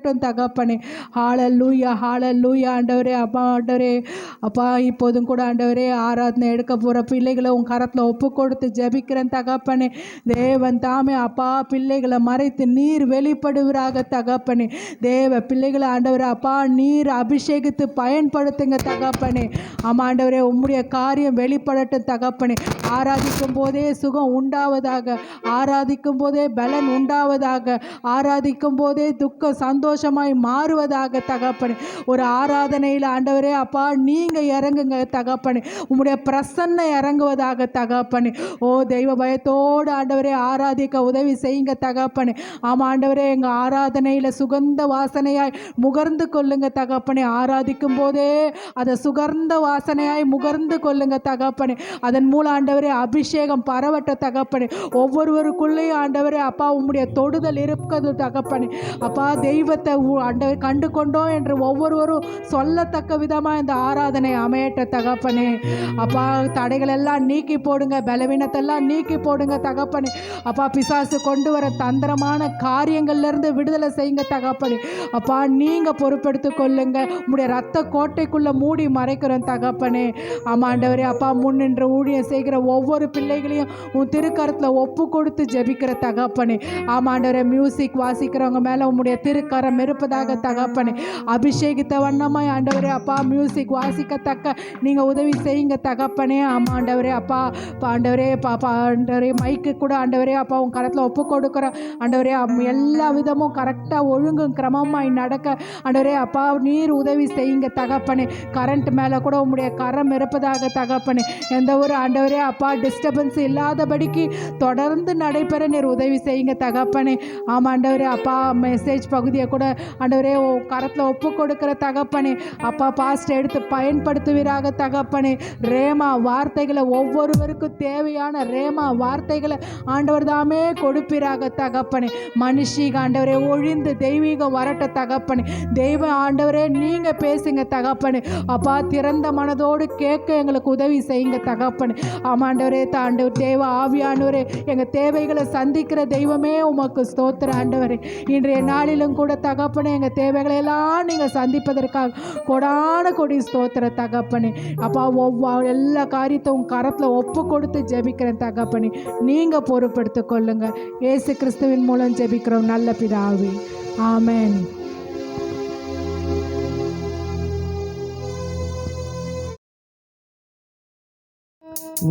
வெளிப்படட்டும் தகப்பனே. ஹalleluya ஹalleluya ஆண்டவரே. அப்பா ஆண்டவரே அப்பா இப்போதும் கூட ஆண்டவரே ஆராதனை எடுக்க போகிற பிள்ளைகளை உன் கரத்தில் ஒப்பு கொடுத்து ஜெபிக்கிறேன் தகப்பனே. தேவன் தாமே அப்பா பிள்ளைகளை மறைத்து நீர் வெளிப்படுவராக தகப்பனே. தேவ பிள்ளைகளை ஆண்டவரே அப்பா நீர் அபிஷேகித்து பயன்படுத்துங்க தகப்பனே. ஆமாம் ஆண்டவரே உம்முடைய காரியம் வெளிப்படட்டும் தகப்பனே. ஆராதிக்கும் போதே சுகம் உண்டாவதாக, ஆராதிக்கும் போதே பலன் உண்டாவதாக, ஆராதிக்கும் போதே துக்கம் சந்தோஷமாய் மாறுவதாக தகப்பனே. ஒரு ஆராதனையில் ஆண்டவரே அப்பா நீங்கள் இறங்குங்க தகப்பனே. உம்முடைய பிரசன்ன இறங்குவதாக தகப்பனே. ஓ தெய்வ பயத்தோடு ஆண்டவரே ஆராதிக்க உதவி செய்யுங்க தகப்பனே. ஆமாம் ஆண்டவரே எங்கள் ஆராதனையில் சுகந்த வாசனையாய் முகர்ந்து கொள்ளுங்க தகப்பனே. ஆராதிக்கும் போதே அதை சுகர்ந்த வாசனையாய் முகர்ந்து கொள்ளுங்க தகப்பனே. அதன் மூலம் ஆண்டவரே அபிஷேகம் பரவட்ட தகப்பனே. ஒவ்வொருவருக்குள்ளேயும் ஆண்டவரே அப்பா உம்முடைய தொடுதல் இருக்கிறது தகப்பனே. அப்பா தெய்வத்தை ஆண்டவர் கண்டு கொண்டோம் என்று ஒவ்வொருவரும் சொல்லத்தக்க விதமாக இந்த ஆராதனை அமையட்ட தகப்பனே. அப்பா தடைகள் எல்லாம் நீக்கி போடுங்க, பலவீனத்தெல்லாம் நீக்கி போடுங்க தகப்பனே. அப்பா பிசாசு கொண்டு வர தந்திரமான காரியங்கள்லேருந்து விடுதலை செய்யுங்க தகப்பனே. அப்பா நீங்கள் பொறுப்பெடுத்து கொள்ளுங்க. உங்களுடைய ரத்த கோட்டைக்குள்ளே மூடி மறைக்கிறோம் தகப்பனே. ஆமாண்டவரே அப்பா முன்னின்று ஊழியம் செய்கிற ஒவ்வொரு பிள்ளைகளையும் உன் திருக்கரத்தில் ஒப்பு கொடுத்து ஜெபிக்கிற தகப்பனே. ஆமாண்டவரே மியூசிக் வாசிக்கிறவங்க மேலே உங்களுடைய திருக்கரம் இருப்பதாக தகப்பனே. அபிஷேகித்த வண்ணமாய் ஆண்டவரே அப்பா மியூசிக் வாசிக்கத்தக்க நீங்கள் உதவி செய்யுங்க தகப்பனே. ஆமாண்டவரே அப்பா ஆண்டவரே பாப்பா ஆண்டவரே மைக்கு கூட ஆண்டவரே அப்பா உன் கரத்தில் ஒப்பு கொடுக்குறோம் ஆண்டவரே. எல்லா விதமும் கரெக்டாக ஒழுங்கும் கிரமமாய் நடக்க ஆண்டவரே அப்பா நீர் உதவி செய்யுங்க தகப்பனே. கரண்ட் மேலே கூட உங்களுடைய கரம் இருப்பதாக தகப்பனே. எந்த ஒரு ஆண்டவரே அப்பா டிஸ்டர்பன்ஸ் இல்லாதபடிக்கு தொடர்ந்து நடைபெற நீர் உதவி செய்யுங்க தகப்பனே. ஆமாம் ஆண்டவரே அப்பா மெசேஜ் பகுதியை கூட ஆண்டவரே கரத்தில் ஒப்பு கொடுக்கிற தகப்பனே. அப்பா பாஸ்ட் எடுத்து பயன்படுத்துவீராக தகப்பனே. ரேமா வார்த்தைகளை ஒவ்வொருவருக்கும் தேவையான ரேமா வார்த்தைகளை ஆண்டவர் தாமே கொடுப்பீராக தகப்பனே. மனுஷீக ஆண்டவரே ஒழிந்து தெய்வீக வரட்ட தகப்பனே. தெய்வ ஆண்டவரே நீங்கள் பேசுங்க தகப்பனே. அப்பா திறந்த மனதோடு கேட்க எங்களுக்கு உதவி செய்யுங்க தகப்பனே. ஆமாண்டவரே தாண்டவர் தேவ ஆவியானவரே எங்கள் தேவைகளை சந்திக்கிற தெய்வமே உமக்கு ஸ்தோத்திர ஆண்டவரே. இன்றைய நாளிலும் கூட தகப்பனே எங்கள் தேவைகளை எல்லாம் நீங்கள் சந்திப்பதற்காக கொடான கொடி ஸ்தோத்திர தகப்பனே. அப்பா எல்லா காரியத்தையும் கரத்தில் ஒப்பு கொடுத்து ஜெபிக்கிறேன் தகப்பனே. நீங்கள் பொறுப்பெடுத்து கொள்ளுங்க. இயேசு கிறிஸ்துவின் மூலம் ஜெபிக்கிறோம் நல்ல பிதாவே. ஆமென்.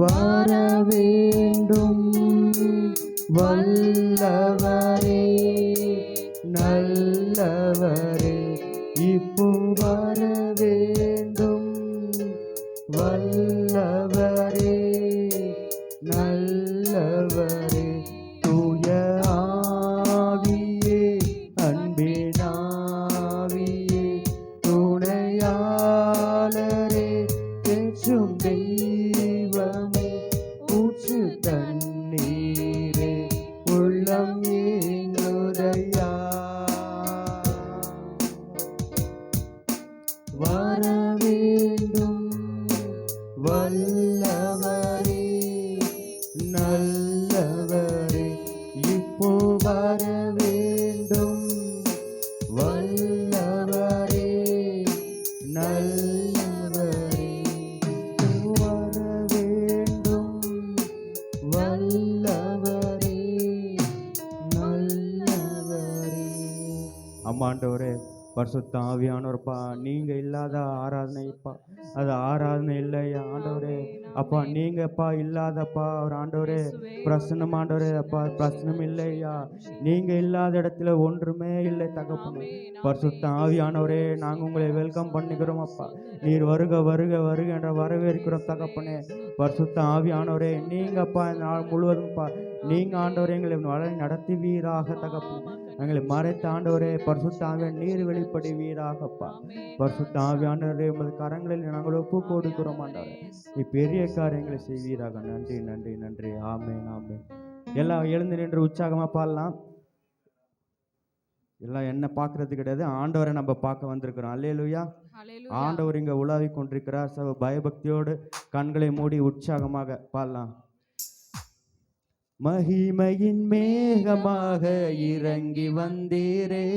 வர வேண்டும் வல்லவரே நல்லவரே, இப்போ வர வேண்டும் வல்லவரே நல்லவரே, தூய ஆவியே அன்பினாவியே துணையாளரே பேசும் தெய்வமே ஊற்று தண்ணீரே உள்ளம் ஏங்குதையா. வர வேண்டும் வல்லவரே நல்லவரே, இப்போ வர வேண்டும் வல்லவரே நல்லவரே, வர வேண்டும் வல்லவரே நல்லவரே. அம்மாண்டவரே பரிசுத்த ஆவியானவர்ப்பா நீங்கள் இல்லாத ஆராதனைப்பா அது ஆராதனை இல்லையா ஆண்டவரே. அப்பா நீங்கப்பா இல்லாதப்பா ஒரு ஆண்டவரே பிரசன்னம் ஆண்டவரே அப்பா பிரசனம் இல்லையா. நீங்கள் இல்லாத இடத்துல ஒன்றுமே இல்லை தகப்பனே. பரிசுத்த ஆவியானவரே நாங்கள் உங்களை வெல்கம் பண்ணிக்கிறோம் அப்பா. நீர் வருக வருக வருக என்ற வரவேற்கிறோம் தகப்பனே. பரிசுத்த ஆவியானவரே நீங்கப்பா இந்த நாள் முழுவதும்ப்பா நீங்கள் ஆண்டவரே எங்களை வழி நடத்துவீராக தகப்பனே. எங்களை மறைத்த ஆண்டவரே பரிசுத்த ஆவியான நீர் வெளிப்படுவீராகப்பா. பரிசுத்த ஆவியானவரே உமது கரங்களில் நாங்கள் ஒப்பு கொடுக்கிறோம் ஆண்டவரே. நீ பெரிய காரியங்களை செய்வீராக. நன்றி நன்றி நன்றி. ஆமென் ஆமென். எல்லாம் எழுந்து நின்று உற்சாகமா பாடலாம். எல்லாம் என்ன பார்க்கறது கிடையாது, ஆண்டவரை நம்ம பார்க்க வந்திருக்கிறோம். அல்லேலூயா. ஆண்டவர் இங்க உலாவி கொண்டிருக்கிறார். பயபக்தியோடு கண்களை மூடி உற்சாகமாக பாடலாம். மகிமையின் மேகமாக இறங்கி வந்தீரே,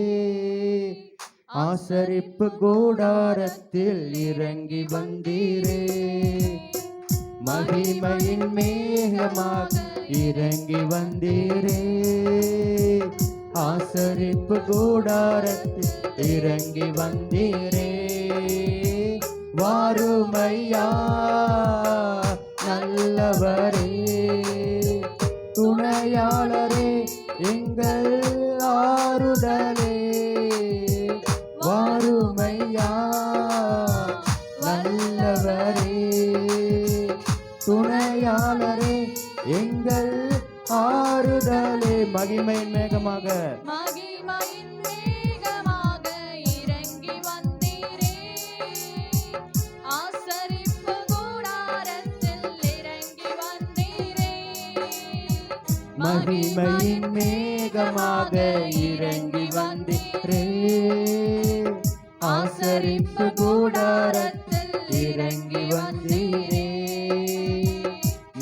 ஆசரிப்பு கூடாரத்தில் இறங்கி வந்தீரே. மகிமையின் மேகமாக இறங்கி வந்தீரே, ஆசரிப்பு கூடாரத்தில் இறங்கி வந்தீரே. வாருமையா நல்லவரே, துணையாளரே, எங்கள் ஆறுதலே. வாருமையா நல்லவரே, துணையாளரே, எங்கள் ஆறுதலே. மகிமையின் மேகமாக மகிமையின் மேகமாக இறங்கி வந்தீரே, ஆசரிப்பு கூடாரத்தில் இறங்கி வந்தீரே. மகிமையின் மேகமாக இறங்கி வந்தீரே, ஆசரிப்பு கூடாரத்தில் இறங்கி வந்தீரே.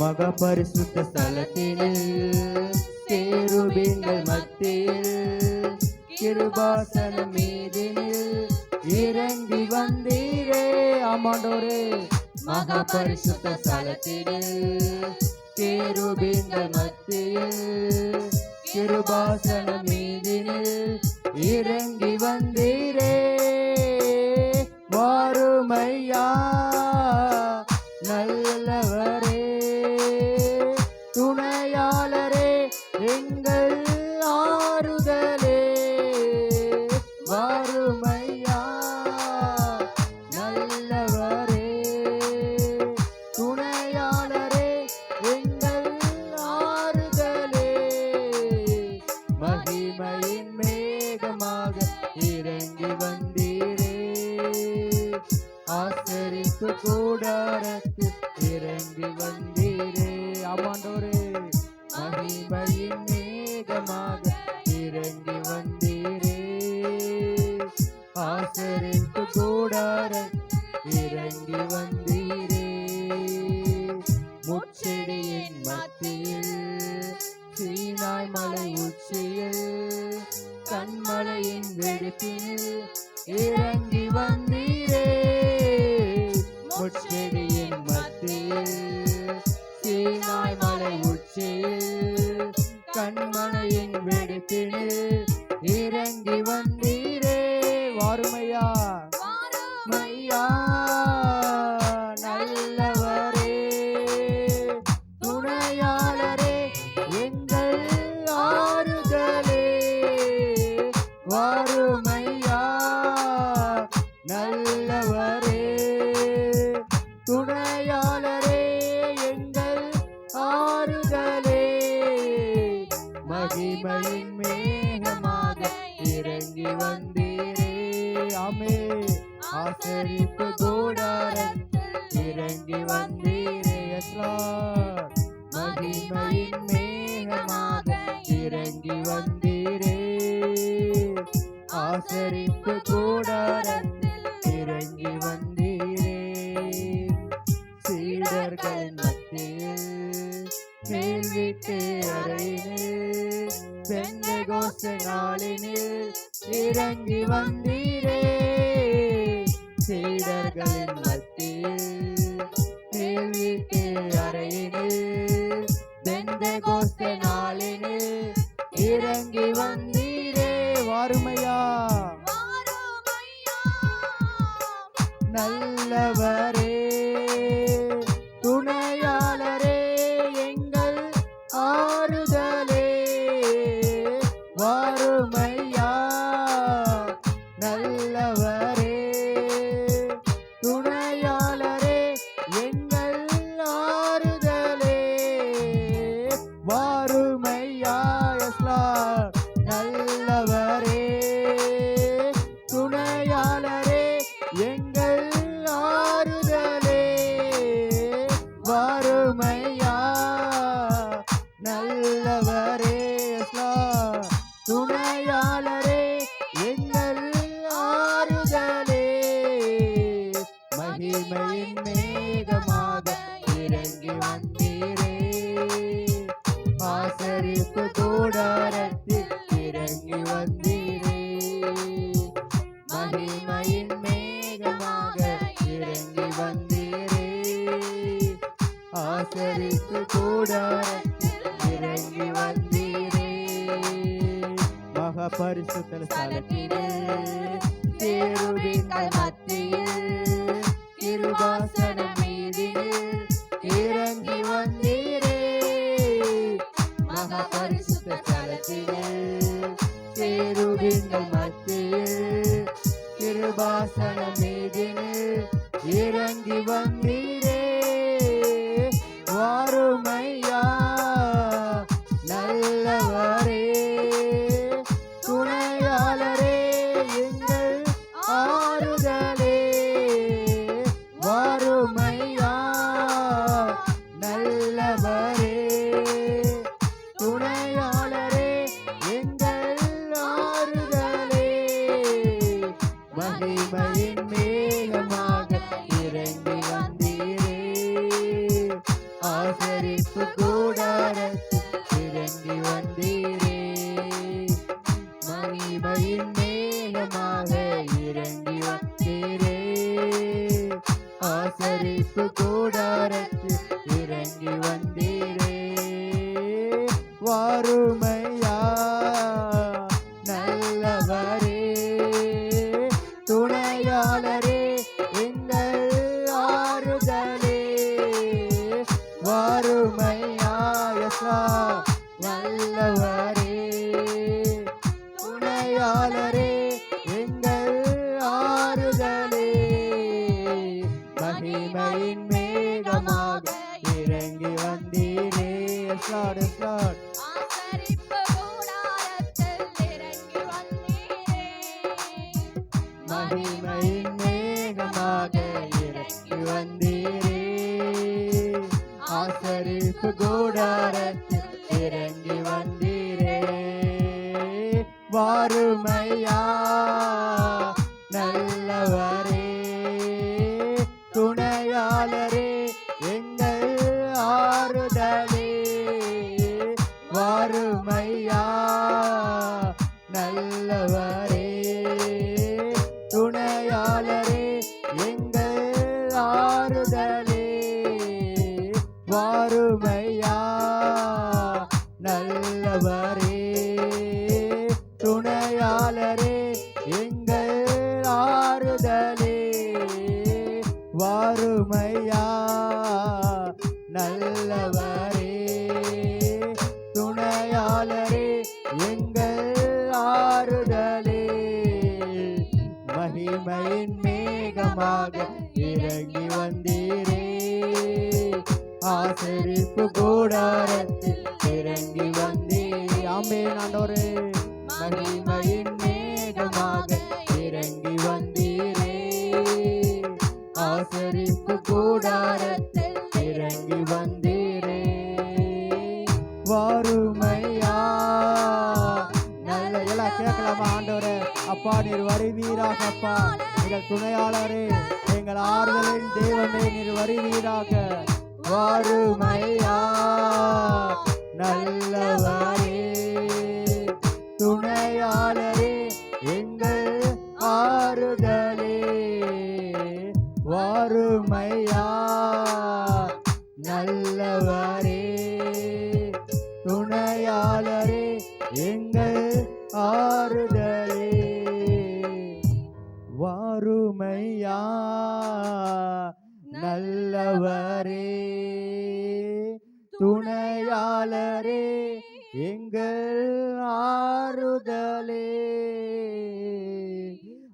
மகா பரிசுத்த ஸ்தலத்தினில் கேருபீன்கள் மத்தியில் கிருபாசனம் மீதினில் இறங்கி வந்தீரே. ஆமாண்டோரே, மகா பரிசுத்த ஸ்தலத்தினில் கேருபீன்கள் மத்தியில் கிருபாசனம் மீதினில் இறங்கி வந்தீரே. வாருமையா நல்லவரே, துணையாளரே, எங்கள் ஆறுதலே. வாருமையா நல்லவரே, துணையாளரே, எங்கள் ஆறுதலே. மகிமையின் மேகமாக இறங்கி வந்தீரே, ஆசரிப்பு கூடாரத்தில் இறங்கி வந்தீரே. ஆமாண்டோரே, மகிமையின் மேகமாக இறங்கி வந்தீரே, ஆசரிப்பு கூடாரத்தில் இறங்கி வந்தீரே. முச்செடியின் மத்தியில் சீனாய் மலை உச்சியில் கண்மலையின் வெடிப்பில் இறங்கி வந்தீரே. முச்செடியின் மத்தியில் சீனாய் மலை உச்சியில் கண்மலையின் வெடிப்பில் இறங்கி வந்தீரே. வாருமையா மையா நல்லவரே, துணையாளரே, எங்கள் ஆறுதலே. வாருமையா நல்லவரே, துணையாளரே, எங்கள் ஆறுதலே. மகிமையின் மேகமாக இறங்கி வந்தீரே. ஆமே, ஆசரிப்பு கூடாரத்தில் இறங்கி வந்தீரே. Yes lord. மகிமையின் மேகமாக இறங்கி வந்தீரே, ஆசரிப்பு கூடாரத்தில் இறங்கி வந்தீரே. சீடர்களின் மத்தியில் மேல் வீட்டு அறையினில் பெந்தெகோஸ்தே நாளினில் இறங்கி வந்தீரே. சீடர்களின் மத்தியில் மேல் வீட்டு அறையினில் பெந்தெகோஸ்தே நாளினில் இறங்கி வந்தீரே. வாருமையா நல்லவரே, துணையாளரே, எங்கள் ஆறுதலே. வாருமையா நல்லவரே, துணையாளரே, எங்கள் ஆறுதலே. வாருமையா எஸ் லார்ட். நல்லவரே, துணையாளரே, எங்கள் ஆறுதலே. வாருமையா நல்லவரே, எஸ் லார்ட். துணையாளரே, எங்கள் ஆறுதலே. மகிமையின் மேகமாக இறங்கி வந்தீரே, ஆசை வந்தீரே. மகிமையின் மேகமாக இறங்கி வந்தீரே. ஆசரிப்பு கூடாரத்தில் இறங்கி வந்தீரே. மகா பரிசுத்த ஸ்தலத்திலே கேருபீன்கள் மத்தியில் கிருபாசனம் மீதில் இறங்கி வந்தீரே. மகா பரிசுத்த ஸ்தலத்திலே கேருபீன்கள் மத்தியில் கிருபாசனம் மீதில் இறங்கி வந்தீரே. வாருமையா நல்லவரே, துணையாளரே, எங்கள் ஆறுதலே. வாருமையா நல்லவரே, துணையாளரே, எங்கள் ஆறுதலே. மகிமையின் மேகமாக இறங்கி வந்தீரே. ஆசரிப்பு கூடாரத்தில் இறங்கி வந்தீரே. மகிமையின் மேகமாக இறங்கி வந்தீரே. ஆசரிப்பு கூடாரத்தில் இறங்கி வந்தீரே. வாருமையா நல்லவரே, துணையாளரே, எங்கள் ஆறுதலே. வாருமையா யசா நல்லவரே, துணையாளரே, எங்கள் ஆறுதலே. மகிமையின் மேகமாக இறங்கி வந்தீரே. சாடு சாடு ஆசரிப்பு கூடாரத்தில் இறங்கி வந்தீரே. மகிமையின் மேகமாக இறங்கி வந்தீரே. ஆசரிப்பு கூடாரத்தில் இறங்கி வந்தீரே. வாருமையா நல்லவரே, துணையாளரே, எங்கள் ஆறுதலே. வாருமையா நல்லவரே, துணையாளரே, எங்கள் ஆறுதலே. வாருமையா நல்லவரே, துணையாளரே, எங்கள் ஆறுதலே. வாருமையா நல்லவரே, துணையாளரே, எங்கள் ஆறுதலே. மகிமையின் மேகமாக இறங்கி வந்தீரே. ஆசரிப்பு கூடாரத்தில் இறங்கி வந்தீரே. ஆமென் ஆண்டவரே. மகிமையின் மேகமாக இறங்கி வந்தீரே. ஆசரிப்பு கூடாரத்தில் இறங்கி வந்தீரே. வாருமையா நல்ல எல்லாம் கேட்கலாமா ஆண்டவரே? அப்பா நீர் வருவீராக. அப்பா எங்கள் துணையாளரே, எங்கள் ஆறுதலின் தெய்வமே நீர் வருவீராக. வாருமையா நல்லவரே, துணையாளரே, எங்கள் ஆறுதலே. வாருமையா நல்லவரே, துணையாளரே, எங்கள் ஆறுதலே. வாருமையா நல்லவரே, துணையாளரே, எங்கள் ஆறுதலே.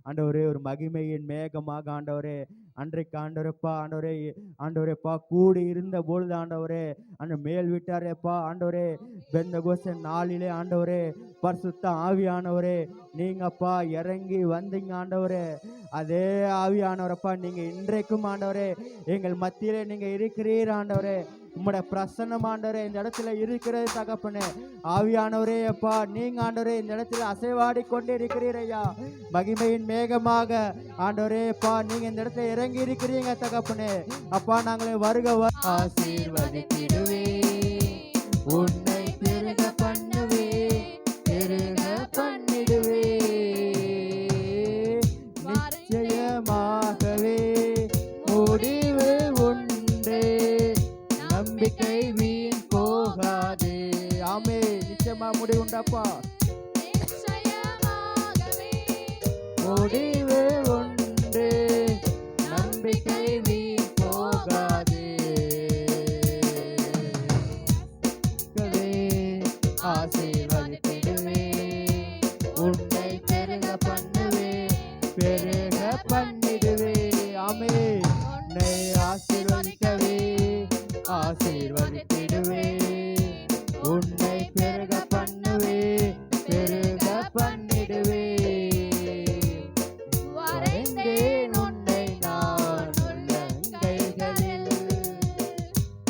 ஆண்டவரே, ஒரு மகிமையின் மேகமாக ஆண்டவரே அன்றைக்கு ஆண்டவரப்பா ஆண்டவரேப்பா கூடி இருந்த பொழுது ஆண்டவரே அந்த மேல் விட்டாரேப்பா ஆண்டவரே பெந்தகோஸ்தே நாளிலே ஆண்டவரே பரிசுத்த ஆவியானவரே நீங்கப்பா இறங்கி வந்தீங்க ஆண்டவரே. அதே ஆவியானவரப்பா நீங்க இன்றைக்கும் ஆண்டவரே எங்கள் மத்தியிலே நீங்க இருக்கிறீர் ஆண்டவரே. உம்முடைய பிரசன்னம் ஆண்டவரே இந்த இடத்துல இருக்கிறது தகப்பனே. ஆவியானவரே அப்பா நீங்க ஆண்டவரே இந்த இடத்துல அசைவாடி கொண்டு இருக்கிறீர் ஐயா. மகிமையின் மேகமாக ஆண்டவரே அப்பா நீங்க இந்த இடத்துல இறங்கி இருக்கிறீங்க தகப்பனே. அப்பா நாங்களை வருக ஆசீர்வதித்திடுவே, உன்னை பெருக பண்ணுவே, பெருக பண்ணிடுவே. அப்பா. நிச்சயமாகவே முடிவு உண்டு, நம்பிக்கை வீண் போகாது. ஆசீர்வதித்திடுவே, உன்னை பெருக பண்ணுவே, பெருக பண்ணிடுவே. ஆமே. உன்னை ஆசீர்வதிக்கவே, ஆசீர்வதித்திடுவே, உன்னை பெருக பண்ணுவே, பெருக பண்ணிடுவே. வரைந்தேன் உன்னை நான் உள்ளங்கைகளில்,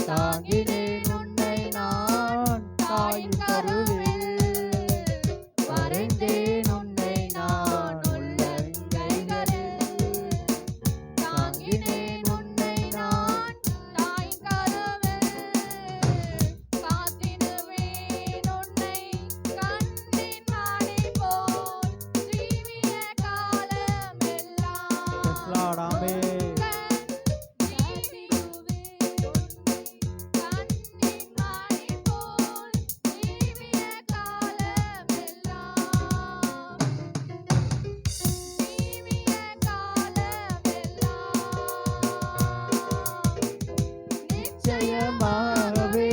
தாங்கினேன் உன்னை நான் தாயின் கருவில். வரைந்தேன் உன்னை நான் உள்ளங்கைகளில், தாங்கினேன் உன்னை நான். தாயின் கருவில் காத்திடுவேன் உன்னை கண்ணின் மணி போல் ஜீவிய காலமெல்லாம். ஆமே. நிச்சயமாகவே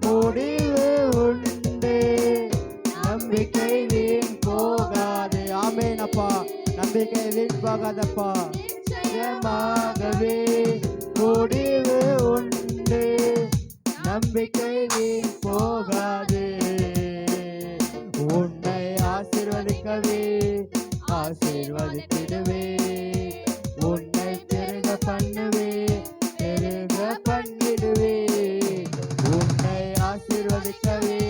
முடிவு உண்டு, நம்பிக்கை வீண் போகாது. ஆமென் அப்பா. நம்பிக்கை வீண் போகாதப்பா. நிச்சயமாகவே முடிவு உண்டு, நம்பிக்கை வீண் போகாது. உன்னை ஆசீர்வதிக்கவே, ஆசீர்வதித்திடுவே, உன்னை பெருக பண்ணுவே, பெருக பண்ணிடுவே. உன்னை ஆசீர்வதிக்கவே,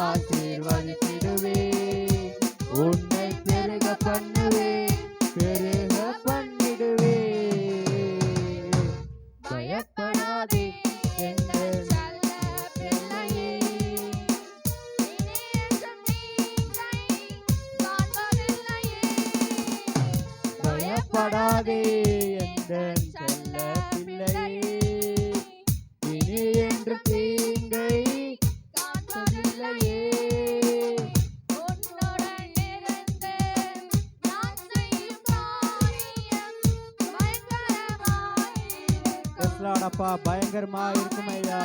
ஆசீர்வதித்திடுவே, உன்னை பெருக பண்ணுவே, பெருக பண்ணிடுவே. பயப்படாதே எங்கள் பயப்படாதே எந்தன் செல்ல பிள்ளையே, இனி என்று தீங்கை காண்பதில்லையே. அப்பா பயங்கரமா இருக்கும் ஐயா.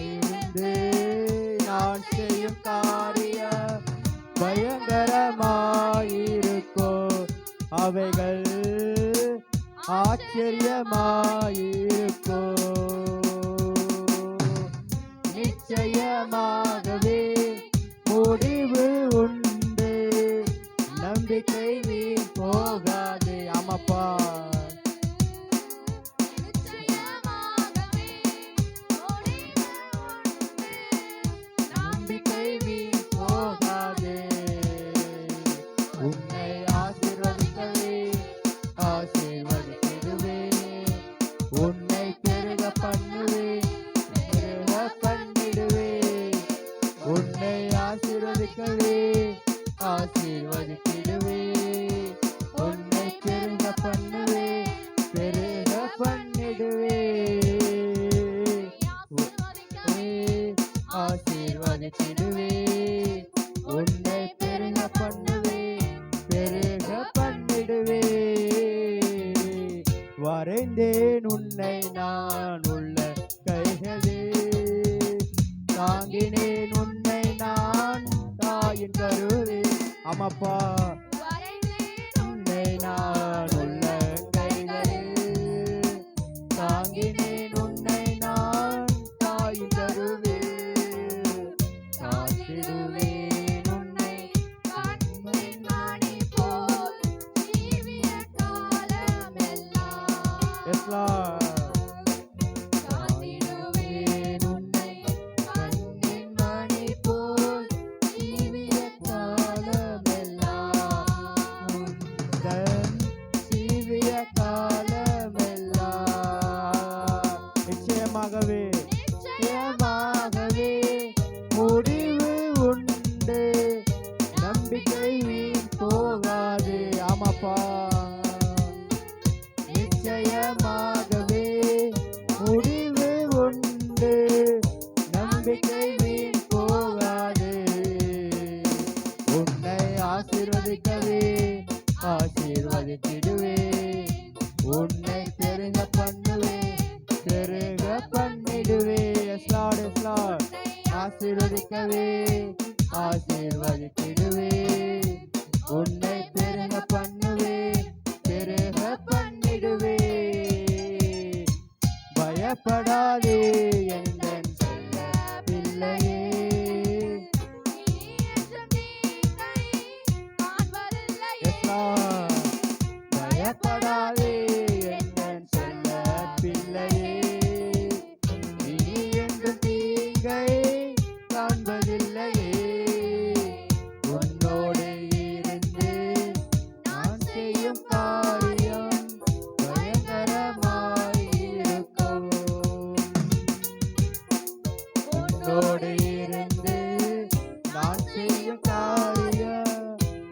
இருந்து நான் செய்யும் காரியம் பயங்கரமாயிருக்கும், அவைகள் ஆச்சரியமாயிருக்கும். நிச்சயமாகவே முடிவு உண்டு, நம்பிக்கை வீண் போகாது. ஆமாப்பா. நம்பிக்கை வீண் போகாது. உன்னை ஆசீர்வதிக்கவே, ஆசீர்வதித்திடுவே, உன்னை பெருக பண்ணுவே, பெருக பண்ணிடுவே. உன்னை ஆசீர்வதிக்கவே, ஆசீர்வதித்திடுவே, உன்னை பெருக பண்ணுவே, பெருக பண்ணிடுவே. ஆசீர்வதித்திடுவே, உன்னை பெருக பண்ணுவே, பெருக பண்ணிடுவே. வரைந்தேன் உன்னை நான் உள்ள கைகளில், தாங்கினேன் உன்னை நான் தாயின் கருவில். ஆமாப்பா. உன்னை நான் உள்ள கைகளில், தாங்கினேன் உன்னை நான் தாயின் கருவில். காத்திடுவேன் உன்னை கண்ணின் மணி போல் ஜீவிய காலமெல்லாம். Yes, Lord. காத்திடுவேன் உன்னை கண்ணின் மணி போல் ஜீவிய காலமெல்லாம். உந்தன் ஜீவிய காலமெல்லாம். நிச்சயமாகவே நிச்சயமாகவே முடிவு உண்டு, நம்பிக்கை வீண் போகாது. ஆமாப்பா. நிச்சயமாகவே பண்ணிடுவே. Yes lord, yes lord. ஆசீர்வதிக்கவே, ஆசீர்வதித்திடுவே. உன்னை பெருக பண்ணுவே, பெருக பண்ணிடுவே. பயப்படாதே எந்தன் செல்ல பிள்ளையே. Yes lord. பயப்படாதே எந்தன் செல்ல பிள்ளையே. இனி என்றும் தீங்கை காண்பதில்லையே. உன்னோடு இருந்து நான் செய்யும் காரியம் பயங்கரமாயிருக்கும். உன்னோடு இருந்து நான் செய்யும் காரியம்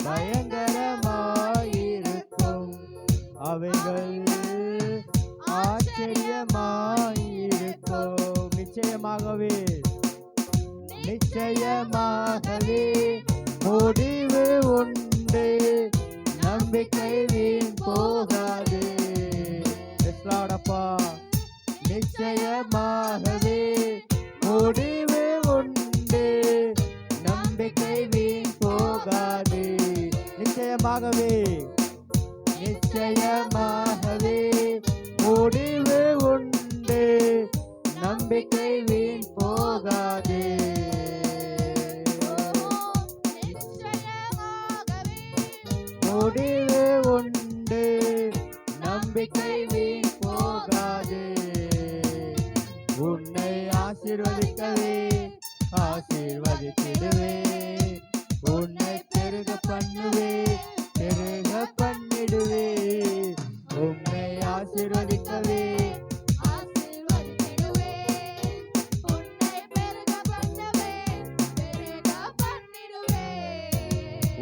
பயங்கரமாயிருக்கும். அவைகள் ஆச்சரியமாயிருக்கும். நிச்சயமாகவே, நிச்சயமாகவே முடிவு உண்டு. நம்பிக்கை வீண் போகாது. எஸ் லார்ட் அப்பா. நிச்சயமாகவே முடிவு உண்டு. நம்பிக்கை வீண் போகாது. நிச்சயமாகவே, நிச்சயமாகவே முடிவு உண்டு. நம்பிக்கை வீண் போகாது. முடிவு உண்டு. நம்பிக்கை வீண் போகாது. உன்னை ஆசீர்வதிக்கவே, ஆசீர்வதித்திடுவே. உன்னை பெருக பண்ணுவே, பெருக பண்ணிடுவே. உன்னை ஆசீர்வதிக்கவே,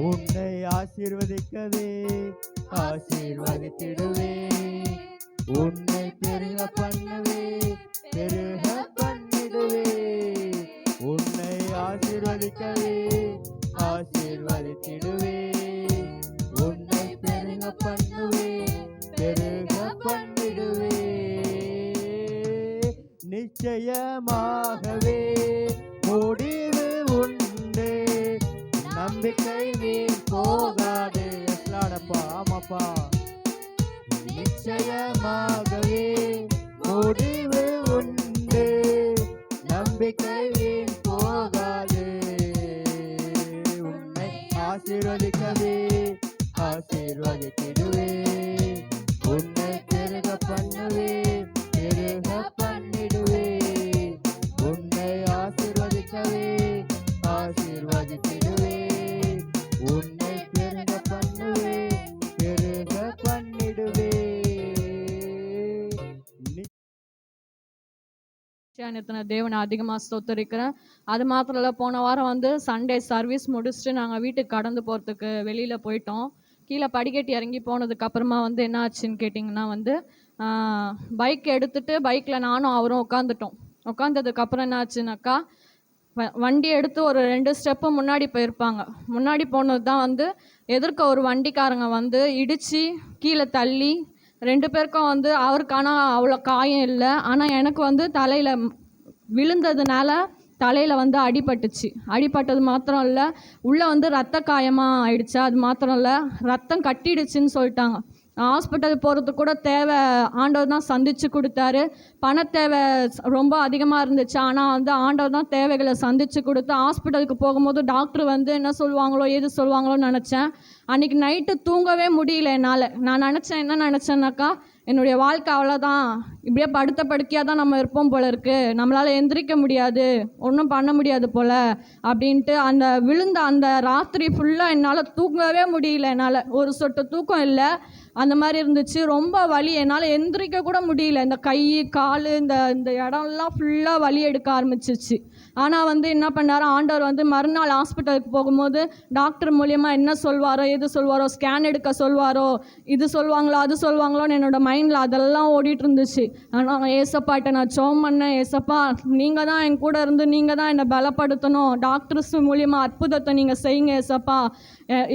உன்னை ஆசீர்வதிக்கவே, ஆசீர்வதித்திடுவே. உன்னை பெருக பண்ணுவே, பெருக பண்ணிடுவே. உன்னை ஆசீர்வதிக்கவே, ஆசீர்வதித்திடுவே. உன்னை பெருக பண்ணுவே, பெருக பண்ணிடுவே. நிச்சயமாகவே முடிவு உண்டு. நம்பிக்கை வீண் போகாது. எஸ் லார்ட் அப்பா. ஆமாப்பா. நிச்சயமாகவே முடிவு உண்டு. நம்பிக்கை வீண் போகாது. உன்னை ஆசீர்வதிக்கவே, ஆசீர்வதித்திடுவே. உன்னை பெருக பண்ணுவே, பெருக பண்ணிடுவே. உன்னை ஆசீர்வதிக்கவே, ஆசீர்வதித்திடுவே. உன்னை பெருக பண்ணுவே, பெருக பண்ணிடுவே. நித்தின தேவனை அதிகமாக ஸ்தோத்தரிக்கிறேன். அது மாத்திரம் இல்லை, போன வாரம் வந்து சண்டே சர்வீஸ் முடிச்சுட்டு நாங்கள் வீட்டுக்கு கடந்து போகிறதுக்கு வெளியில் போயிட்டோம். கீழே படிக்கட்டு இறங்கி போனதுக்கு அப்புறமா வந்து என்ன ஆச்சுன்னு கேட்டிங்கன்னா வந்து பைக் எடுத்துட்டு பைக்கில் நானும் அவரும் உட்காந்துட்டோம். உட்காந்ததுக்கப்புறம் என்ன ஆச்சுனாக்கா, வண்டி எடுத்து ஒரு 2 ஸ்டெப்பு முன்னாடி போயிருப்பாங்க. முன்னாடி போனது தான் வந்து எதிர்க்க ஒரு வண்டிக்காரங்க வந்து இடித்து கீழே தள்ளி 2 பேருக்கும் வந்து அவருக்கு ஆனால் அவ்வளோ காயம் இல்லை. ஆனால் எனக்கு வந்து தலையில் விழுந்ததுனால தலையில் வந்து அடிபட்டுச்சு. அடிபட்டது மாத்திரம் இல்லை, உள்ளே வந்து ரத்த காயமாக ஆயிடுச்சு. அது மாத்திரம் இல்லை, ரத்தம் கட்டிடுச்சுன்னு சொல்லிட்டாங்க. ஹாஸ்பிட்டல் போகிறதுக்கு கூட தேவை ஆண்டவர் தான் சந்தித்து கொடுத்தாரு. பண தேவை ரொம்ப அதிகமாக இருந்துச்சு. ஆனால் வந்து ஆண்டவர் தான் தேவைகளை சந்தித்து கொடுத்து ஹாஸ்பிட்டலுக்கு போகும்போது டாக்டர் வந்து என்ன சொல்லுவாங்களோ ஏது சொல்லுவாங்களோன்னு நினச்சேன். அன்றைக்கி நைட்டு தூங்கவே முடியல என்னால். நான் என்ன நினச்சேன்னாக்கா, என்னுடைய வாழ்க்கை அவ்வளோதான், இப்படியே படுத்த படுக்கையாக தான் நம்ம இருப்போம் போல இருக்குது, நம்மளால் எந்திரிக்க முடியாது, ஒன்றும் பண்ண முடியாது போல் அப்படின்ட்டு அந்த விழுந்த அந்த ராத்திரி ஃபுல்லாக என்னால் தூங்கவே முடியல. என்னால் ஒரு சொட்டு தூக்கம் இல்லை. அந்த மாதிரி இருந்துச்சு. ரொம்ப வலி, என்னால் எந்திரிக்க கூட முடியல. இந்த கை கால் இந்த இடம்லாம் ஃபுல்லாக வலி எடுக்க ஆரம்பிச்சிச்சு. ஆனால் வந்து என்ன பண்ணார் ஆண்டவர் வந்து மறுநாள் ஹாஸ்பிட்டலுக்கு போகும்போது டாக்டர் மூலியமாக என்ன சொல்வாரோ எது சொல்வாரோ, ஸ்கேன் எடுக்க சொல்வாரோ, இது சொல்லுவாங்களோ அது சொல்லுவாங்களோன்னு என்னோடய மைண்டில் அதெல்லாம் ஓடிட்டு இருந்துச்சு. ஆனால் ஏசப்பாட்ட நான் ஜெபம் பண்ணேன், ஏசப்பா நீங்கள் தான் என் கூட இருந்து நீங்கள் தான் என்னை பலப்படுத்தணும், டாக்டர்ஸ் மூலியமாக அற்புதத்தை நீங்கள் செய்யுங்க ஏசப்பா.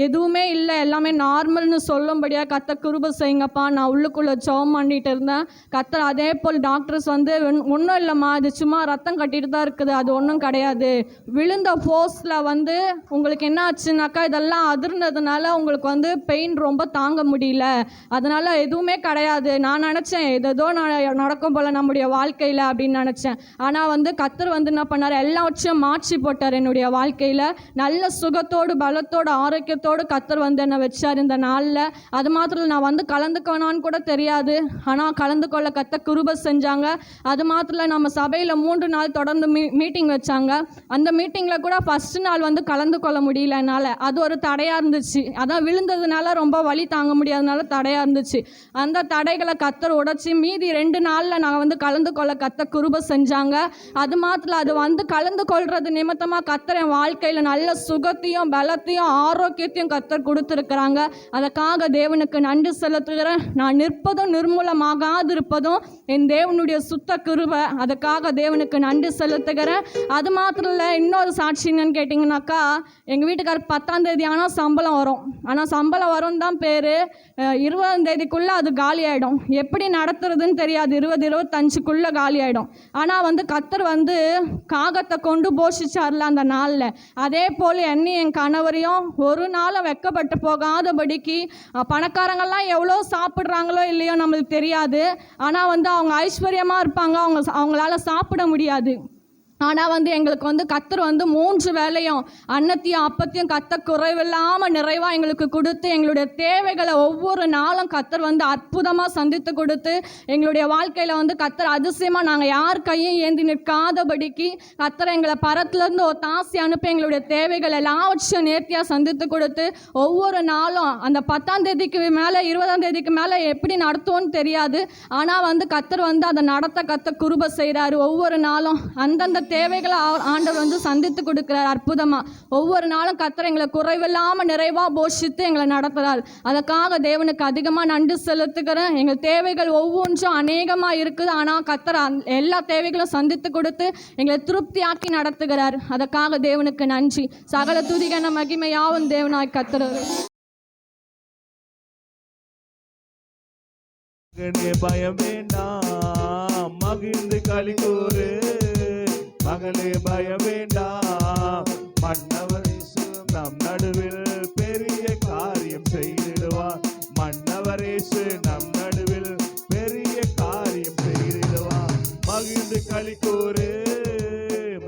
எதுவுமே இல்லை, எல்லாமே நார்மல்னு சொல்லும்படியாக கத்த கிருபை செய்யுங்கப்பா. நான் உள்ளுக்குள்ளே ஜெபம் பண்ணிட்டு இருந்தேன். கர்த்தர் அதே போல் டாக்டர்ஸ் வந்து ஒன்றும் இல்லைம்மா, அது சும்மா ரத்தம் கட்டிட்டு தான் இருக்குது, அது ஒன்றும் கிடையாது. விழுந்த ஃபோர்ஸில் வந்து உங்களுக்கு என்ன ஆச்சுனாக்கா இதெல்லாம் அதிர்ந்ததுனால உங்களுக்கு வந்து பெயின் ரொம்ப தாங்க முடியல, அதனால் எதுவுமே கிடையாது. நான் நினச்சேன் ஏதோ நடக்கும் போல் நம்முடைய வாழ்க்கையில் அப்படின்னு நினச்சேன். ஆனால் வந்து கர்த்தர் வந்து என்ன பண்ணார், எல்லாவற்றையும் மாற்றி போட்டார் என்னுடைய வாழ்க்கையில். நல்ல சுகத்தோடு பலத்தோடு ஆரோக்கியத்தோடு கர்த்தர் வந்து என்னை வச்சார் இந்த நாளில். அது மாத்திரம் நான் வந்து கலந்துக்கணும்னு கூட தெரியாது, ஆனால் கலந்து கொள்ள கர்த்தர் கிருபை செஞ்சாங்க. அது மாத்திரம் நம்ம சபையில் 3 நாள் தொடர்ந்து மீட்டிங் வச்சாங்க. அந்த மீட்டிங்கில் கூட ஃபஸ்ட்டு நாள் வந்து கலந்து கொள்ள முடியல என்னால். அது ஒரு தடையாக இருந்துச்சு. அதான் விழுந்ததுனால ரொம்ப வலி தாங்க முடியாதனால தடையாக இருந்துச்சு. அந்த தடைகளை கர்த்தர் உடைச்சி மீதி 2 நாளில் நான் வந்து கலந்து கொள்ள கர்த்தர் கிருபை செஞ்சாங்க. அது மாத்திரம் அது வந்து கலந்து கொள்வது நிமித்தமாக கர்த்தர் என் வாழ்க்கையில் நல்ல சுகத்தையும் பலத்தையும் ஆரோக்கியத்தையும் கர்த்தர் கொடுத்துருக்குறாங்க. அதற்காக தேவனுக்கு நன்றி செலுத்துகிறேன். நான் நிற்பதும் நிர்மூலமாகாதிருப்பதும் என் தேவனுடைய சுத்த கிருபை. அதுக்காக தேவனுக்கு நன்றி செலுத்துகிறேன். அது மாத்திரம் இல்லை, இன்னொரு சாட்சி என்னன்னு கேட்டிங்கனாக்கா, எங்கள் வீட்டுக்காரருக்கு 10ஆம் தேதி ஆனால் சம்பளம் வரும். ஆனால் சம்பளம் வரும் தான் பேர், 20ஆம் தேதிக்குள்ளே அது காலி ஆகிடும். எப்படி நடத்துறதுன்னு தெரியாது, 20-25க்குள்ளே காலி ஆகிடும். ஆனால் வந்து கர்த்தர் வந்து காகத்தை கொண்டு போஷிச்சார்ல அந்த நாளில், அதே போல் என்னையும் என் கணவரையும் ஒரு நாளும் வெட்கப்பட்டு போகாதபடிக்கு, பணக்காரங்கள்லாம் எவ்வளோ சாப்பிட்றாங்களோ இல்லையோ நம்மளுக்கு தெரியாது, ஆனால் வந்து அவங்க ஐஸ்வர்யமாக இருப்பாங்க, அவங்களால சாப்பிட முடியாது. ஆனால் வந்து எங்களுக்கு வந்து கர்த்தர் வந்து 3 வேளையும் அன்னத்தையும் அப்பத்தையும் கர்த்தர் குறைவில்லாமல் நிறைவாக எங்களுக்கு கொடுத்து எங்களுடைய தேவைகளை ஒவ்வொரு நாளும் கர்த்தர் வந்து அற்புதமாக சந்தித்து கொடுத்து எங்களுடைய வாழ்க்கையில் வந்து கர்த்தர் அதிசயமாக நாங்கள் யார் கையும் ஏந்தி நிற்காதபடிக்கு கர்த்தர் எங்களை பரத்துலேருந்து ஒரு தாசி அனுப்பி எங்களுடைய தேவைகள் எல்லாவற்றையும் நேர்த்தியாக சந்தித்து கொடுத்து ஒவ்வொரு நாளும் அந்த 10ஆம் தேதிக்கு மேலே 20ஆம் தேதிக்கு மேலே எப்படி நடத்துவோன்னு தெரியாது, ஆனால் வந்து கர்த்தர் வந்து அதை நடத்த கர்த்தர் கிருபை செய்கிறாரு. ஒவ்வொரு நாளும் அந்தந்த தேவைகளை ஆண்டவர் வந்து சந்தித்து கொடுக்கிறார் அற்புதமாக. ஒவ்வொரு நாளும் கர்த்தர் எங்களை குறைவில்லாமல் நிறைவாக போஷித்து எங்களை நடத்துகிறார். அதற்காக தேவனுக்கு அதிகமாக நன்றி செலுத்துகிறேன். எங்கள் தேவைகள் ஒவ்வொன்றும் அநேகமாக இருக்குது, ஆனால் கர்த்தர் எல்லா தேவைகளும் சந்தித்து கொடுத்து எங்களை திருப்தியாக்கி நடத்துகிறார். அதற்காக தேவனுக்கு நன்றி. சகல துதிகன மகிமையாவும் தேவனாய் கர்த்தர். பயம் வேண்டாம், மகிழ்ந்து களி கூறு மகளே, பயம் வேண்டாம், மன்னவர் இயேசு நம் நடுவில் பெரிய காரியம் செய்திடுவார். மன்னவர் இயேசு நம் நடுவில் பெரிய காரியம் செய்திடுவார். மகிழ்ந்து களி கூறு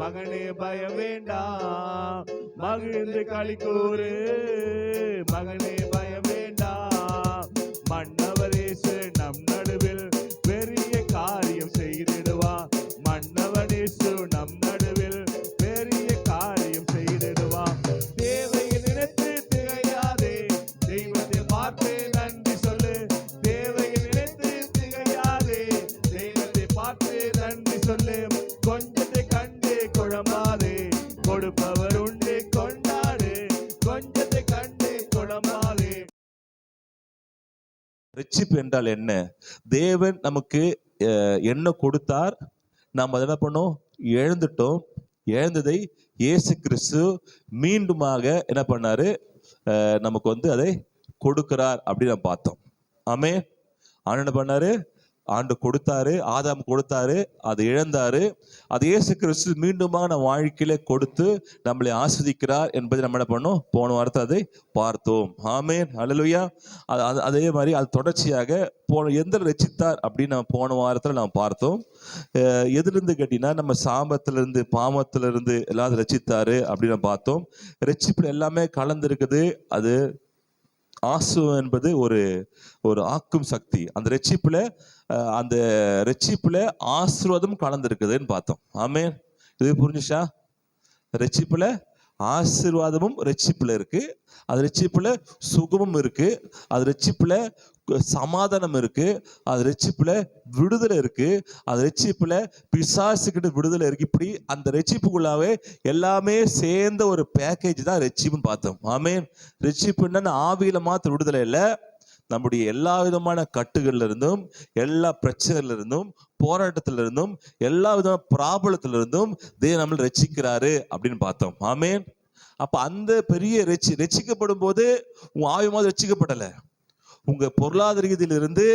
மகனே, பயம் வேண்டாம், மகிழ்ந்து களி கூறு மகனே, பயம் வேண்டாம், மன்னவர் இயேசு நம் நடுவில் பெரிய காரியம் செய்திடுவார். மன்னவர் இயேசு நம் நடுவில் பெரிய காரியம் செய்திடுவார். தேவையை நினைத்து திகையாதே, தெய்வத்தை பார்த்து நன்றி சொல்லு. தேவையை நினைத்து திகையாதே, தெய்வத்தை பார்த்து நன்றி சொல்லு. கொஞ்சத்தை கண்டு குழம்பாதே, கொடுப்பவர் உண்டு கொண்டாடு. கொஞ்சத்தை கண்டு குழம்பாதே. ரட்சிப்பு என்றால் என்ன? தேவன் நமக்கு என்ன கொடுத்தார், நாம் அதை என்ன பண்ணோம், எழுந்துட்டோம். எழுந்ததை இயேசு கிறிஸ்து மீண்டுமாக என்ன பண்ணாரு, நமக்கு வந்து அதை கொடுக்கிறார் அப்படின்னு நம்ம பார்த்தோம். ஆமென். ஆண்டு என்ன பண்ணாரு, ஆண்டு கொடுத்தாரு, ஆதாம் கொடுத்தாரு, அது இழந்தாரு, அது இயேசு கிறிஸ்து மீண்டுமாக நம்ம வாழ்க்கையில கொடுத்து நம்மளை ஆஸ்வதிக்கிறார் என்பதை நம்ம என்ன பண்ணோம், போன வாரத்தை அதை பார்த்தோம். ஆமென், அல்லேலூயா. அதே மாதிரி அது தொடர்ச்சியாக எந்த ரட்சித்தார் அப்படின்னு நம்ம போன வாரத்தில் நாம் பார்த்தோம். எதிலிருந்து கேட்டீங்கன்னா, நம்ம சாபத்திலிருந்து பாவத்திலிருந்து எல்லாரும் ரட்சித்தாரு அப்படின்னு பார்த்தோம். ரட்சிப்பில் எல்லாமே கலந்துருக்குது. அது ஆசுவம் என்பது ஒரு ஆக்கும் சக்தி. அந்த ரட்சிப்புல ஆசீர்வாதம் கலந்துருக்குதுன்னு பார்த்தோம். ஆமென். இது புரிஞ்சுச்சா? ரட்சிப்புல ஆசீர்வாதமும் ரட்சிப்புல இருக்கு, அது ரட்சிப்புல சுகமும் இருக்கு, அது ரட்சிப்புல சமாதானம் இருக்கு, அது ரட்சிப்புல விடுதலை இருக்கு, அது ரட்சிப்புல பிசாசுக்கிட்ட விடுதலை இருக்கு. இப்படி அந்த ரட்சிப்புக்குள்ளாவே எல்லாமே சேர்ந்த ஒரு பேக்கேஜ் தான் ரட்சிப்புன்னு பார்த்தோம். ஆமென். ரட்சிப்புன்னா ஆவியில மாத்திர விடுதலை இல்லை, நம்முடைய எல்லா விதமான கட்டுகள்ல இருந்தும், எல்லா பிரச்சனையில இருந்தும், போராட்டத்தில இருந்தும், எல்லா விதமான ப்ராப்ளத்துல இருந்தும் தேவன் நம்மளை ரட்சிக்கிறாரு அப்படின்னு பார்த்தோம். ஆமென். அப்ப அந்த பெரிய ரட்சிக்கப்படும் போது உன் ஆவி மாதிரி ரட்சிக்கப்படலை, உங்க பொருளாதார ரீதியிலிருந்து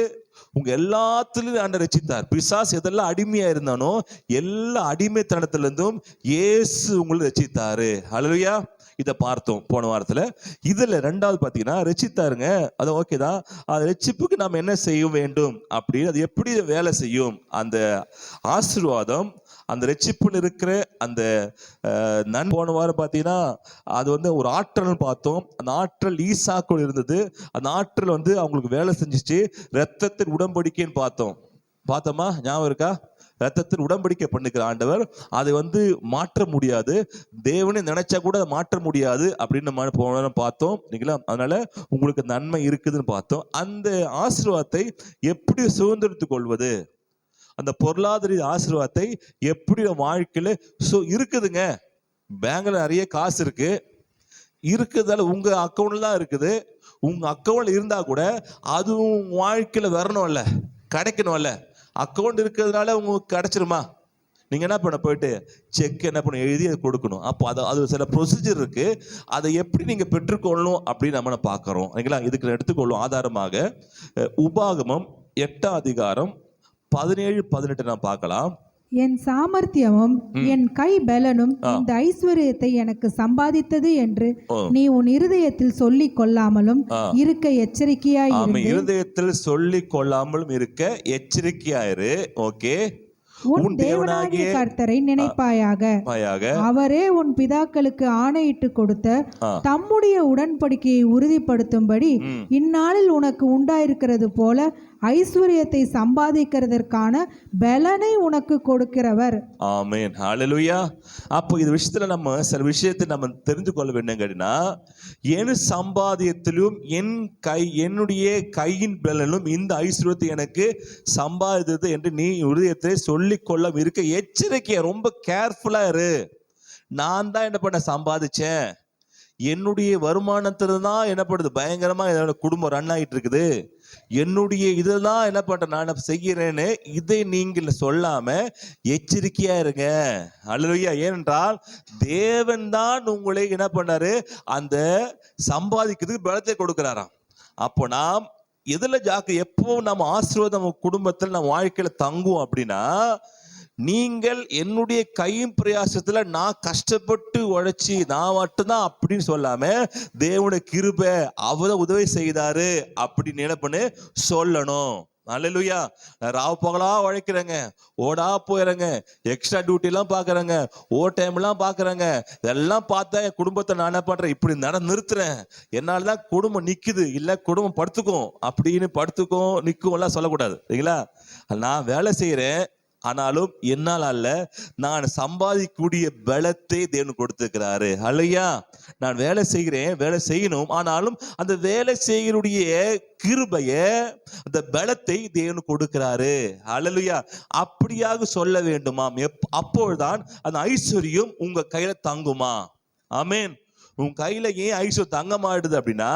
உங்க எல்லாத்திலும் ஆண்டவர் ரட்சித்தார். பிசாசு எதெல்லாம் அடிமையா இருந்தானோ எல்லா அடிமைத்தனத்திலிருந்தும் இயேசு உங்களை ரட்சித்தாரு. ஹல்லேலூயா. இதை பார்த்தோம் போன வாரத்துல. இதுல ரெண்டாவது பாத்தீங்கன்னா ரட்சித்தாருங்க, அது ஓகே தான். அது ரட்சிப்புக்கு நாம் என்ன செய்ய வேண்டும் அப்படின்னு, அது எப்படி வேலை செய்யும், அந்த ஆசீர்வாதம், அந்த ரட்சிப்புல இருக்கிற அந்த போன வாரம் பார்த்தீங்கன்னா அது ஒரு ஆற்றல் பார்த்தோம். அந்த ஆற்றல் ஈசாக்குள் இருந்தது. அந்த ஆற்றல் அவங்களுக்கு வேலை செஞ்சிச்சு. இரத்தத்தின் உடன்படிக்கைன்னு பார்த்தோமா? ஞாபகம் இருக்கா? ரத்தத்தில் உடன்படிக்கை பண்ணுகிற ஆண்டவர், அதை மாற்ற முடியாது. தேவனே நினைச்சா கூட அதை மாற்ற முடியாது அப்படின்னு நம்ம போன பார்த்தோம் இல்லைங்களா? அதனால உங்களுக்கு நன்மை இருக்குதுன்னு பார்த்தோம். அந்த ஆசீர்வாதத்தை எப்படி சுதந்திரத்துக் கொள்வது, அந்த பொருளாதார ஆசீர்வாதத்தை எப்படி வாழ்க்கையில இருக்குதுங்க. பேங்க்ல நிறைய காசு இருக்குதால உங்க அக்கௌண்ட்ல தான் இருக்குது. உங்க அக்கௌண்ட்ல இருந்தா கூட அதுவும் வாழ்க்கையில வரணும்ல, கிடைக்கணும்ல. அக்கௌண்ட் இருக்கிறதுனால உங்களுக்கு கிடைச்சிருமா? நீங்க என்ன பண்ண, போயிட்டு செக் என்ன பண்ண எழுதி அதை கொடுக்கணும். அப்போ அது சில ப்ரொசீஜர் இருக்கு. அதை எப்படி நீங்க பெற்றுக்கொள்ளணும் அப்படின்னு நம்ம பார்க்கிறோம் இல்லைங்களா? இதுக்கு எடுத்துக்கொள்ளும் ஆதாரமாக உபாகமம் 8ஆம் அதிகாரம் 17-18 நாம் பார்க்கலாம். என் சாமர்த்தியமும் என் கை பலனும் இந்த ஐஸ்வர்யத்தை எனக்கு சம்பாதித்தது என்று நீ உன் இருதயத்தில் சொல்லிக் கொள்ளாமலும் இருக்க எச்சரிக்கையாயிரு. இருதயத்தில் சொல்லிக் கொள்ளாமலும் இருக்க எச்சரிக்கையாயிரு. ஓகே. உன் தேவனாகிய கர்த்தரை நினைப்பாயாக. அவரே உன் பிதாக்களுக்கு ஆணையிட்டு கொடுத்த தம்முடைய உடன்படிக்கையை உறுதிப்படுத்தும்படி இந்நாளில் உனக்கு உண்டாயிருக்கிறது போல ஐஸ்வர்யத்தை சம்பாதிக்கிறதற்கான பலனை உனக்கு கொடுக்கிறவர். ஆமென். ஹல்லேலூயா. அப்போ இந்த விஷயத்துல நம்ம சில விஷயத்தை நம்ம தெரிந்து கொள்ள வேண்டும். கேட்டீங்கன்னா, என் சம்பாதியத்திலும் என்னுடைய கையின் பலனும் இந்த ஐஸ்வர்யத்தை எனக்கு சம்பாதித்தது என்று நீ உறுதியத்தை சொல்லிக் கொள்ள இருக்க எச்சரிக்கையா, ரொம்ப கேர்ஃபுல்லா இரு. நான் தான் என்ன பண்ண சம்பாதிச்சேன், என்னுடைய வருமானத்துல தான் என்ன பண்ணுது பயங்கரமா என்னோட குடும்பம் ரன் ஆகிட்டு இருக்குது, என்னுடைய இதெல்லாம் என்ன பண்றேன் நான் செய்கிறேன்னு இதை நீங்கள் சொல்லாம எச்சரிக்கையா இருங்க. அல்லேலூயா. ஏனென்றால் தேவன் தான் உங்களை என்ன பண்ணாரு, அந்த சம்பாதிக்கிறதுக்கு பலத்தை கொடுக்கிறாராம். அப்போ நாம் எதுல எப்போ நம்ம ஆசீர்வாதம் நம்ம குடும்பத்தில் நம்ம வாழ்க்கையில தங்குவோம் அப்படின்னா, நீங்கள் என்னுடைய கையின் பிரயாசத்துல நான் கஷ்டப்பட்டு உழைச்சி நான் மட்டும்தான் அப்படின்னு சொல்லாம தேவனுடைய கிருபை அவரை உதவி செய்தாரு அப்படின்னு என்ன பண்ணு சொல்லணும். அல்லேலூயா. ராவ் பகலா உழைக்கிறேங்க, ஓடா போயிறங்க, எக்ஸ்ட்ரா டியூட்டி எல்லாம் பாக்குறேங்க, ஓவர் டைம் எல்லாம் பாக்குறேங்க, இதெல்லாம் பார்த்தா என் குடும்பத்தை நான் என்ன பண்றேன், இப்படி நிறுத்துறேன், என்னாலதான் குடும்பம் நிக்குது, இல்ல குடும்பம் படுத்துக்கும் அப்படின்னு படுத்துக்கும் நிக்கும் எல்லாம் சொல்லக்கூடாது இல்லைங்களா? நான் வேலை செய்யறேன், ஆனாலும் என்னால் அல்ல, நான் சம்பாதிக்கக்கூடிய பலத்தை தேவன் கொடுத்திருக்கிறாரு. அல்லையா? நான் வேலை செய்கிறேன், வேலை செய்யணும், ஆனாலும் அந்த வேலை செய்யக்கூடிய கிருபைய, அந்த பலத்தை தேவன் கொடுக்கிறாரு. அல்லேலூயா. அப்படியாக சொல்ல வேண்டுமாம். அப்பொழுதுதான் அந்த ஐஸ்வர்யம் உங்க கையில தங்குமா. ஆமென். உன் கையில ஏன் ஐஸ்வர்யம் தங்க மாட்டுது அப்படின்னா,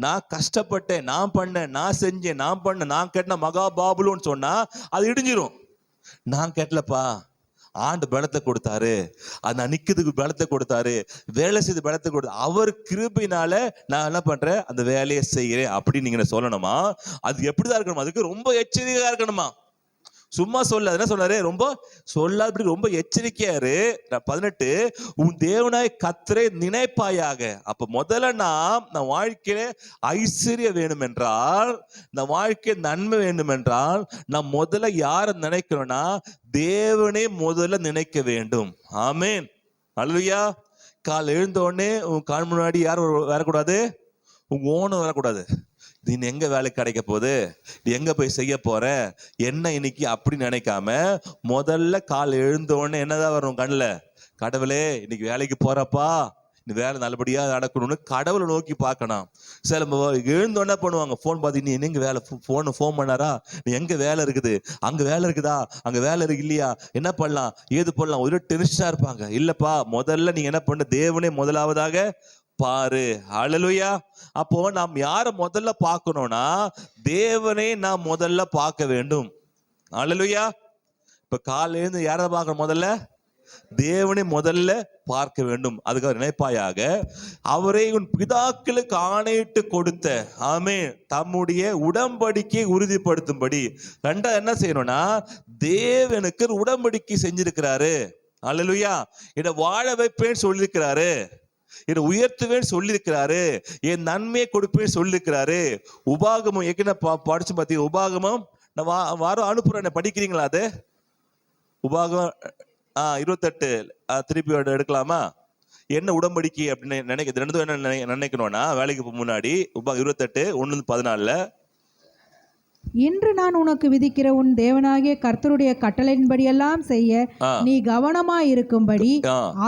நான் கஷ்டப்பட்டேன், நான் பண்ணேன், நான் செஞ்சேன், நான் பண்ணேன், நான் கேட்ட மகாபாபுலோன்னு சொன்னா அது இடிஞ்சிரும். நான் கேட்டலப்பா, ஆண்டு பலத்தை கொடுத்தாரு, அது நிக்கிறதுக்கு பலத்தை கொடுத்தாரு, வேலை செய்து பலத்தை கொடுத்தாரு, அவர் கிருபையினால நான் என்ன பண்றேன், அந்த வேலையை செய்கிறேன் அப்படின்னு நீங்க சொல்லணுமா? அது எப்படிதான் இருக்கணுமா? அதுக்கு ரொம்ப எச்சரிக்கையா இருக்கணுமா? சும்மா சொல்ல என்ன சொன்னாரு, ரொம்ப சொல்ல அப்படி ரொம்ப எச்சரிக்கையாரு. 18 உன் தேவனாய் கர்த்தரை நினைப்பாயாக. அப்ப முதல்ல நாம் வாழ்க்கையில ஐஸ்வர்யம் வேணும் என்றால், இந்த வாழ்க்கை நன்மை வேண்டும் என்றால், நாம் முதல்ல யாரை நினைக்கணும்னா தேவனே முதல்ல நினைக்க வேண்டும். ஆமென். அல்லேலூயா. கால் எழுந்த உடனே உன் கால் முன்னாடி யாரும் வரக்கூடாது, உங்க ஓனும் வரக்கூடாது. நீ எங்க வேலைக்கு கிடைக்க போகுது, நீ எங்க போய் செய்ய போற என்ன இன்னைக்கு அப்படின்னு நினைக்காம, முதல்ல கால் எழுந்த உடனே என்னதான் வரும் கண்ணுல, கடவுளே இன்னைக்கு வேலைக்கு போறப்பா, இந்த வேலை நல்லபடியா நடக்கணும்னு கடவுளை நோக்கி பார்க்கணும். சில எழுந்த உடனே பண்ணுவாங்க, போன் பார்த்து, நீ எங்க வேலை, போன் பண்ணாரா, நீ எங்க வேலை இருக்குது, அங்க வேலை இருக்குதா, அங்க வேலை இருக்கு இல்லையா, என்ன பண்ணலாம் ஏது பண்ணலாம், ஒரு டென்ஷனா இருப்பாங்க. இல்லப்பா, முதல்ல நீங்க என்ன பண்ண, தேவனே முதலாவதாக பாரு. ஹல்லேலூயா. அப்போ நாம் யாரை முதல்ல பார்க்கணும்னா தேவனை நாம் முதல்ல பார்க்க வேண்டும். ஹல்லேலூயா. இப்ப காலையில இருந்து யாரை பார்க்கணும், முதல்ல தேவனை முதல்ல பார்க்க வேண்டும். அதுக்காக நினைப்பாயாக, அவரை உன் பிதாக்களுக்கு ஆணையிட்டு கொடுத்த தம்முடைய உடன்படிக்கையை உறுதிப்படுத்தும்படி. ரெண்டாவது என்ன செய்யணும்னா, தேவனுக்கு உடன்படிக்கை செஞ்சிருக்கிறாரு. அல்லேலூயா. இதை வாழ வைப்பேன்னு சொல்லியிருக்கிறாரு, இதை உயர்த்துவேன்னு சொல்லியிருக்கிறாரு, என் நன்மையை கொடுப்பேன்னு சொல்லியிருக்கிறாரு. உபாகமம் ஏற்கனவே படிச்சு பார்த்தீங்க. உபாகமம் நான் வாரம் அனுப்புறேன், படிக்கிறீங்களா? அது உபாகம் 28 திருப்பி எடுக்கலாமா? என்ன உடன்படிக்கை அப்படின்னு நினைக்கிறது? ரெண்டும் என்ன நினைக்கணும்னா, வேலைக்கு முன்னாடி 28 1-14 இன்று நான் உனக்கு விதிக்கிற உன் தேவனாகிய கர்த்தருடைய கட்டளையின்படியெல்லாம் செய்ய நீ கவனமாய் இருக்கும்படி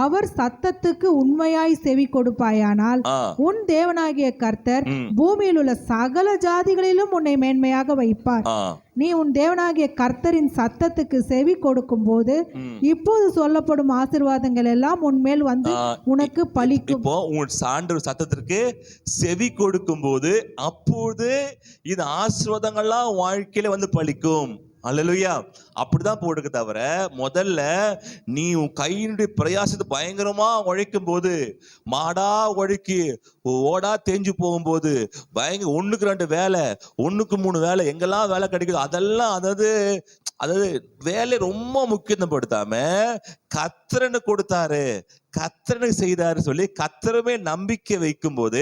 அவர் சத்தத்துக்கு உண்மையாய் செவி கொடுப்பாயானால் உன் தேவனாகிய கர்த்தர் பூமியில் உள்ள சகல ஜாதிகளிலும் உன்னை மேன்மையாக வைப்பார். நீ உன் தேவனாகிய கர்த்தரின் சத்தத்துக்கு செவி கொடுக்கும் போது இப்போது சொல்லப்படும் ஆசீர்வாதங்கள் எல்லாம் உன்மேல் வந்து உனக்கு பலிக்கும். இப்போ உன் சான்று சத்தத்திற்கு செவி கொடுக்கும் போது அப்போது இது ஆசீர்வாதங்கள்லாம் வாழ்க்கையில வந்து பலிக்கும். அல்லேலூயா. அப்படிதான் போட்டுக்க தவிர, முதல்ல நீ உன் கையினுடைய பிரயாசத்தை பயங்கரமா உழைக்கும் போது, மாடா உழைக்கி ஓடா தேஞ்சு போகும்போது, பயங்கர 1க்கு 2 வேலை 1க்கு 3 வேலை எங்கெல்லாம் வேலை கிடைக்குது அதெல்லாம், அதாவது வேலை ரொம்ப முக்கியத்துவப்படுத்தாம கர்த்தரனுக்கு கொடுத்தாரு, கர்த்தரனுக்கு செய்தாரு சொல்லி கர்த்தருமே நம்பிக்கை வைக்கும் போது,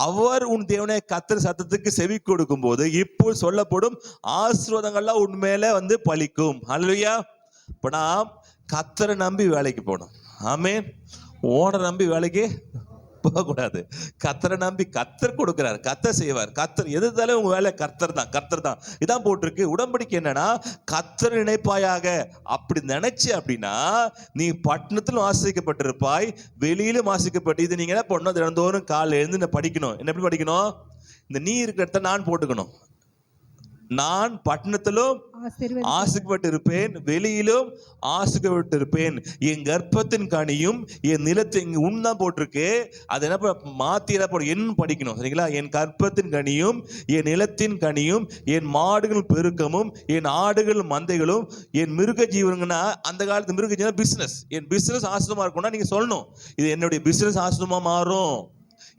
அவர் உன் தேவனே கர்த்தர் சத்தத்துக்கு செவி கொடுக்கும் போது இப்போ சொல்லப்படும் ஆசீர்வாதங்கள்லாம் உண்மையில வந்து பலிக்கும். அல்லேலூயா. இப்ப நாம் கர்த்தரை நம்பி வேலைக்கு போகணும். ஆமென். ஓனரை நம்பி வேலைக்கு போகக்கூடாது. கர்த்தரை நம்பி, கர்த்தர் கொடுக்கிறார், கர்த்தர் செய்வார், கர்த்தர் எதுதாலும் உங்க வேலை கர்த்தர் தான். இதான் போட்டிருக்கு. உடன்படிக்கை என்னன்னா, கர்த்தர் நினைப்பாயாக. அப்படி நினைச்சு அப்படின்னா நீ பட்டணத்திலும் ஆசிரிக்கப்பட்டிருப்பாய், வெளியிலும் ஆசிரிக்கப்பட்டு. இது நீங்க என்ன பண்ணணும், தினந்தோறும் காலையில எழுந்து படிக்கணும். என்ன எப்படி படிக்கணும்? இந்த நீ இருக்கிற இடத்த நான் போட்டுக்கணும். நான் பட்டணத்திலும் ஆசிக்கப்பட்டு இருப்பேன், வெளியிலும் ஆசிக்கப்பட்டு இருப்பேன். என் கர்ப்பத்தின் கனியும் என் நிலத்தை உண்தான் போட்டிருக்கு. அது என்ன மாத்தி என்ன போட என் படிக்கணும். சரிங்களா? என் கர்ப்பத்தின் கனியும் என் நிலத்தின் கனியும் என் மாடுகள் பெருக்கமும் என் ஆடுகள் மந்தைகளும் என் மிருக ஜீவனுங்கன்னா, அந்த காலத்து மிருக ஜீவன பிசினஸ், என் பிசினஸ் ஆசிரமா இருக்கும்னா நீங்க சொல்லணும், இது என்னுடைய பிசினஸ் ஆசிரமா மாறும்,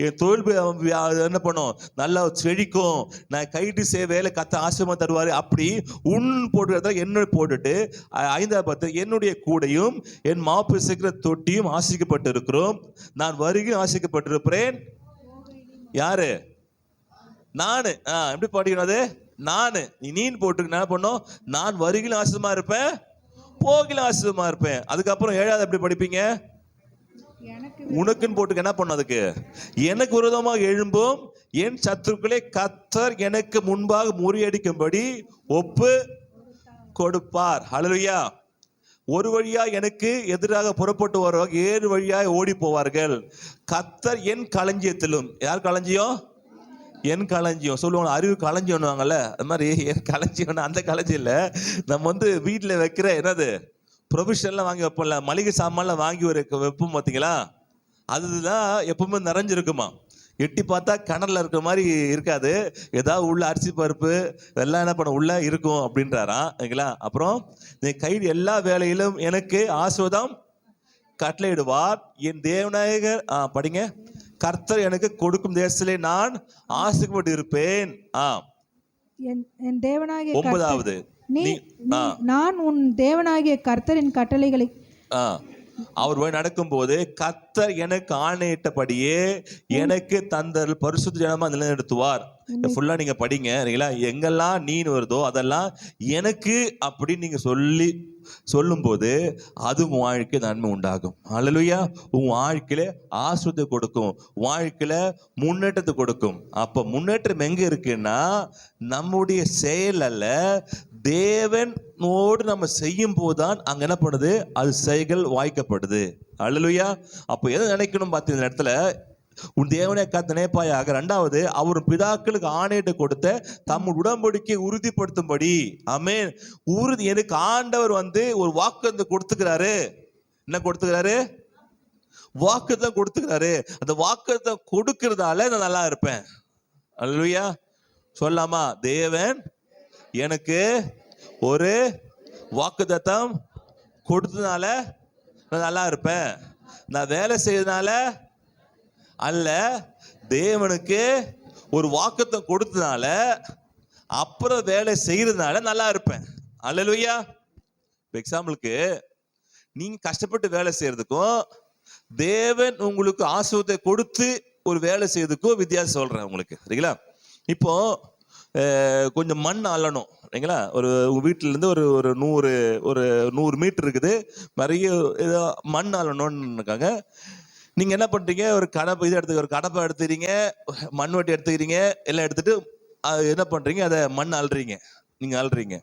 என் தொழில் என்ன பண்ணும், நல்லா செழிக்கும், நான் கைட்டு வேலை கத்த ஆசிரமா தருவாரு. அப்படி உன் போட்டு என்ன போட்டுட்டு 5 என்னுடைய கூடையும் என் மாப்பு சேர்க்கிற தொட்டியும் ஆசிக்கப்பட்டு இருக்கிறோம், நான் வருகையும் ஆசிக்கப்பட்டிருப்பேன். யாரு? நானு. எப்படி படிக்கணும் அது? நானு. நீன் போட்டு என்ன பண்ணும், நான் வருகையிலும் ஆசிரமா இருப்பேன், போகிலும் ஆசிரமா இருப்பேன். அதுக்கப்புறம் 7வது எப்படி படிப்பீங்க? உனக்குன்னு போட்டுக்க என்ன பண்ணும், அதுக்கு எனக்கு விரோதமாக எழும்பும் என் சத்துருக்களை கர்த்தர் எனக்கு முன்பாக முறியடிக்கும்படி ஒப்பு கொடுப்பார். ஹல்லேலூயா. ஒரு வழியா எனக்கு எதிராக புறப்பட்டு வருவாங்க, 7 வழியாக ஓடி போவார்கள். கர்த்தர் என் களஞ்சியத்திலும். யார் களஞ்சியம்? என் களஞ்சியம் சொல்லுவாங்க, அறிவு களஞ்சியம்னுவாங்கல்ல, அது மாதிரி என் களஞ்சியம். அந்த களஞ்சியம் இல்லை, நம்ம வந்து வீட்டில் வைக்கிற என்னது ப்ரொவிஷன்லாம் வாங்கி வைப்போம்ல, மளிகை சாமான்லாம் வாங்கி வைப்போம் பார்த்தீங்களா, அதுதான் எப்பவுமே நிறைஞ்சிருக்குமா. எட்டி பார்த்தா கிணறுல இருக்கிற மாதிரி இருக்காது, ஏதாவது உள்ள அரிசி பருப்பு எல்லாம் என்ன பண்ண உள்ள இருக்கும் அப்படின்றாராம். சரிங்களா? அப்புறம் நீ கை எல்லா வேலையிலும் எனக்கு ஆசீர்வாதம் கட்டளையிடுவார். என் தேவநாயகர் படிங்க. கர்த்தர் எனக்கு கொடுக்கும் தேசத்திலே நான் ஆசீர்வதிக்கப்பட்டு இருப்பேன். என் தேவனாகிய 9வது நான் உன் தேவனாகிய கர்த்தரின் கட்டளைகளை அவர் போய் நடக்கும் போது கர்த்தர் எனக்கு ஆணையிட்டபடியே எனக்கு தந்த பரிசுத்த ஜனமா நிலைநிறுத்துவார். ஃபுல்லா நீங்க படிங்க. எங்கெல்லாம் நீ வருதோ அதெல்லாம் எனக்கு அப்படின்னு நீங்க சொல்லும் போது அது உங்க வாழ்க்கை நன்மை உண்டாகும். அல்லேலூயா. உங்க வாழ்க்கையில ஆசீர்வாதத்தை கொடுக்கும், வாழ்க்கையில முன்னேற்றத்தை கொடுக்கும். அப்ப முன்னேற்றம் எங்க இருக்குன்னா, நம்முடைய செயல் அல்ல, தேவனோடு நம்ம செய்யும் போதுதான் அங்க என்ன பண்ணுது, அது செயல்கள் வாய்க்கப்படுது. அல்லேலூயா. அப்ப எதை நினைக்கணும் பார்த்தீங்க இடத்துல, உன் தேவனை கர்த்தர் நினைப்பாயாக. 2வது, அவர் பிதாக்களுக்கு ஆணையிட்டு கொடுத்த தம் உடன்படிக்கையை உறுதிப்படுத்தும்படி. ஆமென். உறுதி எனக்கு ஆண்டவர் வந்து ஒரு வாக்குத்தத்தம் கொடுத்துக்கிறாரு. என்ன கொடுத்துக்கிறாரு? வாக்குத்தத்தம் கொடுத்துக்கிறாரு. அந்த வாக்குத்தத்தம் கொடுக்கிறதால நான் நல்லா இருப்பேன். அல்லேலூயா. சொல்லாமா, தேவன் எனக்கு ஒரு வாக்குத்தத்தம் கொடுத்ததுனால நான் நல்லா இருப்பேன். நான் வேலை செய்யறதுனால அல்ல, தேவனுக்கு ஒரு வாக்குத்தம் கொடுத்ததுனால அப்புறம் வேலை செய்யறதுனால நல்லா இருப்பேன். அல்லேலூயா. எக்ஸாம்பிளுக்கு நீங்க கஷ்டப்பட்டு வேலை செய்யறதுக்கும் தேவன் உங்களுக்கு ஆசீர்வாதத்தை கொடுத்து ஒரு வேலை செய்யறதுக்கும் வித்தியாசம் சொல்றேன் உங்களுக்கு, சரிங்களா? இப்போ கொஞ்சம் மண் அள்ளணும், சரிங்களா? உங்க வீட்டுல இருந்து ஒரு 100 மீட்டர் இருக்குது, நிறைய ஏதோ மண் அள்ளணும்னு இருக்காங்க. நீங்க என்ன பண்றீங்க, ஒரு கடப்பை எடுத்துக்கிறீங்க, மண் வெட்டி எடுத்துக்கிறீங்க, எல்லாம் எடுத்துட்டு என்ன பண்றீங்க, அதை மண் அள்ளுறீங்க. நீங்க அள்ளுறீங்க,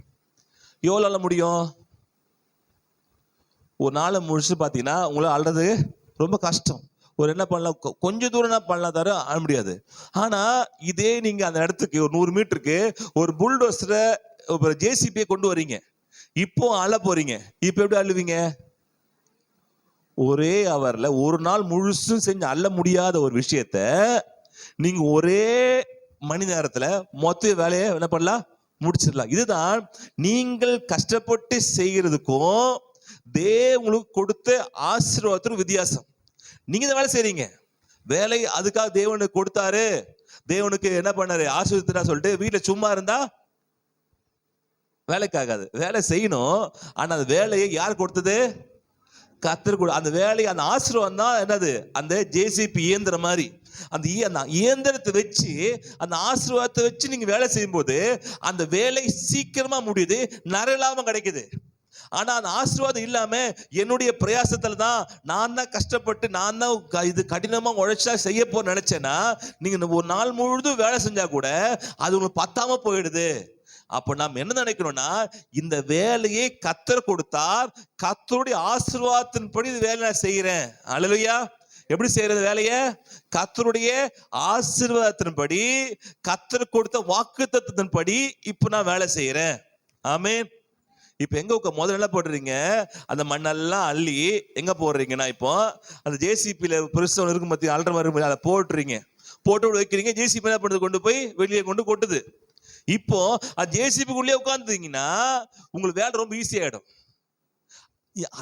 எவ்வளோ அள்ள முடியும்? ஒரு நாளை முடிச்சு பார்த்தீங்கன்னா உங்களால் அள்ளுறது ரொம்ப கஷ்டம். என்ன பண்ணலாம், கொஞ்சம் தூரம் பண்ணலாம், தவிர அழ முடியாது. ஆனா இதே நீங்க அந்த இடத்துக்கு ஒரு 100 மீட்டருக்கு ஒரு புல்டோசரை, ஒரு ஜேசிபியை கொண்டு வரீங்க, இப்போ அள்ள போறீங்க. இப்போ எப்படி அள்ளுவீங்க? ஒரே ஹவர்ல ஒரு நாள் முழுசும் செஞ்சு அள்ள முடியாத ஒரு விஷயத்த நீங்க ஒரே மணி நேரத்துல மொத்த வேலையை என்ன பண்ணலாம், முடிச்சிடலாம். இதுதான் நீங்கள் கஷ்டப்பட்டு செய்யறதுக்கும் உங்களுக்கு கொடுத்த ஆசீர்வாதத்துக்கும் வித்தியாசம். நீங்க இந்த வேலை செய்றீங்க, வேலை அதுக்காக தேவனுக்கு கொடுத்தாரு, தேவனுக்கு என்ன பண்ணாரு, ஆசீர்வாதத்தை சொல்லிட்டு வீட்டுல சும்மா இருந்தா வேலைக்காகாது. வேலை செய்யணும். ஆனா அந்த வேலையை யார் கொடுத்தது? கர்த்தர். அந்த வேலையை, அந்த ஆசீர்வாதம் தான் என்னது, அந்த ஜேசிபி இயந்திரம் மாதிரி. அந்த இயந்திரத்தை வச்சு, அந்த ஆசீர்வாதத்தை வச்சு நீங்க வேலை செய்யும் போது அந்த வேலை சீக்கிரமா முடியுது, நிறைய கிடைக்குது. ஆனா அந்த ஆசீர்வாதம் இல்லாம என்னுடைய பிரயாசத்துல தான் நான் தான் கஷ்டப்பட்டு நான் தான் இது கடினமா உழைச்சா செய்ய போற நினைச்சேன்னா நீங்க ஒரு நாள் முழுதும் வேலை செஞ்சா கூட அது உங்களுக்கு பத்தாம போயிடுது. அப்ப நாம் என்ன நினைக்கணும்னா, இந்த வேலையை கர்த்தர் கொடுத்தார், கர்த்தருடைய ஆசீர்வாதத்தின்படி இந்த வேலை நான் செய்யறேன். அல்லேலூயா. எப்படி செய்யறது வேலையை? கர்த்தருடைய ஆசீர்வாதத்தின்படி, கர்த்தர் கொடுத்த வாக்குத்தத்தத்தின்படி இப்ப நான் வேலை செய்யறேன். ஆமென். இப்ப எங்க முதல்ல என்ன போடுறீங்க, அந்த மண்ணெல்லாம் அள்ளி எங்க போடுறீங்கன்னா, இப்போ அந்த ஜேசிபியில பெருசா இருக்கும் பத்தி அல்ற மாதிரி அதை போட்டுறீங்க, போட்டு வைக்கிறீங்க. ஜேசிபி என்ன பண்ணுறது, கொண்டு போய் வெளியே கொண்டு கொட்டுது. இப்போ அது ஜேசிபிக்குள்ளே உட்கார்ந்துட்டீங்கன்னா உங்களுக்கு வேலை ரொம்ப ஈஸி ஆயிடும்.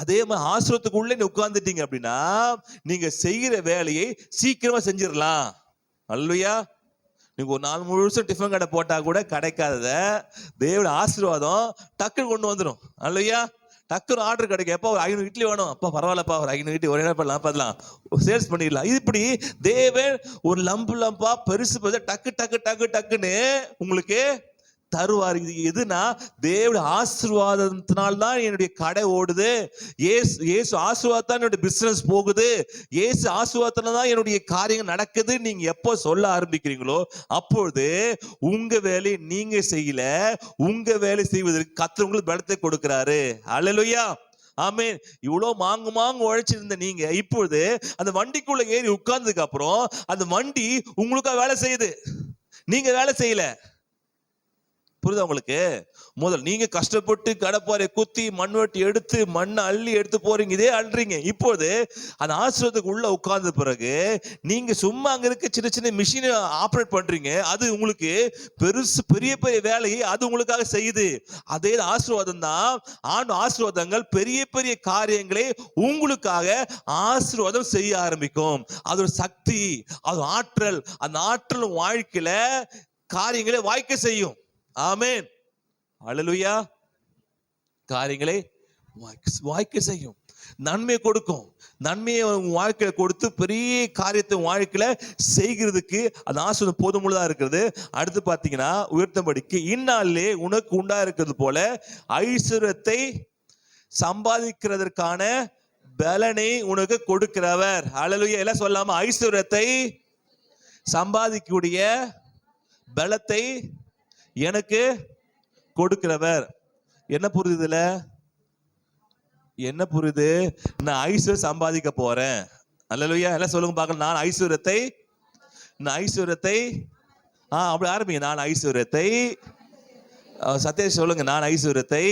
அதே மாதிரி ஆசீர்வாதத்துக்குள்ளே நீ உட்கார்ந்துட்டீங்க அப்படின்னா நீங்க செய்யற வேலையை சீக்கிரமா செஞ்சிடலாம். அல்லேலூயா. நீங்க ஒரு நாள் முழுசும் டிஃபன் கடை போட்டா கூட கிடைக்காதத தேவனுடைய ஆசீர்வாதம் டக்குன்னு கொண்டு வந்துடும். அல்லேலூயா. டக்குன்னு ஆர்டர் கிடைக்கும். எப்போ ஒரு 500 இட்லி வேணும், அப்பா பரவாயில்லப்பா ஒரு 500 இட்லி ஒரே நேரம் பண்ணலாம், பண்ணலாம், சேல்ஸ் பண்ணிடலாம். இது இப்படி தேவன் ஒரு லம்பா பெருசு டக்கு டக்கு டக்கு டக்குன்னு உங்களுக்கு தருவார். இது எதுனா தேவனுடைய ஆசீர்வாதத்தினால்தான் என்னுடைய கடை ஓடுது, ஏசு ஆசீர்வாதத்தான் என்னுடைய பிசினஸ் போகுது, ஏசு ஆசீர்வாதத்தினால தான் என்னுடைய காரியங்கள் நடக்குது. நீங்க எப்போ சொல்ல ஆரம்பிக்கிறீங்களோ அப்பொழுது உங்க வேலையை நீங்க செய்யல, உங்க வேலை செய்வதற்கு கர்த்தர் உங்களுக்கு பலத்தை கொடுக்கிறாரு. அல்லேலூயா. ஆமென். இவ்வளவு மாங்கு உழைச்சிருந்த நீங்க இப்பொழுது அந்த வண்டிக்குள்ள ஏறி உட்கார்ந்ததுக்கு அப்புறம் அந்த வண்டி உங்களுக்காக வேலை செய்யுது, நீங்க வேலை செய்யல. புரியுதா உங்களுக்கு? முதல் நீங்க கஷ்டப்பட்டு கடப்பாறை குத்தி மண்வெட்டி எடுத்து மண்ணை அள்ளி எடுத்து போறீங்க, இதே அள்ளுறீங்க. இப்போது அந்த ஆசீர்வாதத்துக்கு உள்ள உட்கார்ந்த பிறகு நீங்க சும்மா அங்க இருக்க சின்ன சின்ன மிஷினை ஆப்ரேட் பண்றீங்க, அது உங்களுக்கு பெரிய பெரிய வேலையை அது உங்களுக்காக செய்யுது. அதே ஆசீர்வாதம் தான். ஆசீர்வாதங்கள் பெரிய பெரிய காரியங்களை உங்களுக்காக ஆசீர்வாதம் செய்ய ஆரம்பிக்கும். அது ஒரு சக்தி, அது ஆற்றல். அந்த ஆற்றல் வாழ்க்கையில காரியங்களை வாய்க்க செய்யும். ஆமென். அல்லேலூயா. காரியங்களை வாய்க்க செய்யும், நன்மை கொடுக்கும். நன்மையை வாழ்க்கையில கொடுத்து பெரிய காரியத்தை வாழ்க்கையில செய்கிறதுக்கு அந்த ஆசீர்வாதம் போதுமுள்ளதா இருக்கிறது. அடுத்து பாத்தீங்கன்னா, உயர்த்தபடிக்கு இந்நாளிலே உனக்கு உண்டா இருக்கிறது போல ஐஸ்வர்யத்தை சம்பாதிக்கிறதற்கான பலனை உனக்கு கொடுக்கிறவர். அல்லேலூயா. எல்லாம் சொல்லாம, ஐஸ்வர்யத்தை சம்பாதிக்கக்கூடிய பலத்தை எனக்கு கொடுக்கிறவர். என்ன புரியுதுல? என்ன புரியுது? நான் ஐஸ்வர்யம் சம்பாதிக்க போறேன். அல்லேலூயா. எல்லாம் சொல்லுங்க பார்க்கலாம். நான் ஐஸ்வர்யத்தை அப்படி ஆரம்பிங்க. நான் ஐஸ்வர்யத்தை, சத்யேஷ் சொல்லுங்க, நான் ஐஸ்வர்யத்தை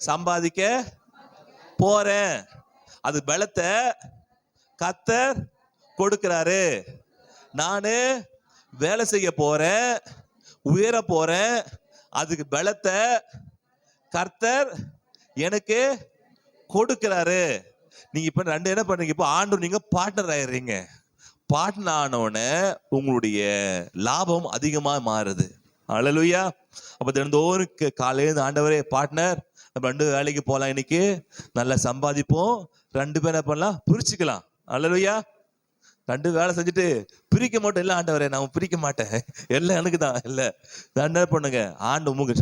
சம்பாதிக்க போறேன். அது பலத்தை கர்த்தர் கொடுக்கிறாரு. நானு வேலை செய்ய போறேன், உயர போறேன், அதுக்கு பலத்தை கர்த்தர் எனக்கு கொடுக்கிறாரு. நீங்க இப்ப ரெண்டு என்ன பண்றீங்க, இப்போ ஆண்டவர் நீங்க பார்ட்னர் ஆயிடுறீங்க. பார்ட்னர் ஆனோடனே உங்களுடைய லாபம் அதிகமா மாறுது. அல்லேலூயா. அப்ப தினந்தோறும் காலையில ஆண்டவரே பார்ட்னர், நம்ம 2 வேலைக்கு போகலாம், இன்னைக்கு நல்லா சம்பாதிப்போம், 2 பேரும் என்ன பண்ணலாம், பிரிச்சுக்கலாம். அல்லேலூயா. 2 வேலை செஞ்சுட்டு பிரிக்க மாட்டோம். இல்லை ஆண்டவரே நான் பிரிக்க மாட்டேன், எல்லாம் எனக்கு தான். இல்லை என்ன பண்ணுங்க,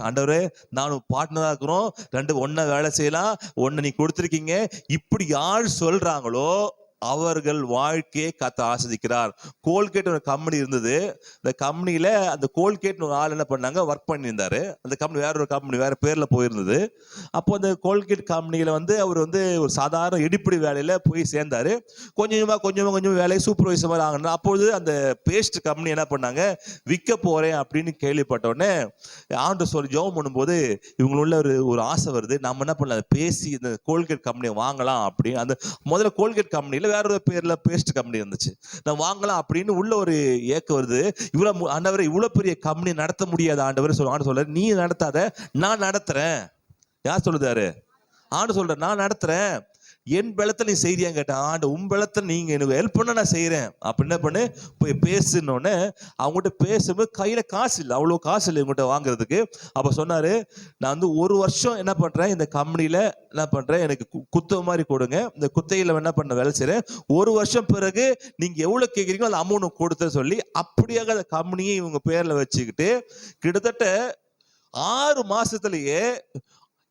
ஆண்டவரே நானும் பார்ட்னரா இருக்கிறோம், 2 ஒண்ணா வேலை செய்யலாம், ஒன்னு நீ கொடுத்துருக்கீங்க. இப்படி யார் சொல்றாங்களோ அவர்கள் வாழ்க்கையை கத்த ஆஸ்வதிக்கிறார். கோல்கேட் ஒரு கம்பெனி இருந்தது. இந்த கம்பெனியில அந்த கோல்கேட் ஒரு ஆள் என்ன பண்ணாங்க, ஒர்க் பண்ணியிருந்தாரு. அந்த கம்பெனி வேற ஒரு கம்பெனி, வேற பேர்ல போயிருந்தது. அப்போ அந்த கோல்கேட் கம்பெனியில அவர் ஒரு சாதாரண இடிப்படி வேலையில போய் சேர்ந்தாரு. கொஞ்சம் வேலையை சூப்பர்வைசர் மாதிரி ஆகணும். அப்பொழுது அந்த பேஸ்ட் கம்பெனி என்ன பண்ணாங்க, விற்க போறேன் அப்படின்னு கேள்விப்பட்ட உடனே ஆண்டு சொல்லி ஜெபம் பண்ணும்போது இவங்களுள்ள ஒரு ஆசை வருது, நம்ம என்ன பண்ணலாம், பேசி இந்த கோல்கேட் கம்பெனியை வாங்கலாம் அப்படின்னு. அந்த முதல்ல கோல்கேட் கம்பெனியில வேற ஒரு பேர்ல பேஸ்ட் கம்பெனி இருந்துச்சு, நான் வாங்கலாம் அப்படின்னு உள்ள ஒரு ஏக்கம் வருது. ஆண்டவரே இவ்வளவு பெரிய கம்பெனி நடத்த முடியாது ஆண்டவர் சொல்றாரு, நீ நடத்தாத நான் நடத்துறேன். யார் சொல்லுதாரு, ஆண்டு சொல்ற, நான் நடத்துறேன், என் பலத்தை நீ செய்யறியான்னு கேட்டேன். ஆண்டு உன் பலத்தை நீங்க எனக்கு ஹெல்ப் பண்ண நான் செய்யறேன். அப்ப என்ன பண்ணு, போய் பேசுனோடனே அவங்ககிட்ட பேசும்போது கையில காசு இல்லை, அவ்வளோ காசு இல்லை இவங்ககிட்ட வாங்குறதுக்கு. அப்ப சொன்னாரு, நான் 1 வருஷம் என்ன பண்றேன், இந்த கம்பெனியில என்ன பண்றேன், எனக்கு குத்தகை மாதிரி கொடுங்க, இந்த குத்தகையில என்ன பண்ண வேலை செய்யறேன், 1 வருஷம் பிறகு நீங்க எவ்வளவு கேட்குறீங்களோ அந்த அமௌண்ட் கொடுத்த சொல்லி அப்படியாக அந்த கம்பெனியை இவங்க பேர்ல வச்சுக்கிட்டு கிட்டத்தட்ட 6 மாசத்திலேயே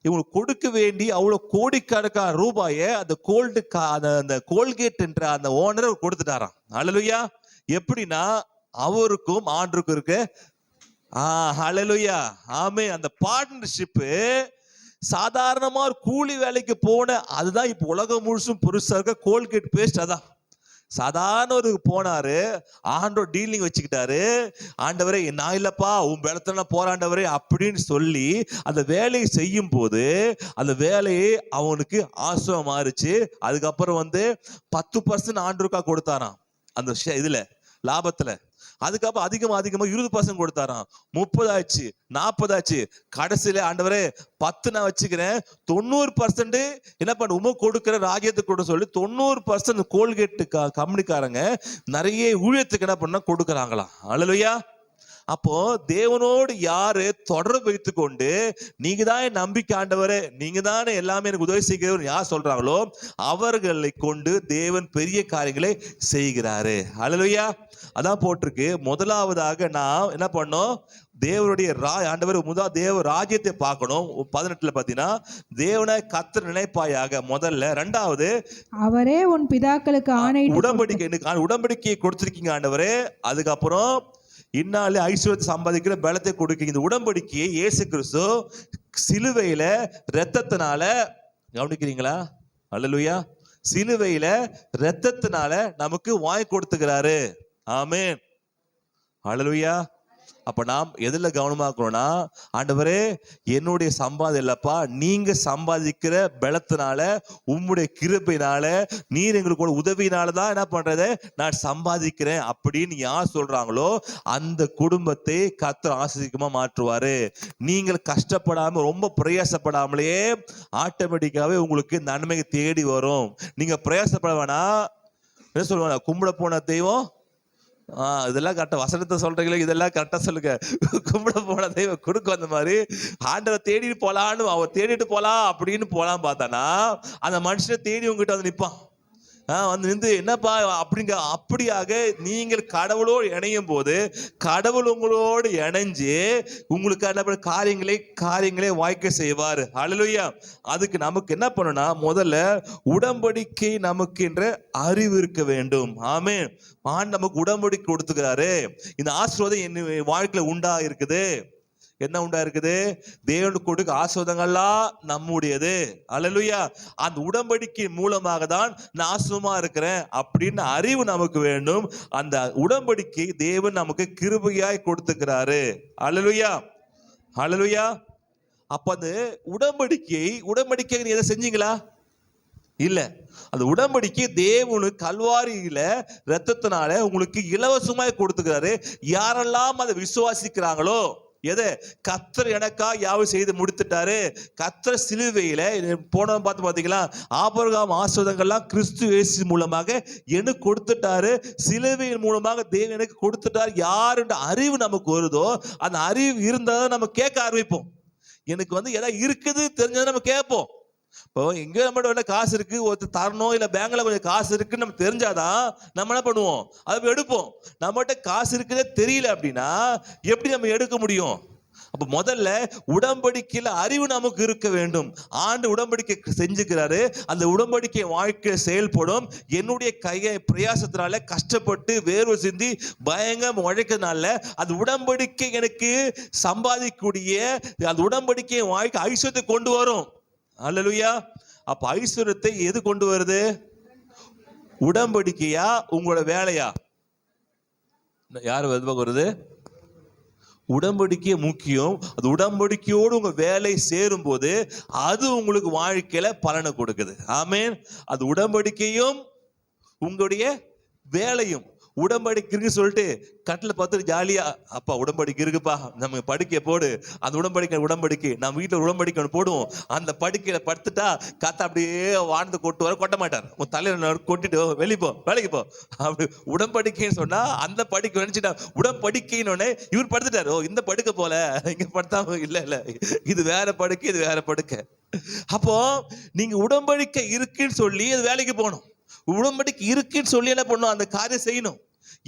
இவங்களுக்கு கொடுக்க வேண்டி அவ்வளவு கோடிக்கணக்கான ரூபாயை அந்த அந்த கோல்கேட் என்ற அந்த ஓனர் கொடுத்துட்டாராம். அல்லேலூயா. எப்படின்னா அவருக்கும் ஆண்டருக்கும் இருக்கு. அல்லேலூயா. ஆமே. அந்த பார்ட்னர்ஷிப் சாதாரணமா ஒரு கூலி வேலைக்கு போன அதுதான் இப்ப உலகம் முழுசும் பெருசா இருக்க கோல்கேட் பேஸ்ட். அதான் சாதாரண ஒரு போனாரு, ஆண்டவர் டீலிங் வச்சுக்கிட்டாரு. ஆண்டவரே நான் இல்லப்பா உன் பலத்துல போராண்டவரே அப்படின்னு சொல்லி அந்த வேலையை செய்யும் போது அந்த வேலையை அவனுக்கு ஆசிரமம் மாறுச்சு. அதுக்கப்புறம் 10% ஆண்டவருக்கா கொடுத்தாராம் அந்த இதுல லாபத்துல. அதுக்கப்புறம் அதிகமா 20% கொடுத்தாராம். 30 ஆச்சு, 40 ஆச்சு. கடைசியில ஆண்டவரே 10 நான் வச்சுக்கிறேன், 90% என்ன பண்ண உமக்கு கொடுக்கிற ராஜ்யத்துக்கு கொடுக்க சொல்லி 90% கோல்கேட் கம்பெனிக்காரங்க நிறைய ஊழியத்துக்கு என்ன பண்ண கொடுக்குறாங்களாம். அல்லேலூயா. அப்போ தேவனோடு யாரு தொடர்பு வைத்துக் கொண்டு நீங்க தான் என் நம்பிக்கை ஆண்டவரே, நீங்க தானே எல்லாமே எனக்கு உதவி செய்கிறவர் யார் சொல்றாங்களோ அவர்களை கொண்டு தேவன் பெரிய காரியங்களை செய்கிறாரு. அல்லேலூயா. அதான் போட்டிருக்கு. முதலாவதாக நான் என்ன பண்ணோம், தேவனுடைய ஆண்டவர் தேவ ராஜ்யத்தை பார்க்கணும். 18ல பாத்தீங்கன்னா தேவனை கர்த்தர் நினைப்பாயாக முதல்ல. ரெண்டாவது அவரே உன் பிதாக்களுக்கு ஆணையிட்டு உடன்படிக்கையை கொடுத்திருக்கீங்க ஆண்டவரே. அதுக்கப்புறம் இன்னாலே ஐஸ்வர்யத்தை சம்பாதிக்கிற பலத்தை கொடுக்கீங்க. இந்த உடன்படிக்கையை இயேசு கிறிஸ்து சிலுவையில இரத்தத்தினால, கவனிக்கிறீங்களா? அல்லேலூயா. சிலுவையில இரத்தத்தினால நமக்கு வாங்கி கொடுத்துக்கிறாரு. ஆமென். அல்லேலூயா. அப்ப நாம் எதுல கவனமா இருக்கணும்னா, ஆண்டவரே என்னுடைய சம்பாதம் இல்லப்பா, நீங்க சம்பாதிக்கிற பலத்தினால உம்முடைய கிருபையினால நீர் எங்களுக்கு உதவினாலதான் என்ன பண்றத நான் சம்பாதிக்கிறேன் அப்படின்னு யார் சொல்றாங்களோ அந்த குடும்பத்தை கர்த்தர் ஆசீர்வாதமா மாற்றுவாரு. நீங்கள் கஷ்டப்படாம ரொம்ப பிரயாசப்படாமலேயே ஆட்டோமேட்டிக்காவே உங்களுக்கு நன்மை தேடி வரும். நீங்க பிரயாசப்பட வேணாம். என்ன சொல்லுவாங்க, கும்பிட போன தெய்வம், இதெல்லாம் கரெக்டா வசனத்தை சொல்றீங்களே, இதெல்லாம் கரெக்டா சொல்லுங்க. கும்பிட போன தெய்வம் கொடுக்க வந்த மாதிரி ஆண்டவரை தேடிட்டு போலான்னு அவர் தேடிட்டு போலாம் அப்படின்னு போலாம் பார்த்தானா அந்த மனுஷனை தேடி உங்ககிட்ட நிற்பான். நின்று என்னப்பா அப்படியாக நீங்கள் கடவுளோடு இணையும் போது கடவுள் உங்களோடு இணைஞ்சு உங்களுக்கு என்ன காரியங்களே வாய்க்க செய்வார். அல்லேலூயா. அதுக்கு நமக்கு என்ன பண்ணணும்னா, முதல்ல உடன்படிக்கை நமக்கு என்ற அறிவு இருக்க வேண்டும். ஆமென். நமக்கு உடன்படிக்கை கொடுத்துக்கிறாரு. இந்த ஆசீர்வாதம் என் வாழ்க்கையில உண்டா இருக்குது. என்ன உண்டா இருக்குது? தேவனுக்கு கொடுக்க ஆசீர்வாதங்கள்லாம் நம்முடையது. அல்லேலூயா. அந்த உடன்படிக்கை மூலமாக தான் நான் ஆசீர்வாதமா இருக்கிறேன் அப்படின்னு அறிவு நமக்கு வேண்டும். அந்த உடன்படிக்கை தேவன் நமக்கு கிருபையாய் கொடுத்துக்கிறாரு. அல்லேலூயா. அல்லேலூயா. அப்ப அந்த உடன்படிக்கை நீ எதை செஞ்சீங்களா? இல்ல. அந்த உடன்படிக்கை தேவனுக்கு கல்வாரியில இரத்தத்தினால உங்களுக்கு இலவசமாய் கொடுத்துக்கிறாரு. யாரெல்லாம் அதை விசுவாசிக்கிறாங்களோ, எதை? கர்த்தர் எனக்கா யாவும் செய்து முடித்துட்டாரு. கர்த்தர் சிலுவையில போன பாத்தீங்களா, ஆபிரகாம் ஆசீர்வாதங்கள்லாம் கிறிஸ்து இயேசு மூலமாக எனக்கு கொடுத்துட்டாரு. சிலுவையின் மூலமாக தேவன் எனக்கு கொடுத்துட்டார். யார் என்ற அறிவு நமக்கு வருதோ, அந்த அறிவு இருந்தா நம்ம கேட்க ஆரம்பிப்போம். எனக்கு எதாவது இருக்குது தெரிஞ்சதை நம்ம கேட்போம். இப்போ எங்க நம்மகிட்ட காசு இருக்கு, ஒருத்தர் தரணும், இல்ல பேங்க்ல கொஞ்சம் காசு இருக்குன்னு நம்ம தெரிஞ்சாதான் நம்ம என்ன பண்ணுவோம், அதை எடுப்போம். நம்மகிட்ட காசு இருக்குதே தெரியல அப்படின்னா எப்படி நம்ம எடுக்க முடியும்? அப்ப முதல்ல உடன்படிக்கையில அறிவு நமக்கு இருக்க வேண்டும். ஆண்டு உடன்படிக்கை செஞ்சுக்கிறாரு, அந்த உடன்படிக்கை வாழ்க்கை செயல்படும். என்னுடைய கையை பிரயாசத்தினால கஷ்டப்பட்டு வேர்வை சிந்தி பயங்கர உழைக்கிறதுனால அந்த உடன்படிக்கை எனக்கு சம்பாதிக்கக்கூடிய அந்த உடன்படிக்கை வாழ்க்கை ஐஸ்வர்யத்தை கொண்டு வரும். அல்லேலூயா. அப்ப ஐஸ்வர்யத்தை எது கொண்டு வருது? உடன்படிக்கையா உங்களோட வேலையா? யாரு வருது? உடன்படிக்கை முக்கியம். அது உடன்படிக்கையோடு உங்க வேலை சேரும் போது அது உங்களுக்கு வாழ்க்கையில பலனை கொடுக்குது. ஆமென். அது உடன்படிக்கையும் உங்களுடைய வேலையும். உடன்படிக்கை இருக்கு சொல்லிட்டு கட்டில் பார்த்துட்டு ஜாலியா, அப்பா உடன்படிக்கை இருக்குப்பா நம்ம படுக்கையை போடு, அந்த உடன்படிக்கை நம்ம வீட்டில் உடன்படிக்கை போடுவோம். அந்த படுக்கையில படுத்துட்டா காத்தா அப்படியே வாழ்ந்து கொட்ட மாட்டார். உன் தலையில கொட்டிட்டு வெளிப்போ வேலைக்கு போ அப்படி. உடன்படிக்கைன்னு சொன்னா அந்த படுக்கை நினைச்சுட்டா உடன்படிக்கைன்னு இவர் படுத்துட்டாரு. ஓ இந்த படுக்கை போல இங்க படுத்தாம இல்ல இது வேற படுக்கை, இது வேற படுக்கை. அப்போ நீங்க உடன்படிக்கை இருக்குன்னு சொல்லி அது வேலைக்கு போகணும். உடன்படிக்கை இருக்குன்னு சொல்லி என்ன பண்ணும், அந்த காரியம் செய்யணும்.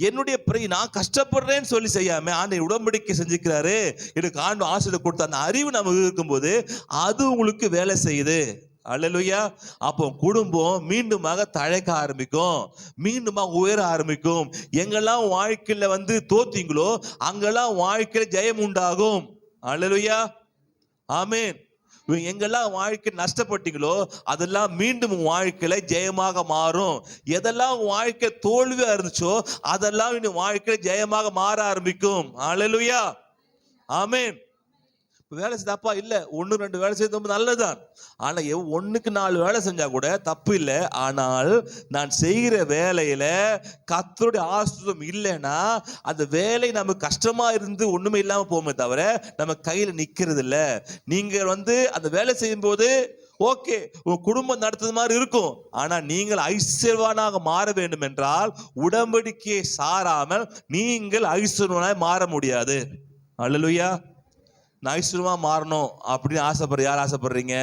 என்னுடைய நான் கஷ்டப்படுறேன்னு சொல்லி செய்யாம ஆண்டு உடன்படிக்கை செஞ்சுக்கிறாரு, எனக்கு ஆண்டு ஆசீர்வாதம் கொடுத்த அந்த அறிவு நமக்கு இருக்கும்போது அது உங்களுக்கு வேலை செய்யுது. அல்லேலூயா. அப்போ குடும்பம் மீண்டுமாக தழைக்க ஆரம்பிக்கும், மீண்டுமாக உயர ஆரம்பிக்கும். எங்கெல்லாம் வாழ்க்கையில தோத்தீங்களோ அங்கெல்லாம் வாழ்க்கையில ஜெயம் உண்டாகும். அல்லேலூயா. ஆமென். எங்கெல்லாம் வாழ்க்கை நஷ்டப்பட்டீங்களோ அதெல்லாம் மீண்டும் வாழ்க்கையில ஜெயமாக மாறும். எதெல்லாம் வாழ்க்கை தோல்வியா இருந்துச்சோ அதெல்லாம் இன்னும் வாழ்க்கையில ஜெயமாக மாற ஆரம்பிக்கும். அல்லேலூயா. ஆமென். வேலை தப்பா இல்ல, 1-2 வேலை செய்வது நல்லதுதான். ஆனா 1-4 வேலை செஞ்சா கூட தப்பு இல்லை. ஆனால் நான் செய்கிற வேலையில கர்த்தருடைய ஆசீர்வாதம் இல்லைன்னா அந்த வேலை நமக்கு கஷ்டமா இருந்து ஒண்ணுமே இல்லாம போகுமே தவிர நம்ம கையில நிக்கிறது இல்ல. நீங்க அந்த வேலை செய்யும் போது ஓகே உங்க குடும்பம் நடத்துறது மாதிரி இருக்கும். ஆனா நீங்கள் ஐஸ்வர்யவானாக மாற வேண்டும் என்றால் உடன்படிக்கையை சாராமல் நீங்கள் ஐஸ்வர்யவானாய் மாற முடியாது. அல்லேலூயா. நான் ஐஸ்வர்யமா மாறணும் அப்படின்னு யார் ஆசைப்படுறீங்க?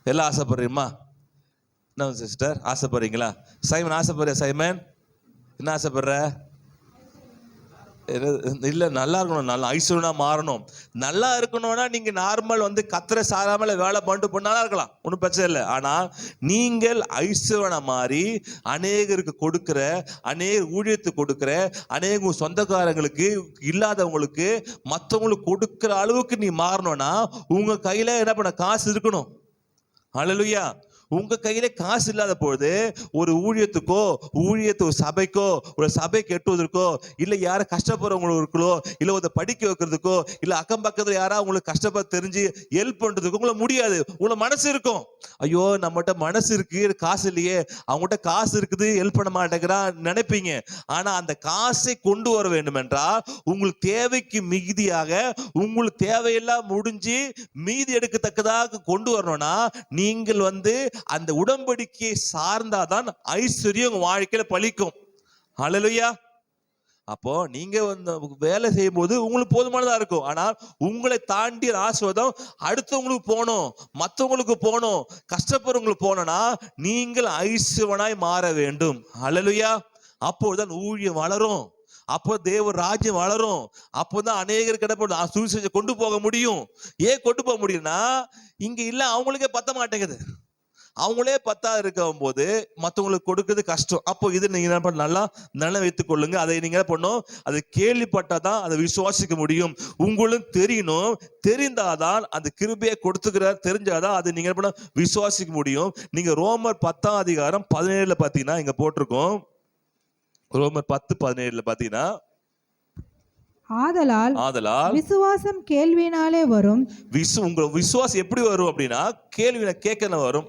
எல்லாம் ஆசைப்படுறீங்கம்மா? என்ன சிஸ்டர் ஆசைப்படுறீங்களா? சைமன் ஆசைப்படுறியா? சைமன் என்ன ஆசைப்படுற? இல்ல நல்லா இருக்கணும், நல்லா ஐஸ்வர்யனா மாறணும். நல்லா இருக்கணும்னா நீங்க நார்மல் கத்திர சாராமல வேலை பண்ணிட்டு பண்ணாலும் இருக்கலாம், ஒன்றும் பிரச்சனை இல்லை. ஆனா நீங்கள் ஐஸ்வர்யனா மாறி அநேகருக்கு கொடுக்கிற, அநேக ஊழியத்துக்கு கொடுக்கிற, அநேக சொந்தக்காரங்களுக்கு இல்லாதவங்களுக்கு மற்றவங்களுக்கு கொடுக்கிற அளவுக்கு நீ மாறணும்னா உங்க கையில என்ன பண்ண காசு இருக்கணும். அல்லேலூயா. உங்க கையில காசு இல்லாத பொழுது ஒரு ஊழியத்துக்கோ ஒரு சபைக்கோ ஒரு சபை கெட்டுவதற்கோ இல்ல யார கஷ்டப்படுறவங்களுக்கோ இல்ல ஒரு படிக்க வைக்கிறதுக்கோ இல்ல அக்கம் பக்கத்துல யாரா உங்களுக்கு கஷ்டப்பட தெரிஞ்சு ஹெல்ப் பண்றதுக்கு உங்களை முடியாது. உங்களை மனசு இருக்கும், ஐயோ நம்மகிட்ட மனசு இருக்கு காசு இல்லையே, அவங்ககிட்ட காசு இருக்குது ஹெல்ப் பண்ண மாட்டேங்கிறான் நினைப்பீங்க. ஆனா அந்த காசை கொண்டு வர வேண்டும் என்றால் உங்களுக்கு தேவைக்கு மிகுதியாக உங்களுக்கு தேவையெல்லாம் முடிஞ்சு மீதி எடுக்கத்தக்கதாக கொண்டு வரணும்னா நீங்கள் அந்த உடன்படிக்கையை சார்ந்தாதான் ஐஸ்வர்யம் உங்க வாழ்க்கையில பலிக்கும். அல்லேலூயா. அப்போ நீங்க வேலை செய்யும் போது உங்களுக்கு போதுமானதா இருக்கும். ஆனால் உங்களை தாண்டி ஆசீர்வாதம் அடுத்தவங்களுக்கு போகணும், மற்றவங்களுக்கு போகணும், கஷ்டப்படுறவங்களுக்கு போனோம்னா நீங்கள் ஐஸ்வர்யனாய் மாற வேண்டும். அல்லேலூயா. அப்போதான் ஊழியம் வளரும், அப்போ தேவ ராஜ்யம் வளரும், அப்போதான் அநேகர் கிடைப்படும் சுவிசேஷத்தை கொண்டு போக முடியும். ஏன் கொண்டு போக முடியும்னா இங்க இல்ல அவங்களுக்கே பத்த மாட்டேங்குது. அவங்களே 10 இருக்கும் போது மற்றவங்களுக்கு கொடுக்கிறது கஷ்டம். அப்போ இது நீங்க என்ன பண்ண நல்லா வைத்துக் கொள்ளுங்க. அதை நீங்க பண்ணும், அதை கேள்விப்பட்டாதான் அதை விசுவாசிக்க முடியும். உங்களுக்கு தெரியணும், தெரிந்தாதான் அந்த கிருபையை கொடுத்துக்கிறார், தெரிஞ்சாதான் அதை நீங்க பண்ண விசுவாசிக்க முடியும். நீங்க ரோமர் 10:17 பாத்தீங்கன்னா இங்க போட்டிருக்கோம். ரோமர் 10:17 பாத்தீங்கன்னா ஆதலால் விசுவாசம் கேள்வினாலே வரும். உங்க விசுவாசம் எப்படி வரும் அப்படின்னா கேள்வியில கேட்க வரும்.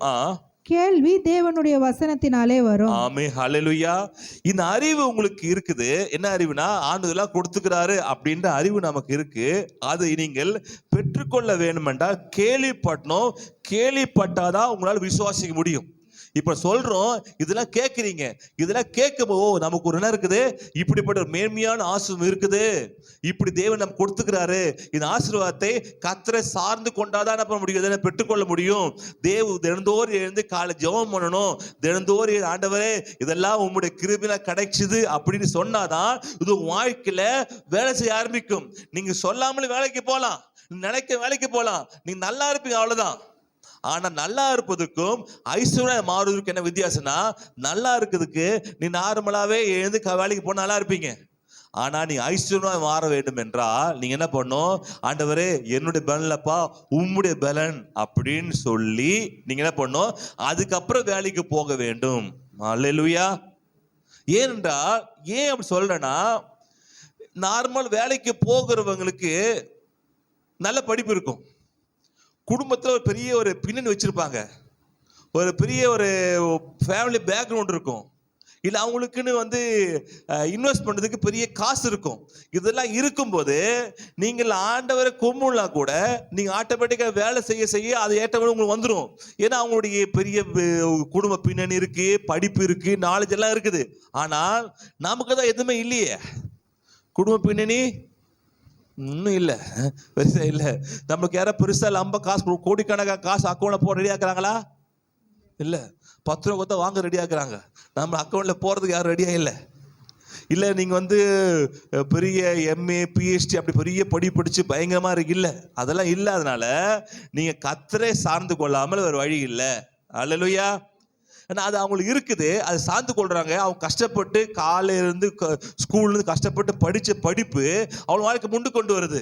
கேள்வி தேவனுடைய வசனத்தினாலே வரும். ஆமே, ஹalleluya. இந்த அறிவு உங்களுக்கு இருக்குது. என்ன அறிவுனா, ஆண்டவரெல்லாம் கொடுத்துக்கிறாரு அப்படின்ற அறிவு நமக்கு இருக்கு. அதை நீங்கள் பெற்றுக்கொள்ள வேண்டுமென்றால் கேள்விப்படணும். கேள்விப்பட்டாதான் உங்களால் விசுவாசிக்க முடியும். இப்ப சொல்றோம், இதெல்லாம் கேட்குறீங்க. இதெல்லாம் கேட்கும்போது நமக்கு ஒரு என்ன இருக்குது, இப்படிப்பட்ட ஒரு மேன்மையான ஆசீர்வாதம் இருக்குது, இப்படி தேவன் நமக்கு கொடுத்துக்கிறாரு. இந்த ஆசீர்வாதத்தை கர்த்தரை சார்ந்து கொண்டாதான் என்ன பண்ண முடியும், இதனை பெற்றுக்கொள்ள முடியும். தினந்தோறும் எழுந்து காலை ஜெபம் பண்ணணும். தினந்தோறும் ஆண்டவரே இதெல்லாம் உங்களுடைய கிருபையில கிடைச்சிது அப்படின்னு சொன்னாதான் இது வாழ்க்கையில வேலை செய்ய ஆரம்பிக்கும். நீங்க சொல்லாமலே வேலைக்கு போகலாம், நினைக்க வேலைக்கு போகலாம், நீங்க நல்லா இருப்பீங்க, அவ்வளவுதான். ஆனா நல்லா இருப்பதுக்கும் ஐஸ்வர்யா மாறுவதற்கு என்ன வித்தியாசம்னா, நல்லா இருக்கிறதுக்கு நீ நார்மலாவே எழுந்து வேலைக்கு போனா நல்லா இருப்பீங்க. ஆனா நீ ஐஸ்வர்யா மாற வேண்டும் என்றால் நீங்க என்ன பண்ணும், ஆண்டவரே என்னுடைய பலன்லப்பா உம்முடைய பலன் அப்படின்னு சொல்லி நீங்க என்ன பண்ணும், அதுக்கப்புறம் வேலைக்கு போக வேண்டும். அல்லேலூயா. ஏனென்றால் ஏன் அப்படி சொல்றேன்னா, நார்மல் வேலைக்கு போகிறவங்களுக்கு நல்ல படிப்பு இருக்கும், குடும்பத்தில் ஒரு பெரிய ஒரு பின்னணி வச்சிருப்பாங்க, ஒரு பெரிய ஒரு ஃபேமிலி பேக்ரவுண்ட் இருக்கும், இல்லை அவங்களுக்குன்னு வந்து இன்வெஸ்ட் பண்ணுறதுக்கு பெரிய காசு இருக்கும். இதெல்லாம் இருக்கும்போது நீங்கள் ஆண்டவரை கும்பிடலாம் கூட, நீங்கள் ஆட்டோமேட்டிக்காக வேலை செய்ய செய்ய அது ஏற்றபடி உங்களுக்கு வந்துடும். ஏன்னா அவங்களுடைய பெரிய குடும்ப பின்னணி இருக்குது, படிப்பு இருக்குது, நாலேஜ் எல்லாம் இருக்குது. ஆனால் நமக்கு தான் எதுவுமே இல்லையே, குடும்ப பின்னணி இன்னும் இல்லை, பெருசா இல்லை. நமக்கு யாராவது பெருசா ரொம்ப காசு கோடிக்கணக்கான காசு அக்கௌண்ட்ல போட ரெடி ஆக்குறாங்களா? இல்லை. 10 ரூபா கொடுத்தா வாங்க ரெடி ஆக்குறாங்க, நம்ம அக்கௌண்ட்ல போறதுக்கு யாரும் ரெடியா இல்லை. இல்லை நீங்க வந்து பெரிய எம்ஏ பிஹெச்டி அப்படி பெரிய படி படிச்சு பயங்கரமா இருக்கு, இல்லை, அதெல்லாம் இல்லை. அதனால நீங்க கர்த்தரை சார்ந்து கொள்ளாமல் ஒரு வழி இல்லை. அல்லேலூயா. ஏன்னா அது அவங்களுக்கு இருக்குது, அதை சார்ந்து கொள்றாங்க. அவங்க கஷ்டப்பட்டு காலையிலேருந்து ஸ்கூல்லேருந்து கஷ்டப்பட்டு படித்த படிப்பு அவங்க வாழ்க்கை முன்னு கொண்டு வருது.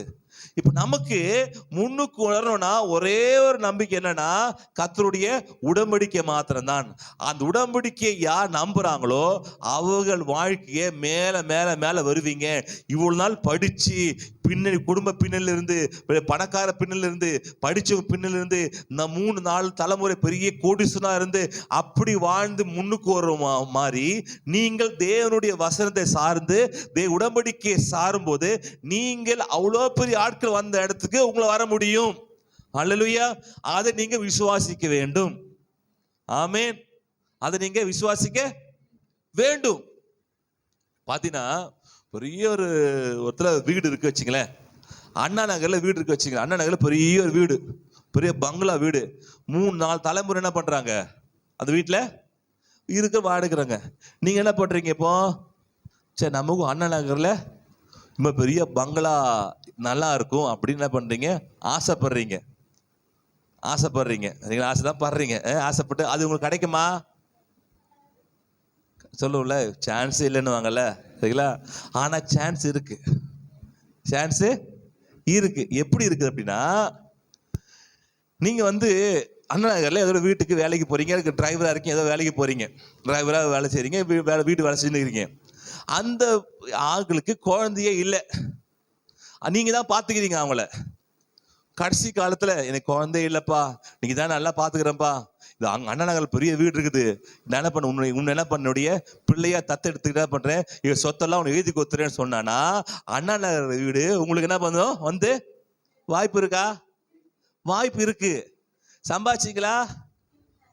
இப்போ நமக்கு முன்னுக்கு வரணும்னா ஒரே ஒரு நம்பிக்கை என்னன்னா, கர்த்தருடைய உடன்படிக்கை மாத்திரம்தான். அந்த உடன்படிக்கையை யார் நம்புறாங்களோ அவர்கள் வாழ்க்கையை மேலே மேலே மேலே வருவீங்க. இவ்வளவு நாள் படிச்சு பின்னணி, குடும்ப பின்னணில இருந்து, பணக்கார பின்னணில இருந்து, படிச்ச பின்னணில இருந்து, இந்த 3-4 தலைமுறை பெரிய கோடீஸ்வரனா இருந்து அப்படி வாழ்ந்து முன்னுக்கு வர மாதிரி நீங்கள் தேவனுடைய வசனத்தை சார்ந்து உடன்படிக்கையை சாரும் போது நீங்கள் அவ்வளோ பெரிய ஆட்கள் வந்த இடத்துக்கு உங்களை வர முடியும். அல்லேலூயா. அதை நீங்க விசுவாசிக்க வேண்டும். ஆமென். அதை நீங்க விசுவாசிக்க வேண்டும். பாத்தீங்கன்னா பெரிய ஒருத்தர் வீடு இருக்கு வச்சுங்களேன், அண்ணா நகர்ல வீடு இருக்கு வச்சுங்களேன். அண்ணா நகர்ல பெரிய ஒரு வீடு, பெரிய பங்களா வீடு. 3-4 தலைமுறை என்ன பண்றாங்க, அந்த வீட்டுல இருக்க வாடகைறாங்க. நீங்க என்ன பண்றீங்க இப்போ, சரி நமக்கும் அண்ணா நகர்ல ரொம்ப பெரிய பங்களா நல்லா இருக்கும் அப்படின்னு என்ன பண்றீங்க, ஆசைப்படுறீங்க. நீங்க ஆசை தான் படுறீங்க. ஆசைப்பட்டு அது உங்களுக்கு கிடைக்குமா? சொல்லுவோம்ல, சான்ஸ் இல்லைன்னு வாங்கல்ல, சரிங்களா? ஆனா சான்ஸ் இருக்கு, சான்ஸ் இருக்கு. எப்படி இருக்குது அப்படின்னா, நீங்க வந்து அண்ணா நகர்ல ஏதோ வீட்டுக்கு வேலைக்கு போறீங்க, டிரைவரா இருக்கீங்க, ஏதோ வேலைக்கு போறீங்க, டிரைவரா வேலை செய்றீங்க, வீட்டு வேலை செஞ்சுருக்கீங்க. அந்த ஆட்களுக்கு குழந்தையே இல்லை, நீங்க தான் பாத்துக்கிறீங்க அவங்கள. கடைசி காலத்துல எனக்கு குழந்தை இல்லப்பா, நீங்க தான் நல்லா பாத்துக்கிறேன்ப்பா, இது அண்ணா நகர் பெரிய வீடு இருக்குது, நான் என்ன பண்ண உன்னை என்ன பண்ணுடைய பிள்ளையா தத்து எடுத்துக்கிட்டா பண்றேன், இவன் சொத்தெல்லாம் உன்னை எழுதி கொடுத்துறேன்னு சொன்னானா, அண்ணா நகர் வீடு உங்களுக்கு என்ன பண்ணும், வந்து வாய்ப்பு இருக்கா? வாய்ப்பு இருக்கு. சம்பாதிச்சிங்களா?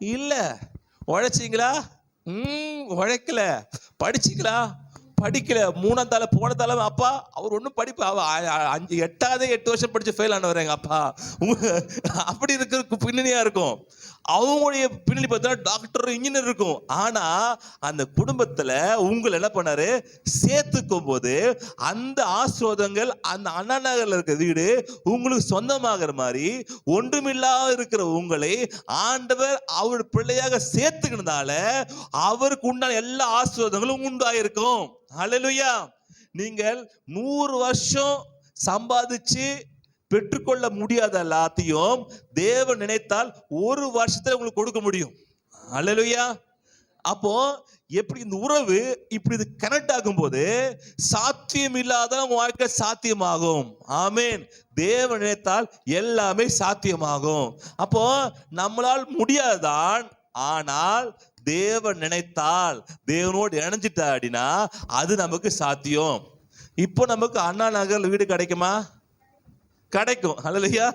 இல்ல. உழைச்சிங்களா? உழைக்கல. படிச்சிங்களா? படிக்கல. 3ஆம் தலை போன தலை அப்பா அவர் ஒன்றும் படிப்பு 8 வருஷம் படிச்சு ஃபெயில் ஆனவர் எங்க அப்பா. அப்படி இருக்கிற பின்னணியா இருக்கும். அவங்களுடைய பின்னணி பார்த்தா டாக்டர் இன்ஜினியர் இருக்கும். ஆனா அந்த குடும்பத்துல உங்களை என்ன பண்ணாரு, சேர்த்துக்கும் போது அந்த ஆசீர்வாதங்கள் அந்த அண்ணா நகர்ல இருக்க வீடு உங்களுக்கு சொந்தமாகிற மாதிரி ஒன்றுமில்லாத இருக்கிற உங்களை ஆண்டவர் அவர் பிள்ளையாக சேர்த்துக்கிறதால அவருக்கு உண்டான எல்லா ஆசீர்வாதங்களும் உண்டாயிருக்கும். அல்லேலூயா. நீங்கள் 100 வருஷம் சம்பாதிச்சு பெற்றுக்கொள்ள முடியாத எல்லாத்தையும் தேவன் நினைத்தால் 1 வருஷத்துல உங்களுக்கு கொடுக்க முடியும். அல்லேலூயா. அப்போ எப்படி இந்த உறவு இப்படி இது கனெக்ட் ஆகும் போது சாத்தியம் இல்லாத வாழ்க்கை சாத்தியமாகும். ஆமேன். தேவன் நினைத்தால் எல்லாமே சாத்தியமாகும். அப்போ நம்மளால் முடியாதான் ஆனால் தேவன் நினைத்தால், தேவனோடு இணைஞ்சிட்டா அப்படின்னா அது நமக்கு சாத்தியம். இப்போ நமக்கு அண்ணா நகர்ல வீடு கிடைக்குமா? கிடைக்கும். ஹல்லேலூயா.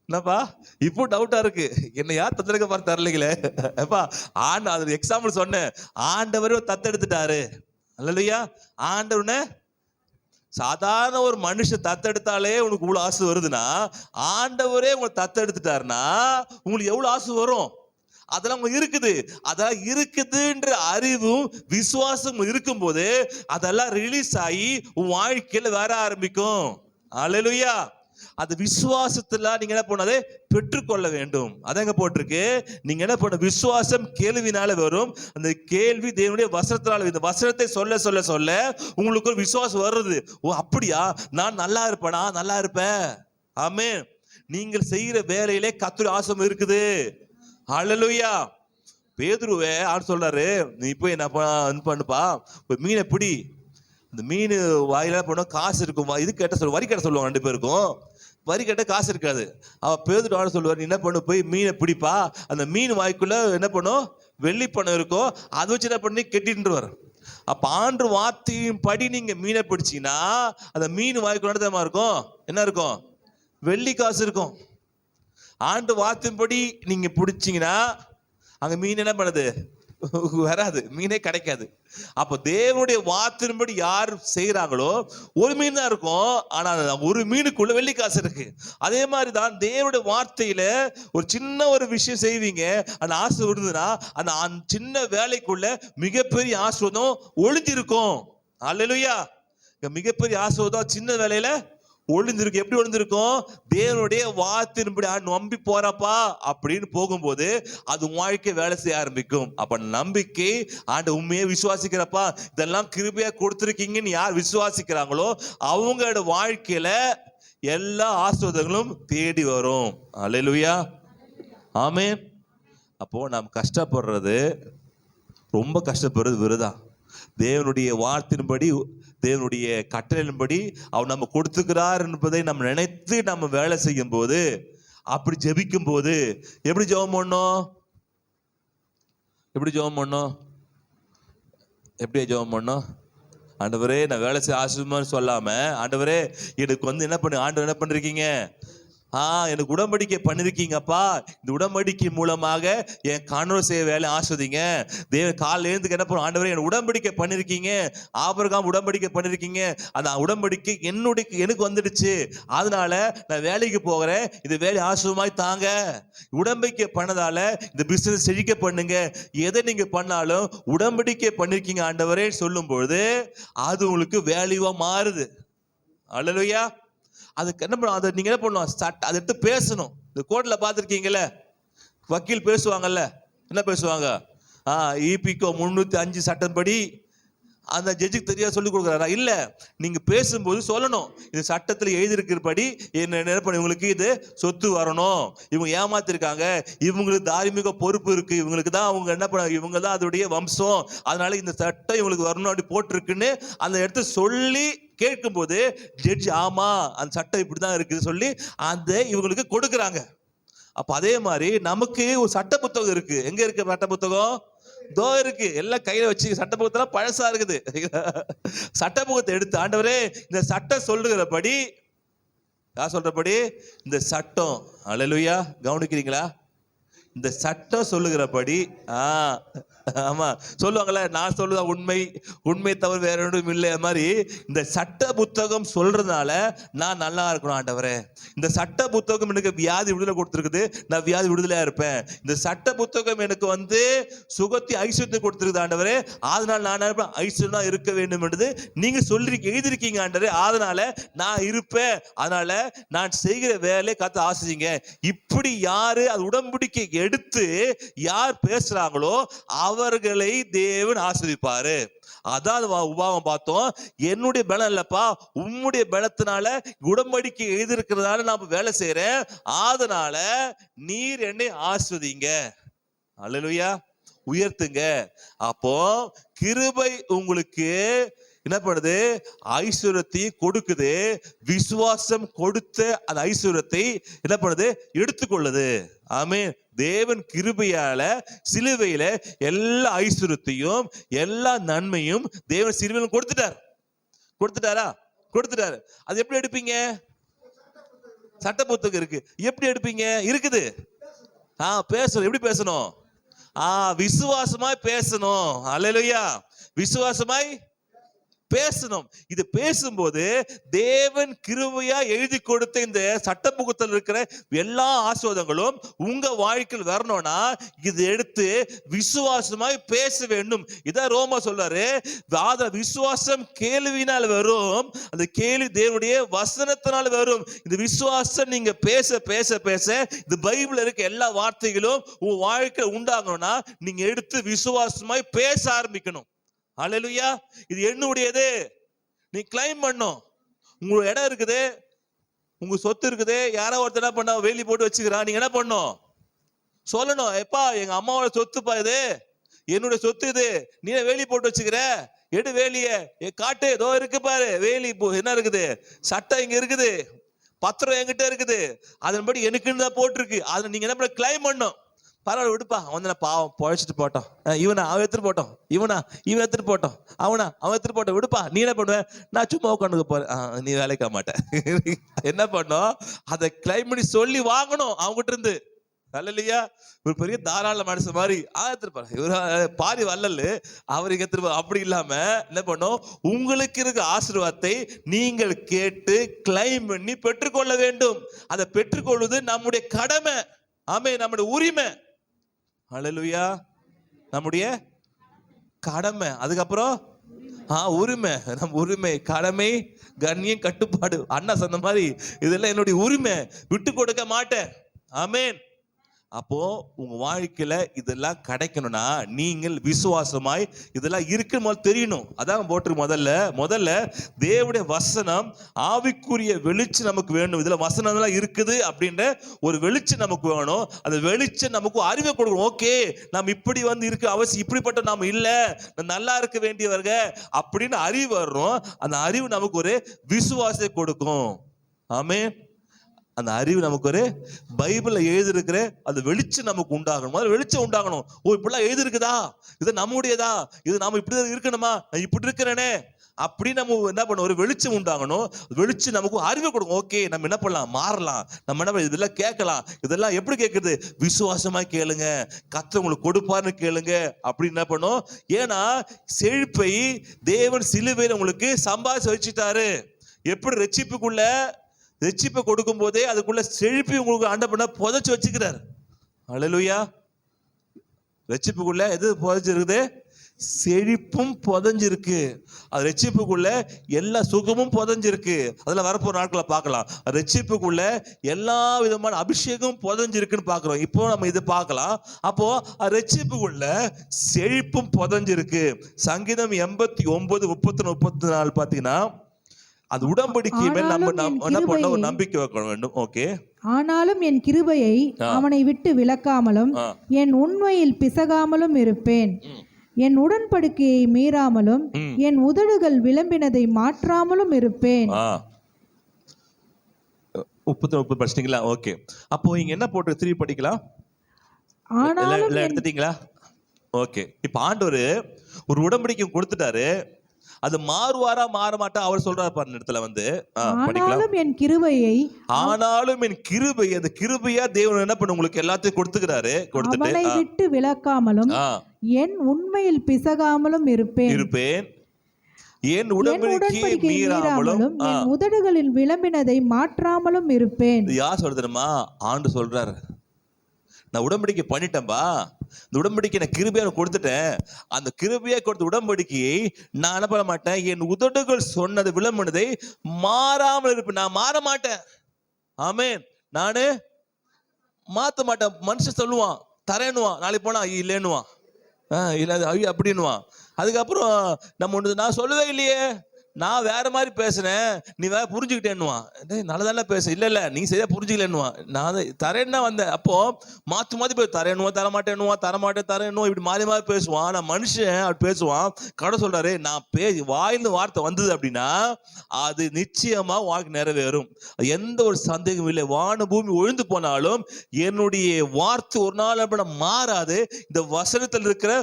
என்னப்பா இப்போ டவுட்டா இருக்கு, என்ன யார் தத்தெடுக்க பார்த்து தரலைங்களே அப்பா. அது எக்ஸாம்பிள் சொன்னேன். ஆண்டவரே தத்தெடுத்துட்டாரு. ஹல்லேலூயா. ஆண்டவனே சாதாரண ஒரு மனுஷன் தத்தெடுத்தாலே உனக்கு இவ்வளவு ஆசை வருதுன்னா, ஆண்டவரே உங்களை தத்தெடுத்துட்டாருன்னா உங்களுக்கு எவ்வளவு ஆசை வரும்? அதெல்லாம் உங்களுக்கு இருக்குது. அதெல்லாம் இருக்குதுன்ற அறிவும் விசுவாசம் இருக்கும்போது அதெல்லாம் ரிலீஸ் ஆகி உன் வாழ்க்கையில வர ஆரம்பிக்கும். அல்லேலூயா. அது விசுவாசத்துல நீங்க என்ன பண்ணாதே பெற்றுக்கொள்ள வேண்டும். அதாங்க போட்டிருக்கு. நீங்க என்ன பண்ண, விசுவாசம் கேள்வினால வரும், அந்த கேள்வி தேவனுடைய வசனத்தினால. இந்த வசனத்தை சொல்ல சொல்ல சொல்ல உங்களுக்கு ஒரு விசுவாசம் வருது. ஓ அப்படியா, நான் நல்லா இருப்பேனா? நல்லா இருப்பேன். ஆமென். நீங்கள் செய்யற வேலையிலே கர்த்தருடைய ஆசீர்வாதம் இருக்குது. ஹல்லேலூயா. பேதுருவே ஆண்டு சொல்றாரு, நீ போய் என்ன பண்ணுப்பா, மீனை பிடி. இந்த மீன் வாயில போனா காசு இருக்கும். இது கேட்ட சொல்ல வரி கேட்ட சொல்லுவாங்க. 2 பேருக்கும் வரி கேட்ட காசு இருக்காது. அவ பேதுரு ஆண்டு சொல்லுவார், நீ என்ன பண்ணு, போய் மீனை பிடிப்பா. அந்த மீன் வாய்க்குள்ள என்ன பண்ணும், வெள்ளி பணம் இருக்கும். அதை வச்சு என்ன பண்ணி கெட்டின்றுவார். அப்ப ஆண்டு வார்த்தையும் படி நீங்க மீனை பிடிச்சீங்கன்னா அந்த மீன் வாய்க்குள்ள இருக்கும், என்ன இருக்கும், வெள்ளி காசு இருக்கும். ஆண்டு வார்த்தையின்படி நீங்க பிடிச்சீங்கன்னா அங்க மீன் என்ன பண்ணுது, வராது, மீனே கிடைக்காது. அப்ப தேவனுடைய வார்த்தையின்படி யார் செய்யறாங்களோ ஒரு மீன் தான் இருக்கும். ஆனா ஒரு மீனுக்குள்ள வெள்ளி காசு இருக்கு. அதே மாதிரிதான் தேவனுடைய வார்த்தையில ஒரு சின்ன ஒரு விஷயம் செய்வீங்க, அந்த ஆசை விடுதுன்னா அந்த சின்ன வேலைக்குள்ள மிகப்பெரிய ஆசீர்வாதம் ஒளிஞ்சிருக்கும். அல்லேலூயா. மிகப்பெரிய ஆசீர்வாதம் சின்ன வேலையில ஒளிஞ்சிருக்கு. எப்படி ஒளிஞ்சிருக்கும்? தேவனுடைய வார்த்தையின்படி நம்பி போறப்பா அப்படின்னு போகும்போது அது வாழ்க்கை வேலை செய்ய ஆரம்பிக்கும். அப்ப நம்பிக்கை, ஆண்டு உண்மையே விசுவாசிக்கிறப்பா இதெல்லாம் கிருபையா கொடுத்திருக்கீங்கன்னு யார் விசுவாசிக்கிறாங்களோ அவங்களோட வாழ்க்கையில எல்லா ஆசீர்வாதங்களும் தேடி வரும். அல்லேலூயா. ஆமென். அப்போ நாம் கஷ்டப்படுறது, ரொம்ப கஷ்டப்படுறது விருதா. தேவனுடைய வார்த்தையின்படி, தேவனுடைய கட்டளையின்படி அவர் நம்ம கொடுத்துக்கிறார் என்பதை நம்ம நினைத்து நம்ம வேலை செய்யும் போது, அப்படி ஜெபிக்கும் போது எப்படி ஜெபம் பண்ணோம், எப்படி ஜெபம் பண்ணோம், எப்படி ஜெபம் பண்ணோம்? ஆண்டவரே நான் வேலை செய்ய ஆசீர்வாதம்னு சொல்லாம, ஆண்டவரே எனக்கு என்ன பண்ணு, ஆண்டவர் என்ன பண்ணிருக்கீங்க, எனக்கு உடன்படிக்கை பண்ணிருக்கீங்கப்பா. இந்த உடன்படிக்கை மூலமாக என் கணவர் செய்ய வேலை ஆஸ்வதிங்க. தேவன் காலையில இருந்து என்ன பண்ணும், ஆண்டவரே எனக்கு உடன்படிக்கை பண்ணிருக்கீங்க, ஆபிரகாம் உடன்படிக்கை பண்ணிருக்கீங்க, அந்த உடன்படிக்கை எனக்கு வந்துடுச்சு, அதனால நான் வேலைக்கு போகிறேன், இந்த வேலை ஆசிரியமாய் தாங்க. உடன்படிக்கை பண்ணதால இந்த பிசினஸ் செழிக்க பண்ணுங்க. எதை நீங்க பண்ணாலும் உடன்படிக்கை பண்ணிருக்கீங்க ஆண்டவரே சொல்லும் பொழுது அது உங்களுக்கு வேல்யூவா மாறுது. அல்லேலூயா. அதுக்கு என்ன பண்ணும், அதை நீங்க என்ன பண்ணுவோம், அதை எடுத்து பேசணும். இந்த கோர்ட்ல பார்த்துருக்கீங்கல்ல, வக்கீல் பேசுவாங்கல்ல, என்ன பேசுவாங்க, EPCO 305 சட்டப்படி அந்த ஜட்ஜுக்கு தெரியாது சொல்லி கொடுக்குறாரா? இல்ல, நீங்க பேசும்போது சொல்லணும், இது சட்டத்தில் எழுதியிருக்கிறபடி என்ன பண்ண, இவங்களுக்கு இது சொத்து வரணும், இவங்க ஏமாத்திருக்காங்க, இவங்களுக்கு தார்மீக பொறுப்பு இருக்கு, இவங்களுக்கு தான் அவங்க என்ன பண்ண, இவங்க தான் அதோடைய வம்சம், அதனால இந்த சட்டம் இவங்களுக்கு வரணும் அப்படி போட்டிருக்குன்னு அந்த இடத்த சொல்லி கேட்கும்போது ஜட்ஜ் ஆமா அந்த சட்டம் இப்படிதான் இருக்குது சொல்லி அந்த இவங்களுக்கு கொடுக்குறாங்க. அப்ப அதே மாதிரி நமக்கு ஒரு சட்ட புத்தகம் இருக்கு. எங்க இருக்கு சட்ட புத்தகம்? தோ இருக்கு, எல்லாம் கையில வச்சு. சட்ட புத்தகம் பழசா இருக்குது. சட்ட புத்தகத்தை எடுத்து, ஆண்டவரே இந்த சட்டம் சொல்லுகிறபடி, யார் சொல்றபடி இந்த சட்டம், அல்லேலூயா, கவனிக்கிறீங்களா? இந்த சட்டம் சொல்லுகிறபடி, ஆமா சொல்லுவாங்கல்ல, நான் சொல்லுதா உண்மை, உண்மை தவிர வேற ஒன்றும் இல்லை மாதிரி, இந்த சட்ட புத்தகம் சொல்றதுனால நான் நல்லா இருக்கணும் ஆண்டவரே. இந்த சட்ட புத்தகம் எனக்கு வியாதி விடுதலை கொடுத்துருக்குது, நான் வியாதி விடுதலையா இருப்பேன். இந்த சட்ட புத்தகம் எனக்கு சுகத்தை ஐஸ்வர்யத்தை கொடுத்துருக்குது ஆண்டவரே, அதனால நான் ஐஸ்வர்யா இருக்க வேண்டும் என்று நீங்க சொல்லி எழுதிருக்கீங்க ஆண்டவரே, அதனால நான் இருப்பேன், அதனால நான் செய்கிற வேலையை காத்து ஆசிங்க. இப்படி யாரு அது உடன்படிக்கை எடுத்து யார் பேசுறாங்களோ அவர்களை தேவன் ஆசீர்வதிப்பாரு. அதான் உபாகம் பார்த்தோம். என்னுடைய பலம் இல்லப்பா, உம்முடைய பலத்தினால உடன்படிக்கை எழுதியிருக்கிறதால நான் வேலை செய்யறேன், அதனால நீர் என்னை ஆசீர்வதிங்க. அல்லேலூயா. உயர்த்துங்க. அப்போ கிருபை உங்களுக்கு என்ன பண்ணுது? ஐஸ்வர்யத்தை கொடுக்குது. விசுவாசம் கொடுத்த அந்த ஐஸ்வர்யத்தை என்ன பண்ணுது? எடுத்துக்கொள்ளுது. ஆமென். தேவன் கிருபையால சிலுவையில எல்லா ஐஸ்வர்யத்தையும் எல்லா நன்மையும் தேவன் சிலுவையில கொடுத்துட்டார். கொடுத்துட்டாரா? கொடுத்துட்டாரு. அது எப்படி எடுப்பீங்க? சட்ட புத்தகம் இருக்கு, எப்படி எடுப்பீங்க? இருக்குது. பேசணும். எப்படி பேசணும்? விசுவாசமாய் பேசணும். அல்லேலூயா. விசுவாசமாய் பேசணும். இது பேசும்போது தேவன் கிருபையா எழுதி கொடுத்த இந்த சட்ட புத்தகத்தில் இருக்கிற எல்லா ஆசீர்வாதங்களும் உங்க வாழ்க்கையில் வரணும்னா இது எடுத்து விசுவாசமாய் பேச வேண்டும். இதான் ரோமா சொல்றாரு, விசுவாசம் கேள்வினால் வரும், அந்த கேள்வி தேவனுடைய வசனத்தினால் வரும். இந்த விசுவாசம் நீங்க பேச பேச பேச இந்த பைபிள்ல இருக்க எல்லா வார்த்தைகளும் உங்க வாழ்க்கையில் உண்டாகணும்னா நீங்க எடுத்து விசுவாசமாய் பேச ஆரம்பிக்கணும். அல்லேலூயா. இது என்னுடையது, நீ கிளைம் பண்ணும். உங்க இடம் இருக்குது, உங்க சொத்து இருக்குது, யாரோ ஒருத்தர் என்ன பண்ண வேலி போட்டு வச்சுக்கிறான், நீங்க என்ன பண்ணும்? சொல்லணும், எப்பா எங்க அம்மாவோட சொத்துப்பா இது, என்னுடைய சொத்து இது, நீ வேலி போட்டு வச்சுக்கிற, எடு வேலிய காட்டு, ஏதோ இருக்கு பாரு வேலி, என்ன இருக்குது? சட்டம் இங்க இருக்குது, பத்திரம் என்கிட்ட இருக்குது, அதன்படி எனக்குன்னு தான் போட்டிருக்கு, அதை நீங்க என்ன பண்ண? கிளைம் பண்ணும். பரவாயில்ல விடுப்பா, அவன் பாவம் பொழைச்சிட்டு போட்டோம், இவன் எடுத்துட்டு போட்டோம், இவன் எடுத்துட்டு போட்டோம், அவன் எடுத்துட்டு போட்டோம், விடுப்பா. நீ என்ன பண்ணுவ? நான் சும்மா உட்காந்து போறேன். நீ வேலைக்கு மாட்டேன். என்ன பண்ணும்? அதை கிளைம் பண்ணி சொல்லி வாங்கணும் அவங்ககிட்ட இருந்து. அல்லேலூயா. ஒரு பெரிய தாராள மனுஷன் மாதிரி எடுத்துருப்பாரு, இவர் பாரி வல்லல், அவர் இங்க திரும்ப. அப்படி இல்லாம என்ன பண்ணும்? உங்களுக்கு இருக்க ஆசீர்வாதத்தை நீங்கள் கேட்டு கிளைம் பண்ணி பெற்றுக்கொள்ள வேண்டும். அதை பெற்றுக்கொள்வது நம்முடைய கடமை. ஆமென். நம்முடைய உரிமை. அல்லேலூயா. நம்முடைய கடமை. அதுக்கப்புறம் உரிமை. நம்ம உரிமை, கடமை, கண்ணியம், கட்டுப்பாடு. அண்ணா சொன்ன மாதிரி இதெல்லாம் என்னுடைய உரிமை, விட்டு கொடுக்க மாட்டேன். ஆமென். அப்போ உங்க வாழ்க்கையில இதெல்லாம் கிடைக்கணும்னா நீங்கள் விசுவாசமாய் இதெல்லாம் இருக்குன்னு தெரியணும். அதான் போட்டு முதல்ல தேவனுடைய வசனம் ஆவிக்குரிய வெளிச்சம் நமக்கு வேணும். இதுல வசனம் எல்லாம் இருக்குது அப்படின்ற ஒரு வெளிச்சம் நமக்கு வேணும். அந்த வெளிச்சம் நமக்கு அறிவை கொடுக்கணும். ஓகே, நாம் இப்படி இருக்கு அவசியம், இப்படிப்பட்ட நாம் இல்ல, நல்லா இருக்க வேண்டியவர்கள் அப்படின்னு அறிவு வரும். அந்த அறிவு நமக்கு ஒரு விசுவாசத்தை கொடுக்கும். ஆமென். அந்த அறிவு நமக்கு ஒரு பைபிள்ல எழுதிருக்கிற அந்த வெளிச்சம் நமக்கு உண்டாகணும். முதல்ல வெளிச்சம் உண்டாகணும். இப்படிலாம் எழுதிருக்குதா, இது நம்முடையதா, இது நாம இப்படிதான் இருக்கணுமா, நான் இப்படி இருக்கிறேனே அப்படி நம்ம என்ன பண்ணணும்? ஒரு வெளிச்சம் உண்டாகணும். வெளிச்சம் நமக்கு அறிவை கொடுக்கும். ஓகே, நம்ம என்ன பண்ணலாம்? மாறலாம். நம்ம என்ன இதெல்லாம் கேட்கலாம். இதெல்லாம் எப்படி கேட்குறது? விசுவாசமா கேளுங்க, கர்த்தர் உங்களுக்கு கொடுப்பாருன்னு கேளுங்க. அப்படி என்ன பண்ணும்? ஏன்னா செழிப்பை தேவன் சிலுவையில் உங்களுக்கு சம்பாதிச்சு வச்சுட்டாரு. எப்படி ரட்சிப்பை கொடுக்கும் போதே அதுக்குள்ள செழிப்பை உங்களுக்கு ஆண்டவன் புதைச்சு வச்சுக்கிறார். அல்லேலூயா. ரட்சிப்புக்குள்ள எது புதைச்சிருக்குது? செழிப்பும் புதைஞ்சிருக்கு. அது ரட்சிப்புக்குள்ள எல்லா சுகமும் புதைஞ்சிருக்கு. அதுல வரப்போற நாட்களை பார்க்கலாம். ரட்சிப்புக்குள்ள எல்லா விதமான அபிஷேகம் புதைஞ்சிருக்குன்னு பார்க்கிறோம். இப்போ நம்ம இது பார்க்கலாம். அப்போ ரட்சிப்புக்குள்ள செழிப்பும் புதைஞ்சிருக்கு. சங்கீதம் 89:33-34 பார்த்தீங்கன்னா அது உடன்படிக்கை மேல் நம்ம என்ன பண்ண ஒரு நம்பிக்கை வைக்க வேண்டும். ஓகே. ஆனாலும் என் கிருபையை அவனை விட்டு விலக்காமலும் என் உண்மையில் பிசகாமலும் இருப்பேன். என் உடன்படிக்கையை மீறாமலும் என் உதடுகள் விளம்பினதை மாற்றாமலும் இருப்பேன். 30 படிச்சிட்டீங்களா? ஓகே. அப்போ இங்க என்ன போட்டு 3 படிக்கலாம்? ஆனாலும் எடுத்துட்டீங்களா? ஓகே. இப்ப ஆண்டவர் ஒரு உடன்படிக்கை கொடுத்துட்டாரு. அது மாறுவாரா மாற மாட்டா அவர் சொல்றாரு பாருங்க இடத்துல ஆனாலும் என் கிருபையை அந்த கிருபையா தேவன் என்ன பண்ண உங்களுக்கு எல்லாத்தையும் கொடுத்துக்கிறாரு. கொடுத்துட்டு அவனை விட்டு விலக்காமலும் என் உண்மையில் பிசகாமலும் இருப்பேன். என் உடன்படிக்கையை மீறாமலும் என் உதடுகளில் விளம்பினதை மாற்றாமலும் இருப்பேன். யார் சொல்றதுமா? ஆண்டு சொல்றாரு. நான் உடன்படிக்கை பண்ணிட்டேன்பா, இந்த உடன்படிக்கை நான் கிருபையா கொடுத்துட்டேன். அந்த கிருபையா கொடுத்த உடன்படிக்கையை நான் என்ன பண்ண மாட்டேன்? என் உதடுகள் சொன்னது விளம்பினதை மாறாமல் இருப்பேன். நான் மாற மாட்டேன். ஆமென். நானு மாத்த மாட்டேன். மனுஷன் சொல்லுவான், தரேன்னுவான், நாளைக்கு போனா இல்லைன்னுவான், இல்ல அப்படின்னுவான். அதுக்கப்புறம் நம்ம ஒன்று நான் சொல்லவே இல்லையே, நான் வேற மாதிரி பேசுனேன், நீ வேற புரிஞ்சுக்கிட்டேன்னுவான். நல்லதானே பேச, இல்ல நீ சரியா புரிஞ்சுக்கலன்னுவான். நான் தரேன்னா வந்தேன். அப்போ மாத்தி மாத்தி போய் தரேன்னுவான், தரமாட்டேன் தரேன்னுவான், இப்படி மாறி மாறி பேசுவான். நான் மனுஷன் அப்படி பேசுவான். கடவுள் சொல்றாரு, நான் வாயிலிருந்து வார்த்தை வந்தது அப்படின்னா அது நிச்சயமா வாழ்க்கை நிறைவேறும், எந்த ஒரு சந்தேகமும் இல்லை. வான பூமி ஒழிந்து போனாலும் என்னுடைய வார்த்தை ஒரு நாள் அப்படி மாறாது. இந்த வசனத்தில் இருக்கிற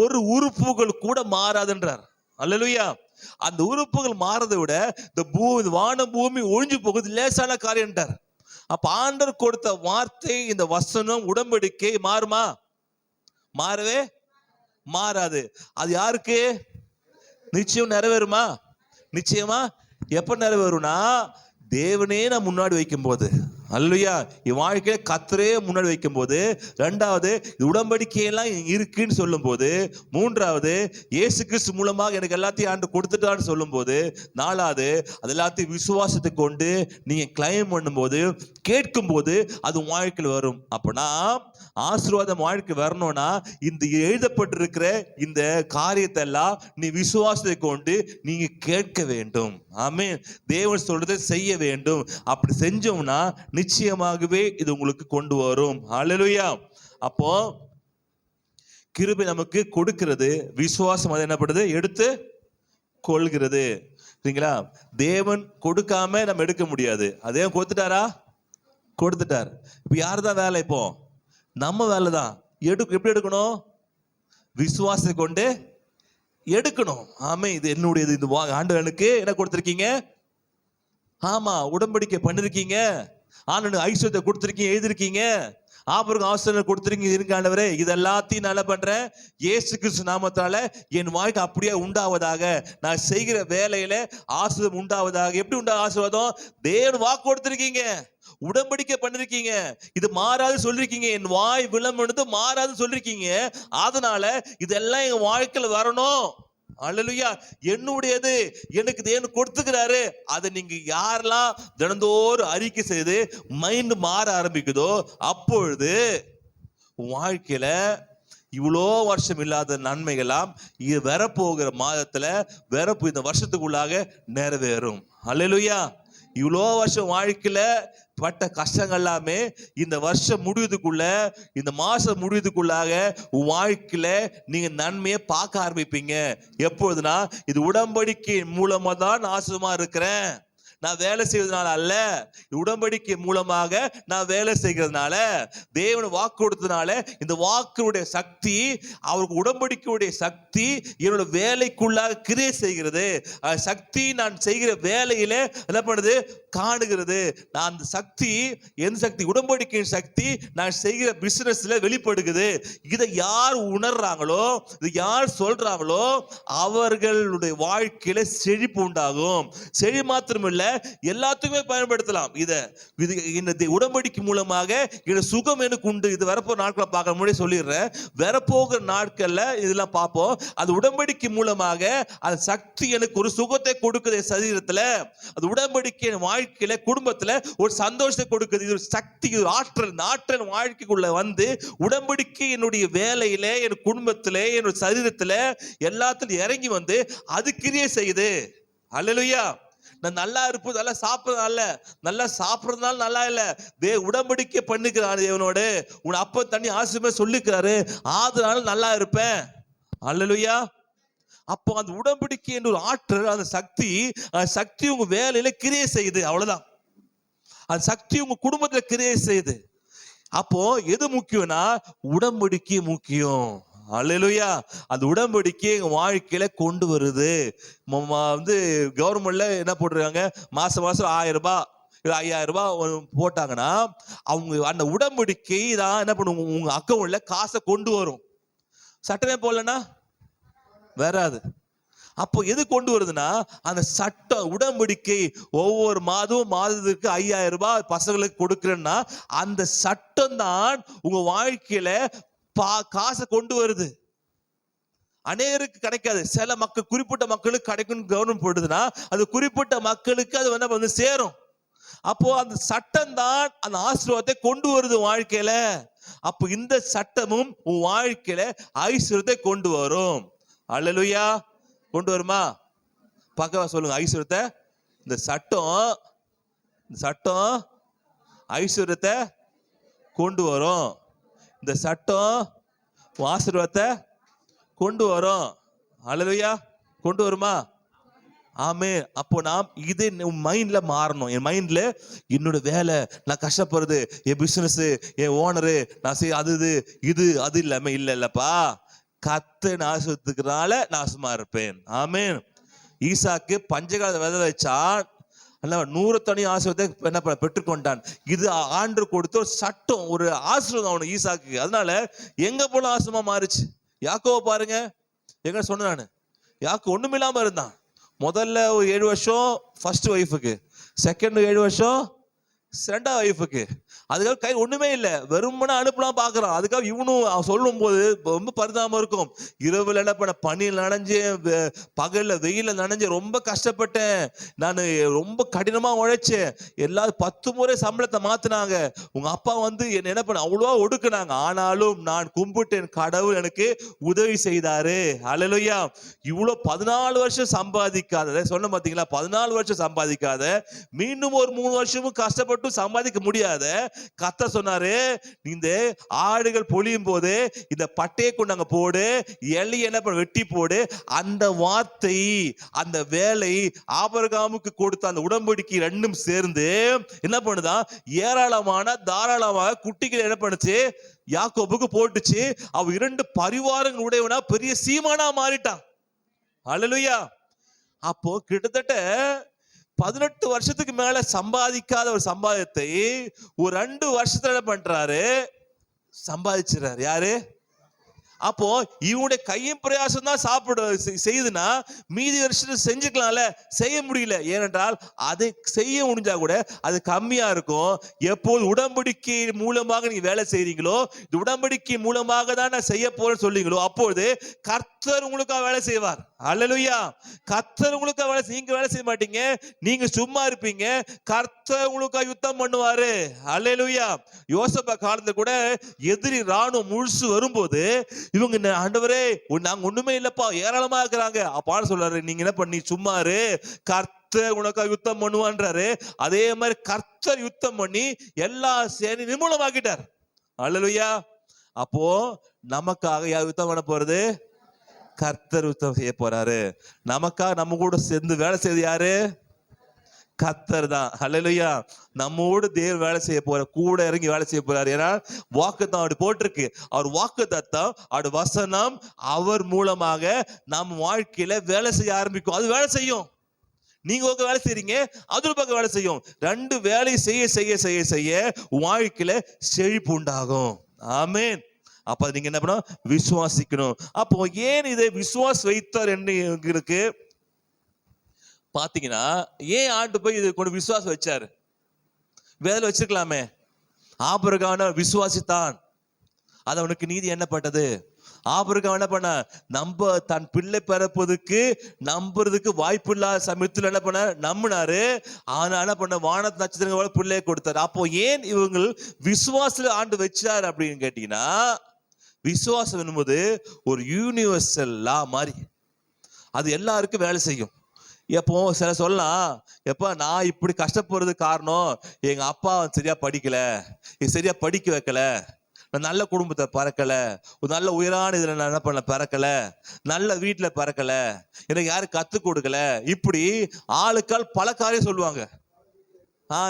ஒரு உறுப்புகள் கூட மாறாதுன்றார். அல்லேலூயா. அந்த உறுப்புகள் மாறதை விட இந்த வான பூமி ஒழிஞ்சு போகுது லேசான காரியம்ன்றார். அப்ப ஆண்டவர் கொடுத்த வார்த்தை, இந்த வசனம், உடன்படிக்கை மாறுமா? மாறவே மாறாது. அது யாருக்கு? நிச்சயம் நிறைவேறுமா? நிச்சயமா. எப்ப நிறைவேறும்னா தேவனே நான் முன்னாடி வைக்கும் போது. அல்லேலூயா. என் வாழ்க்கையில கர்த்தரே முன்னாடி வைக்கும் போது. ரெண்டாவது, உடன்படிக்கையெல்லாம் இருக்குன்னு சொல்லும் போது. மூன்றாவது, இயேசு கிறிஸ்து மூலமாக எனக்கு எல்லாத்தையும் ஆண்டு கொடுத்துட்டான்னு சொல்லும் போது. நாலாவது, அது எல்லாத்தையும் விசுவாசத்தை கொண்டு நீங்க கிளைம் பண்ணும்போது, கேட்கும் போது அது வாழ்க்கையில் வரும். அப்பனா ஆசீர்வாதம் வாழ்க்கை வரணும்னா இந்த எழுதப்பட்டிருக்கிற இந்த காரியத்தை எல்லாம் நீ விசுவாசத்தை கொண்டு நீங்க கேட்க வேண்டும். ஆமென். தேவன் சொல்றதை செய்ய வேண்டும். அப்படி செஞ்சோம்னா நிச்சயமாகவே இது உங்களுக்கு கொண்டு வரும். ஹல்லேலூயா. அப்போ கிருபை நமக்கு கொடுக்கிறது, விசுவாசம் அது என்ன பண்ணுது? எடுத்து கொள்கிறது. சரிங்களா? தேவன் கொடுக்காம நம்ம எடுக்க முடியாது. அதே கொடுத்துட்டாரா? கொடுத்துட்டார். இப்ப யாருதான் வேலை? இப்போ நம்ம வேலை தான். எப்படி எடுக்கணும்? விசுவாசத்தை கொண்டு எடுக்கணும். ஆமே. இது என்னுடையது. இந்த ஆண்டவனுக்கு என்ன கொடுத்திருக்கீங்க? ஆமா, உடன்படிக்கை பண்ணிருக்கீங்க. ஆண்டவனுக்கு ஐஸ்வர்யத்தை கொடுத்திருக்கீங்க, எழுதிருக்கீங்க. ஆபிரகாம் ஆசீர்வாதம் கொடுத்திருக்கீங்க. இருங்க ஆண்டவரே, இது எல்லாத்தையும் நான் என்ன பண்றேன்? இயேசு கிறிஸ்து நாமத்தால என் வாழ்க்கை அப்படியே உண்டாவதாக. நான் செய்கிற வேலையில ஆசீர்வாதம் உண்டாவதாக. எப்படி உண்டா ஆசீர்வாதம்? தேவன் வாக்கு கொடுத்திருக்கீங்க, உடன்படிக்கை பண்ணிருக்கீங்க, இது மாறாது சொல்லிருக்கீங்க. என் வாய் விளம்புனது மாறாது சொல்லிருக்கீங்க. அதனால இதெல்லாம் எங்க வாழ்க்கையில் வரணும். அல்லேலூயா. என்னுடையது, எனக்கு தேவன் கொடுத்துக்கிறாரு. அதை நீங்க யாரெல்லாம் தினந்தோறும் அறிக்கை செய்து மைண்ட் மாற ஆரம்பிக்குதோ அப்பொழுது வாழ்க்கையில இவ்வளோ வருஷம் இல்லாத நன்மைகளாம் இது வரப்போகிற மாதத்துல இந்த வருஷத்துக்குள்ளாக நிறைவேறும். அல்லேலூயா. இவ்வளோ வருஷம் வாழ்க்கையில பட்ட கஷ்டங்கள் எல்லாமே இந்த வருஷம் முடிவதுக்குள்ள, இந்த மாசம் முடிவதுக்குள்ளாக வாழ்க்கையில நீங்க நன்மையை பார்க்க ஆரம்பிப்பீங்க. எப்பொழுதுனா இது உடன்படிக்கை மூலமா தான் ஆசீர்வாதமா இருக்கிறேன். நான் வேலை செய்வதனால அல்ல, உடன்படிக்கை மூலமாக நான் வேலை செய்கிறதுனால, தேவன் வாக்கு கொடுத்ததுனால இந்த வாக்குடைய சக்தி, அவருக்கு உடன்படிக்கையுடைய சக்தி என்னோட வேலைக்குள்ளாக கிரியை செய்கிறது. சக்தி நான் செய்கிற வேலையில என்ன பண்ணுது? காணுகிறது. நான் அந்த சக்தி, எந்த சக்தி? உடன்படிக்கையின் சக்தி நான் செய்கிற பிசினஸ்ல வெளிப்படுகிறது. இதை யார் உணர்றாங்களோ, இது யார் சொல்றாங்களோ அவர்களுடைய வாழ்க்கையில செழிப்பு உண்டாகும். செழி மாத்திரமில்ல, எல்லாத்துக்குமே பயன்படுத்தலாம். இந்த உடன்படிக்கை மூலமாக இந்த சுகம் எனக்கு உண்டு. இது வரப்போற நாட்களை பார்க்க முன்னாடி சொல்லிடுறேன். வரப்போகிற நாட்கள்ல இதெல்லாம் பார்ப்போம். அது உடன்படிக்கை மூலமாக அந்த சக்தி எனக்கு ஒரு சுகத்தை கொடுக்குது சரீரத்துல. அது உடன்படிக்கை வாழ்க்கையில, குடும்பத்துல ஒரு சந்தோஷத்தை கொடுக்குது. இது ஒரு சக்தி, ஒரு ஆற்றல் வாழ்க்கைக்குள்ள வந்து உடன்படிக்கை என்னுடைய வேலையில, என் குடும்பத்தில, என்னோட சரீரத்துல எல்லாத்திலும் இறங்கி வந்து அது கிரியை செய்யுது. அல்லேலூயா. நான் நல்லா இருப்பது, நல்லா சாப்பிட்றதுனால, நல்லா சாப்பிட்றதுனால நல்லா இல்லை, உடன்படிக்கை பண்ணிக்கிறாரு தேவனோடு. உன் அப்ப தண்ணி ஆசீர்வாதம் சொல்லிக்கிறாரு, அதனால நல்லா இருப்பேன். அல்லேலூயா. அப்போ அந்த உடன்படிக்கை என்ற ஒரு ஆற்றல், அந்த சக்தி உங்க வேலையில கிரியை செய்யுது. அவ்வளவுதான். அந்த சக்தி உங்க குடும்பத்துல கிரியை செய்யுது. அப்போ எது முக்கியம்னா உடன்படிக்கை முக்கியம். அல்லேலூயா. அந்த உடன்படிக்கை எங்க வாழ்க்கையில கொண்டு வருது. வந்து கவர்மெண்ட்ல என்ன போட்டுருக்காங்க? மாசம் 1000 ரூபாய் இல்லை 5000 ரூபாய் போட்டாங்கன்னா அவங்க அந்த உடன்படிக்கை தான் என்ன பண்ணுவோம்? உங்க அக்கௌண்ட்ல காசை கொண்டு வரும். சட்டமே போடலன்னா வராது. அப்போ எது கொண்டு வருதுன்னா அந்த சட்டம், உடன்படிக்கை. ஒவ்வொரு மாதத்துக்கு 5000 ரூபாய் பசங்களுக்கு கொடுக்குறேன்னா அந்த சட்டம் தான் உங்க வாழ்க்கையில காசை கொண்டு வருது. அநேருக்கு கிடைக்காது, சில மக்கள், குறிப்பிட்ட மக்களுக்கு கிடைக்கும் கவர்மெண்ட் போடுதுன்னா அது குறிப்பிட்ட மக்களுக்கு அது வந்து சேரும். அப்போ அந்த சட்டம் தான் அந்த ஆசீர்வாதத்தை கொண்டு வருது வாழ்க்கையில. அப்போ இந்த சட்டமும் உன் வாழ்க்கையில ஐஸ்வர்யத்தை கொண்டு வரும். அல்லேலூயா. கொண்டு வருமா? பக்கம் சொல்லுங்க, ஐஸ்வர்யத்தை இந்த சட்டம் ஐஸ்வர்யத்தை கொண்டு வரும். இந்த சட்டம் ஆசீர்வாதத்தை கொண்டு வரும். அல்லேலூயா. கொண்டு வருமா? ஆமென். அப்போ நாம் இது மைண்ட்ல மாறணும். என் மைண்ட்ல என்னோட வேலை, நான் கஷ்டப்படுறது, என் பிசினஸ், என் ஓனரு, நான் இது அது இல்லாம இல்லப்பா, கர்த்தர் ஆசீர்வதிக்கிறதுனால நான் சும்மா இருப்பேன். ஆமென். ஈசாக்கு பஞ்சகால விதை வச்சான், 100 தனி ஆசீர்வாதத்தை என்ன பெற்றுக்கொண்டான். இது ஆண்டு கொடுத்த ஒரு சட்டம், ஒரு ஆசீர்வாதம் அவனுக்கு ஈசாக்கு. அதனால எங்க போல ஆசீர்வாதமா மாறிச்சு. யாக்கோவை பாருங்க, எங்க சொன்ன நானு, யாக்கோ ஒண்ணுமில்லாம இருந்தான். முதல்ல ஒரு 7 வருஷம் ஃபர்ஸ்ட் ஒய்ஃபுக்கு, செகண்ட் 7 வருஷம் ரெண்டாவது ஒய்ஃபுக்கு. அதுக்காக கை ஒண்ணுமே இல்லை, வெறுமனே அனுப்பலாம் பாக்குறான். அதுக்காக இவனும் சொல்லும் போது ரொம்ப பரிதாபமா இருக்கும். இரவுல என்ன பண்ண, பனியில் நனைஞ்சு, பகல்ல வெயில நனைஞ்சு ரொம்ப கஷ்டப்பட்டேன், நான் ரொம்ப கடினமா உழைச்சேன், எல்லாரும் 10 முறை சம்பளத்தை மாத்தினாங்க, உங்க அப்பா வந்து என்ன பண்ண அவ்வளவா ஒடுக்குனாங்க, ஆனாலும் நான் கும்பிட்டேன், கடவுள் எனக்கு உதவி செய்தாரு. அல்லேலூயா. இவ்வளவு 14 வருஷம் சம்பாதிக்காத, சொன்ன பாத்தீங்களா, 14 வருஷம் சம்பாதிக்காத, மீண்டும் ஒரு 3 வருஷமும் கஷ்டப்பட்டு சம்பாதிக்க முடியாத கர்த்தர் சொன்னாரு, இந்த ஆடுகள் பொழியும் போது இந்த பட்டையை கொண்டு அங்க போடு, எல்லையை என்ன பண்ண வெட்டி போடு. அந்த வார்த்தை, அந்த வேலை ஆபிரகாமுக்கு கொடுத்த அந்த உடன்படிக்கை ரெண்டும் சேர்ந்து என்ன பண்ணுதா, ஏராளமான தாராளமாக குட்டிகள் என்ன பண்ணுச்சு, யாக்கோபுக்கு போட்டுச்சு. அவ 2 பரிவாரங்கள் உடையவனா பெரிய சீமானா மாறிட்டான். அல்லேலூயா. அப்போ கிட்டத்தட்ட 18 வருஷத்துக்கு மேல சம்பாதிக்காத ஒரு சம்பாதியத்தை ஒரு 2 வருஷத்துல என்ன பண்றாரு, சம்பாதிச்சுறாரு. யாரு? அப்போ இவனுடைய கையும் பிரயாசம் தான் செய்யுதுன்னா மீதி வருஷத்துல செஞ்சுக்கலாம்ல, செய்ய முடியல. ஏனென்றால் அதை செய்ய முடிஞ்சா கூட அது கம்மியா இருக்கும். எப்போது உடன்படிக்கை மூலமாக நீங்க வேலை செய்றீங்களோ, இந்த உடன்படிக்கை மூலமாக தான் நான் செய்ய போறேன்னு சொல்றீங்களோ, அப்பொழுது கர்த்தர் உங்களுக்காக வேலை செய்வார். அல்லேலூயா. கர்த்தர் உங்களுக்காக நீங்க வேலை செய்ய மாட்டீங்க, நீங்க சும்மா இருப்பீங்க, கர்த்தர் உங்களுக்காக யுத்தம் பண்ணுவாரு. அல்லேலூயா. யோசேப்பு காலத்துல கூட எதிரி ராணுவம் முழுசு வரும்போது இவங்க, ஆண்டவரே நாங்க ஒண்ணுமே இல்லப்பா, ஏராளமா இருக்கிறாங்க, அப்பான்னு சொல்றாரு, நீங்க என்ன பண்ணி சும்மா இரு, கர்த்தர் உனக்காக யுத்தம் பண்ணுவான்றாரு. அதே மாதிரி கர்த்தர் யுத்தம் பண்ணி எல்லா சேனை நிர்மூலமாக்கிட்டார். அல்லேலூயா. அப்போ நமக்காக யார் யுத்தம் பண்ண போறது? கர்த்தர் யுத்தம் செய்ய போறாரு. நமக்காக நம்ம கூட சேர்ந்து வேலை செய்து யாரு? கர்த்தர் தான். அல்லேலூயா. நம்மோடு தேவன் வேலை செய்ய போற, கூட இறங்கி வேலை செய்ய போறாரு. ஏன்னா வாக்குத்தத்தம் அப்படி போட்டிருக்கு. அவர் வாக்குத்தத்தம், அவர் வசனம் அவர் மூலமாக நம்ம வாழ்க்கையில வேலை செய்ய ஆரம்பிக்கும். அது வேலை செய்யும். நீங்க ஒரு வேலை செய்றீங்க, அது ஒரு பக்கம் வேலை செய்யும். 2 வேலை செய்ய செய்ய செய்ய செய்ய வாழ்க்கையில செழிப்பு உண்டாகும். ஆமென். அப்ப நீங்க என்ன பண்ணணும்? விசுவாசிக்கணும். அப்போ ஏன் இதை விசுவாஸ் வைத்தார் என்று இருக்கு பாத்தீங்கன்னா, ஏன் ஆண்டு போய் இது கொண்டு விசுவாசம் வச்சாரு? வேலை வச்சிருக்கலாமே. ஆபிரகாம் விசுவாசித்தான், அது அவனுக்கு நீதி எண்ணப்பட்டது. ஆபிரகாம் என்ன பண்ண, தன் பிள்ளை பிறப்பதுக்கு நம்புறதுக்கு வாய்ப்பு இல்லாத சமயத்தில் என்ன பண்ண, நம்பினாரு. ஆனா என்ன பண்ண, வானத்து நட்சத்திரங்களோட பிள்ளையை கொடுத்தாரு. அப்போ ஏன் இவங்க விசுவாசத்துல ஆண்டு வச்சாரு அப்படின்னு கேட்டீங்கன்னா, விசுவாசம் என்பது ஒரு யூனிவர்சல் லா மாதிரி, அது எல்லாருக்கும் வேலை செய்யும். எப்போ சில சொல்லலாம், எப்போ நான் இப்படி கஷ்டப்படுறது காரணம் எங்க அப்பா சரியா படிக்கல, சரியா படிக்க வைக்கல, நான் நல்ல குடும்பத்தை பிறக்கல, ஒரு நல்ல உயரான இதுல நான் என்ன பண்ணல பிறக்கல, நல்ல வீட்டுல பிறக்கல, எனக்கு யாரும் கத்து கொடுக்கல, இப்படி ஆளுக்கால் பல காரியம் சொல்லுவாங்க.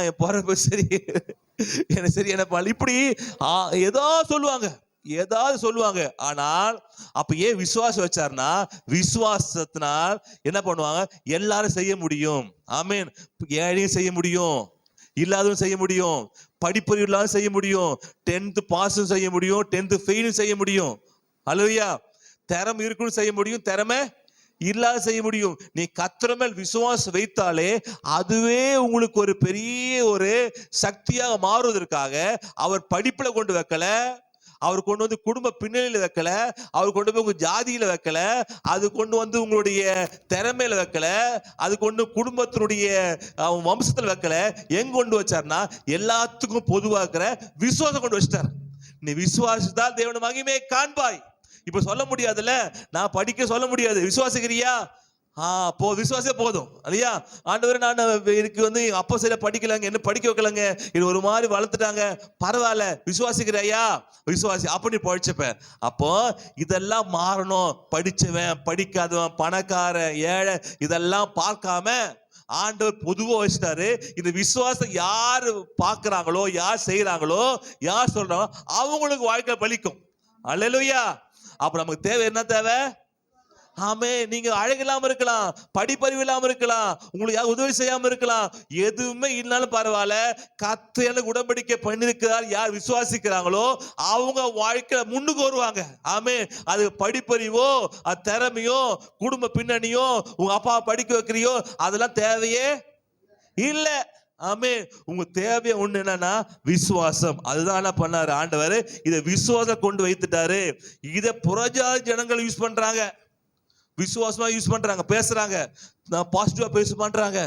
என் பிறப்பு சரி, எனக்கு சரி என்ன பண்ணல, இப்படி ஏதாவது சொல்லுவாங்க. ஆனால் அப்ப ஏன் விசுவாசம் வச்சாருன்னா, விசுவாசத்தினால் என்ன பண்ணுவாங்க, எல்லாரும் செய்ய முடியும். ஆமென். ஏழையும் செய்ய முடியும், இல்லாதவன் செய்ய முடியும், படிப்பறிவு இல்லாத செய்ய முடியும், 10th பாஸும் செய்ய முடியும், 10th ஃபெயிலும் செய்ய முடியும். அல்லேலூயா. திறமை இருக்குன்னு செய்ய முடியும், திறமை இல்லாத செய்ய முடியும். நீ கர்த்தர் மேல் விசுவாசம் வைத்தாலே அதுவே உங்களுக்கு ஒரு பெரிய ஒரு சக்தியாக மாறுவதற்காக அவர் படிப்புல கொண்டு வைக்கல, அவர் கொண்டு வந்து குடும்ப பின்னணியில வைக்கல, அவர் கொண்டு போய் உங்க ஜாதியில வைக்கல, அது கொண்டு வந்து உங்களுடைய திறமையில வைக்கல, அது கொண்டு குடும்பத்தினுடைய வம்சத்துல வைக்கல. எங்க கொண்டு வச்சார்னா, எல்லாத்துக்கும் பொதுவாக்குற விசுவாசம் கொண்டு வச்சிட்டார். நீ விசுவாசித்தால் தேவனுடைய மகிமையை காண்பாய். இப்ப சொல்ல முடியாதுல்ல, நான் படிக்க சொல்ல முடியாது, விசுவாசிக்கிறியா? விசுவாசே போதும் இல்லையா? ஆண்டவரே, நான் எனக்கு வந்து அப்பா சரியா படிக்கலங்க, என்ன படிக்க வைக்கலங்க, இது ஒரு மாதிரி வளர்த்துட்டாங்க, பரவாயில்ல, விசுவாசிக்கிறையா, விசுவாசி அப்படி பழிச்சப்ப. அப்போ இதெல்லாம் மாறணும். படிச்சவன் படிக்காதவன், பணக்காரன் ஏழை இதெல்லாம் பார்க்காம ஆண்டவர் பொதுவா வச்சுட்டாரு. இந்த விசுவாசம் யாரு பார்க்கறாங்களோ, யார் செய்யறாங்களோ, யார் சொல்றாங்களோ அவங்களுக்கு வாழ்க்கை பலிக்கும். அல்லேலூயா. அப்ப நமக்கு தேவை என்ன தேவை? ஆமே. நீங்க அழகு இல்லாம இருக்கலாம், படிப்பறிவு இல்லாம இருக்கலாம், உங்களுக்கு யாரும் உதவி செய்யாம இருக்கலாம், எதுவுமே இல்லைனாலும் பரவாயில்ல, கர்த்தர் எனக்கு உடன்படிக்கை பண்ணிருக்கிறார் யார் விசுவாசிக்கிறாங்களோ அவங்க வாழ்க்கை முன்னுக்கு வருவாங்க. ஆமே. அது படிப்பறிவோ, அது திறமையோ, குடும்ப பின்னணியோ, உங்க அப்பா படிக்க வைக்கிறியோ அதெல்லாம் தேவையே இல்ல. ஆமே. உங்க தேவையை ஒண்ணு என்னன்னா விசுவாசம். அதுதான் என்ன பண்ணாரு ஆண்டவர், இதை விசுவாசம் கொண்டு வைத்துட்டாரு. இதை புறஜாதி ஜனங்கள் யூஸ் பண்றாங்க, விசுவாசமா யூஸ் பண்றாங்க, பேசுறாங்க, பாசிட்டிவா பேச பண்றாங்க,